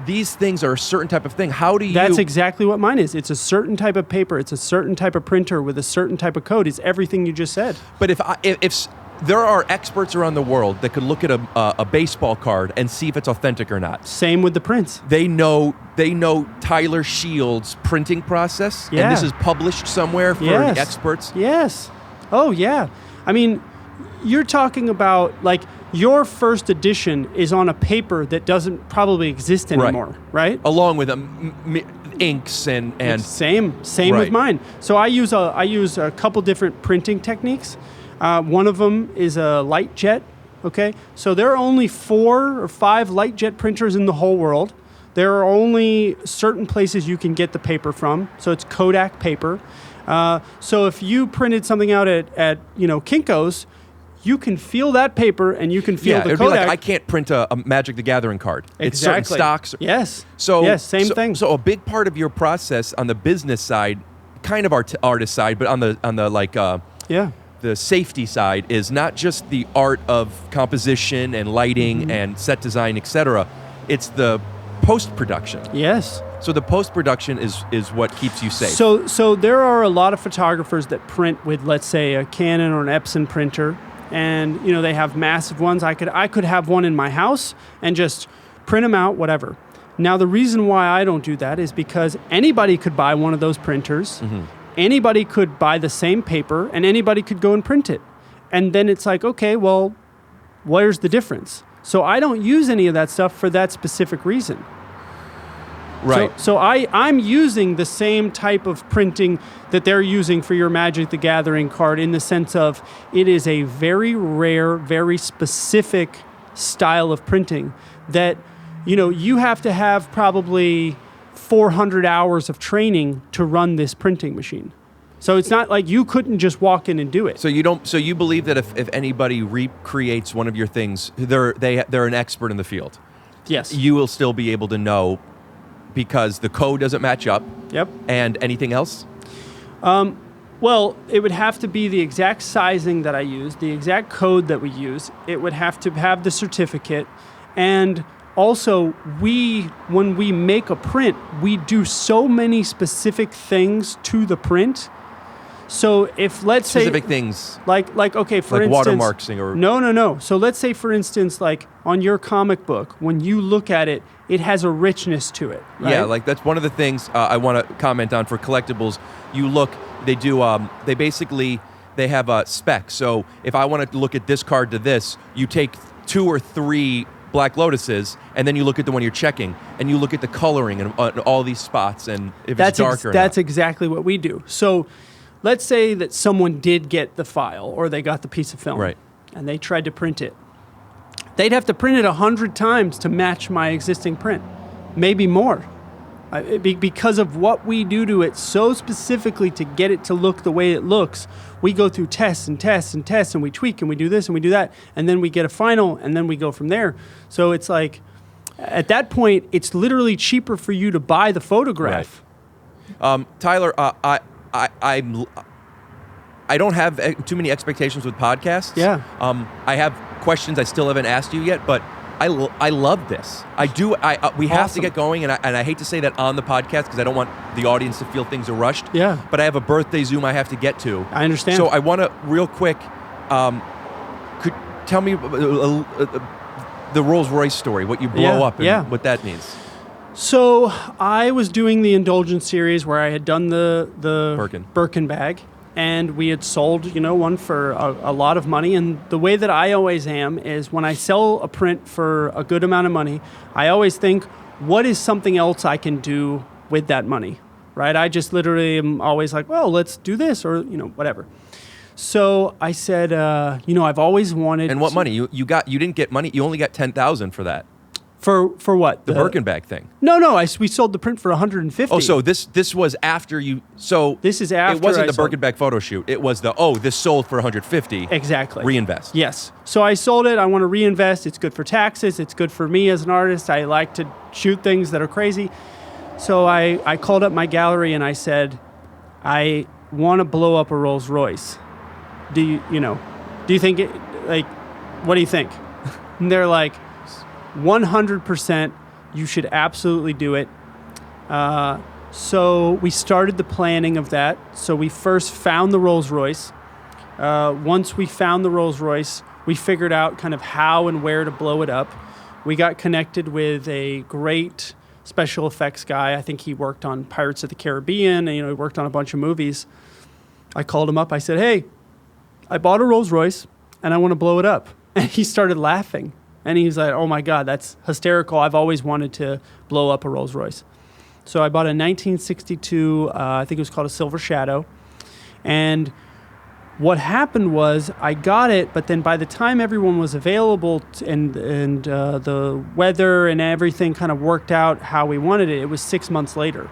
Speaker 3: These things are a certain type of thing. How do you...
Speaker 1: That's exactly what mine is. It's a certain type of paper. It's a certain type of printer with a certain type of code. It's everything you just said.
Speaker 3: But if there are experts around the world that could look at a baseball card and see if it's authentic or not.
Speaker 1: Same with the prints.
Speaker 3: They know Tyler Shields' printing process,
Speaker 1: Yeah.
Speaker 3: and this is published somewhere for
Speaker 1: Yes.
Speaker 3: experts.
Speaker 1: Yes. Oh, yeah. I mean, you're talking about, like, your first edition is on a paper that doesn't probably exist anymore, right?
Speaker 3: Along with inks and
Speaker 1: Same
Speaker 3: Right.
Speaker 1: with mine. So I use a couple different printing techniques. One of them is a light jet. Okay, so there are only 4 or 5 light jet printers in the whole world. There are only certain places you can get the paper from. So it's Kodak paper. So if you printed something out at Kinko's, you can feel that paper and you can feel the
Speaker 3: it'd
Speaker 1: Kodak.
Speaker 3: be like I can't print a Magic the Gathering card. It's certain
Speaker 1: Exactly.
Speaker 3: stocks.
Speaker 1: Yes.
Speaker 3: So
Speaker 1: yes, same thing.
Speaker 3: So a big part of your process on the business side, kind of artist side, but on the like the safety side is not just the art of composition and lighting and set design, etc. It's the post-production.
Speaker 1: Yes.
Speaker 3: So the post-production is what keeps you safe.
Speaker 1: So there are a lot of photographers that print with, let's say, a Canon or an Epson printer, and they have massive ones. I could have one in my house and just print them out, whatever. Now the reason why I don't do that is because anybody could buy one of those printers. Anybody could buy the same paper, and anybody could go and print it. And then it's like, okay, well, where's the difference? So I don't use any of that stuff for that specific reason.
Speaker 3: Right.
Speaker 1: So I'm using the same type of printing that they're using for your Magic the Gathering card, in the sense of it is a very rare, very specific style of printing that, you have to have probably 400 hours of training to run this printing machine. So it's not like you couldn't just walk in and do it.
Speaker 3: So you believe that if anybody recreates one of your things, they're an expert in the field.
Speaker 1: Yes.
Speaker 3: You will still be able to know because the code doesn't match up.
Speaker 1: Yep.
Speaker 3: And anything else?
Speaker 1: Well, it would have to be the exact sizing that I use, the exact code that we use. It would have to have the certificate. And also, when we make a print, we do so many specific things to the print. So if, let's say...
Speaker 3: Specific things.
Speaker 1: Like okay, for
Speaker 3: like
Speaker 1: instance...
Speaker 3: watermarking or...
Speaker 1: No. So let's say, for instance, like on your comic book, when you look at it, it has a richness to it. Right?
Speaker 3: Yeah, like that's one of the things I want to comment on for collectibles. You look, they do, they have a spec. So if I want to look at this card to this, you take 2 or 3 Black Lotuses, and then you look at the one you're checking, and you look at the coloring and all these spots, and if it's darker.
Speaker 1: That's exactly what we do. So let's say that someone did get the file, or they got the piece of film,
Speaker 3: right,
Speaker 1: and they tried to print it. They'd have to print it 100 times to match my existing print, maybe more, because of what we do to it so specifically to get it to look the way it looks. We go through tests and tests and tests, and we tweak and we do this and we do that, and then we get a final, and then we go from there. So it's like, at that point, it's literally cheaper for you to buy the photograph.
Speaker 3: Right. Tyler, I don't have too many expectations with podcasts.
Speaker 1: Yeah.
Speaker 3: I have questions I still haven't asked you yet, but I love this. I do. We have to get going, and I hate to say that on the podcast because I don't want the audience to feel things are rushed.
Speaker 1: Yeah.
Speaker 3: But I have a birthday Zoom I have to get to.
Speaker 1: I understand.
Speaker 3: So I want to real quick. Could tell me the Rolls Royce story, what you blow up, and what that means.
Speaker 1: So I was doing the Indulgence series where I had done the Birkin bag, and we had sold, one for a lot of money. And the way that I always am is when I sell a print for a good amount of money, I always think, what is something else I can do with that money, right? I just literally am always like, well, let's do this, or, whatever. So I said, I've always wanted.
Speaker 3: And what money? You didn't get money. You only got $10,000 for that.
Speaker 1: For what?
Speaker 3: The Birkin bag thing.
Speaker 1: No. We sold the print for $150.
Speaker 3: Oh, so this was after you. So
Speaker 1: this is after.
Speaker 3: It wasn't the Birkin bag photo shoot. It was this sold for $150.
Speaker 1: Exactly.
Speaker 3: Reinvest.
Speaker 1: Yes. So I sold it. I want to reinvest. It's good for taxes. It's good for me as an artist. I like to shoot things that are crazy. So I called up my gallery and I said, I want to blow up a Rolls Royce. Do you think it, what do you think? And they're like, 100%, you should absolutely do it. So we started the planning of that. So we first found the Rolls Royce. Once we found the Rolls Royce, we figured out kind of how and where to blow it up. We got connected with a great special effects guy. I think he worked on Pirates of the Caribbean, and he worked on a bunch of movies. I called him up. I said, hey, I bought a Rolls Royce and I want to blow it up. And he started laughing. And he's like, oh my God, that's hysterical. I've always wanted to blow up a Rolls Royce. So I bought a 1962, I think it was called a Silver Shadow. And what happened was I got it, but then by the time everyone was available and the weather and everything kind of worked out how we wanted it, it was 6 months later.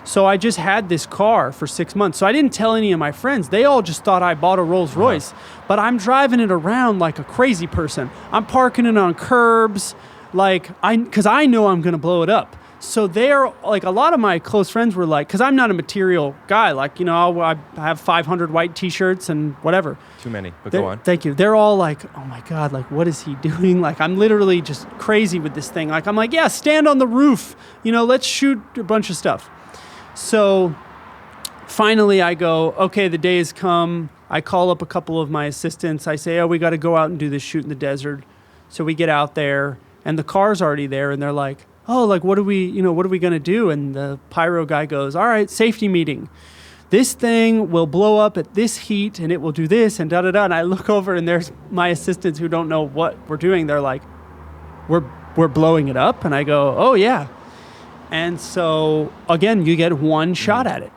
Speaker 1: So I just had this car for 6 months. So I didn't tell any of my friends. They all just thought I bought a Rolls Royce. But I'm driving it around like a crazy person. I'm parking it on curbs, because I know I'm going to blow it up. So they're like, a lot of my close friends were like, because I'm not a material guy. Like, I have 500 white T-shirts and whatever.
Speaker 3: Too many, but go on.
Speaker 1: Thank you. They're all like, oh my God, like, what is he doing? Like, I'm literally just crazy with this thing. Like, I'm like, yeah, stand on the roof. Let's shoot a bunch of stuff. So finally I go, okay, the day has come. I call up a couple of my assistants. I say, we got to go out and do this shoot in the desert. So we get out there and the car's already there. And they're like, what are we going to do? And the pyro guy goes, all right, safety meeting. This thing will blow up at this heat and it will do this and da-da-da. And I look over and there's my assistants who don't know what we're doing. They're like, we're blowing it up. And I go, oh yeah. And so, again, you get one shot at it.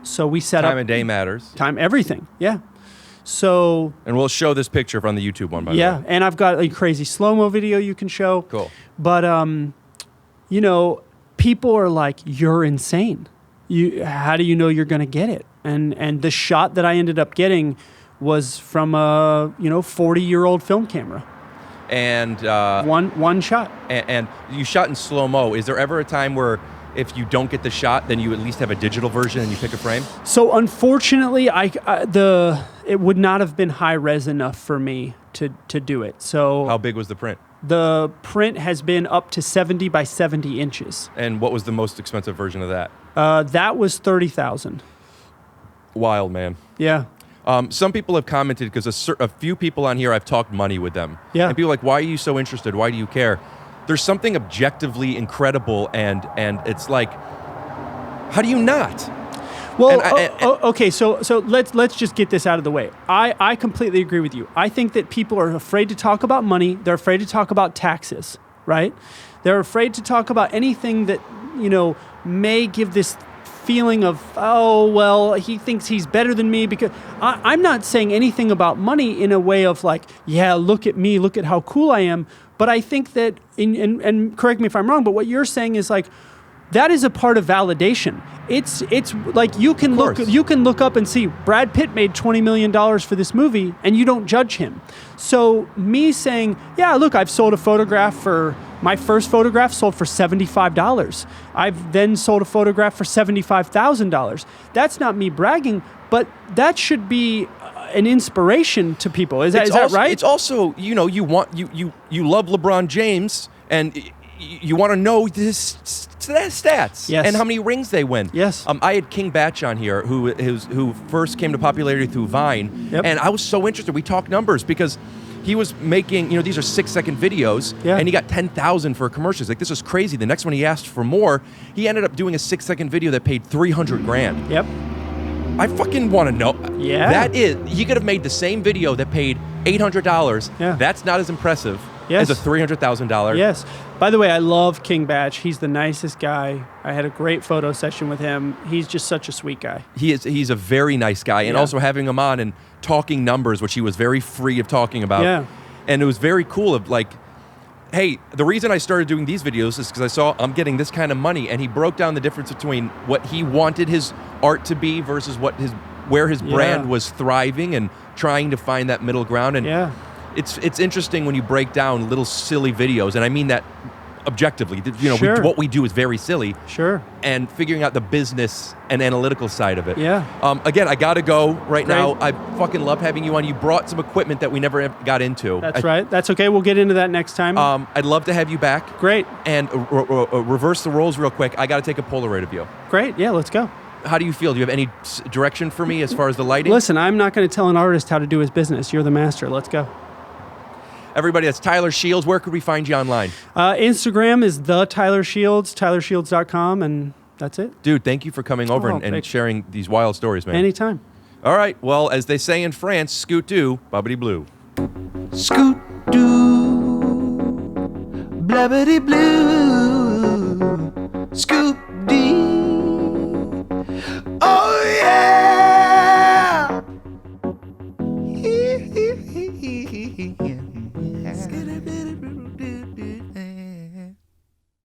Speaker 1: So we set up...
Speaker 3: Time of day matters.
Speaker 1: Time, everything, yeah. So...
Speaker 3: And we'll show this picture from the YouTube one, by the way.
Speaker 1: Yeah, and I've got a crazy slow-mo video you can show.
Speaker 3: Cool.
Speaker 1: But, people are like, you're insane. How do you know you're going to get it? And the shot that I ended up getting was from a, 40-year-old film camera.
Speaker 3: And
Speaker 1: one shot.
Speaker 3: And you shot in slow-mo. Is there ever a time where if you don't get the shot, then you at least have a digital version and you pick a frame?
Speaker 1: So unfortunately, it would not have been high res enough for me to do it. So
Speaker 3: how big was the print?
Speaker 1: The print has been up to 70 by 70 inches.
Speaker 3: And what was the most expensive version of that?
Speaker 1: That was $30,000.
Speaker 3: Wild, man.
Speaker 1: Yeah.
Speaker 3: Some people have commented because a few people on here, I've talked money with them.
Speaker 1: Yeah.
Speaker 3: And people are like, why are you so interested? Why do you care? There's something objectively incredible, and it's like, how do you not?
Speaker 1: Well, okay, so let's just get this out of the way. I completely agree with you. I think that people are afraid to talk about money. They're afraid to talk about taxes, right? They're afraid to talk about anything that, may give this feeling of, he thinks he's better than me, because I'm not saying anything about money in a way of like, yeah, look at me, look at how cool I am. But I think that, and correct me if I'm wrong, but what you're saying is like, that is a part of validation. It's like you can look up and see Brad Pitt made $20 million for this movie and you don't judge him. So me saying, yeah, look, I've sold a photograph for, my first photograph sold for $75. I've then sold a photograph for $75,000. That's not me bragging, but that should be an inspiration to people. Is that right?
Speaker 3: It's also, you love LeBron James and you want to know his stats,
Speaker 1: yes,
Speaker 3: and how many rings they win.
Speaker 1: Yes.
Speaker 3: I had King Batch on here, who first came to popularity through Vine,
Speaker 1: yep,
Speaker 3: and I was so interested. We talked numbers because he was making, these are 6-second videos,
Speaker 1: yeah,
Speaker 3: and he got 10,000 for commercials. Like, this was crazy. The next one he asked for more. He ended up doing a 6-second video that paid $300,000.
Speaker 1: Yep.
Speaker 3: I fucking want to know.
Speaker 1: Yeah.
Speaker 3: He could have made the same video that paid $800.
Speaker 1: Yeah.
Speaker 3: That's not as impressive,
Speaker 1: yes,
Speaker 3: as a $300,000.
Speaker 1: Yes. By the way, I love King Batch. He's the nicest guy. I had a great photo session with him. He's just such a sweet guy.
Speaker 3: He's a very nice guy. And
Speaker 1: yeah,
Speaker 3: also having him on and talking numbers, which he was very free of talking about.
Speaker 1: Yeah.
Speaker 3: And it was very cool of like, hey, the reason I started doing these videos is because I saw I'm getting this kind of money. And he broke down the difference between what he wanted his art to be versus where his brand was thriving and trying to find that middle ground. And
Speaker 1: yeah,
Speaker 3: it's interesting when you break down little silly videos, and I mean that objectively.
Speaker 1: Sure,
Speaker 3: what we do is very silly.
Speaker 1: Sure.
Speaker 3: And figuring out the business and analytical side of it.
Speaker 1: Yeah.
Speaker 3: Again, I got to go right
Speaker 1: Great.
Speaker 3: now. I fucking love having you on. You brought some equipment that we never got into.
Speaker 1: That's right. That's okay. We'll get into that next time.
Speaker 3: I'd love to have you back.
Speaker 1: Great.
Speaker 3: And reverse the roles real quick. I got to take a Polaroid of you.
Speaker 1: Great. Yeah, let's go.
Speaker 3: How do you feel? Do you have any direction for me as far as the lighting?
Speaker 1: Listen, I'm not going to tell an artist how to do his business. You're the master. Let's go.
Speaker 3: Everybody, that's Tyler Shields. Where could we find you online?
Speaker 1: Instagram is the Tyler Shields, tylershields.com, and that's it.
Speaker 3: Dude, thank you for coming over and sharing these wild stories, man.
Speaker 1: Anytime.
Speaker 3: All right. Well, as they say in France, scoot do, bubbity blue.
Speaker 12: Scoot doo, blabbity blue.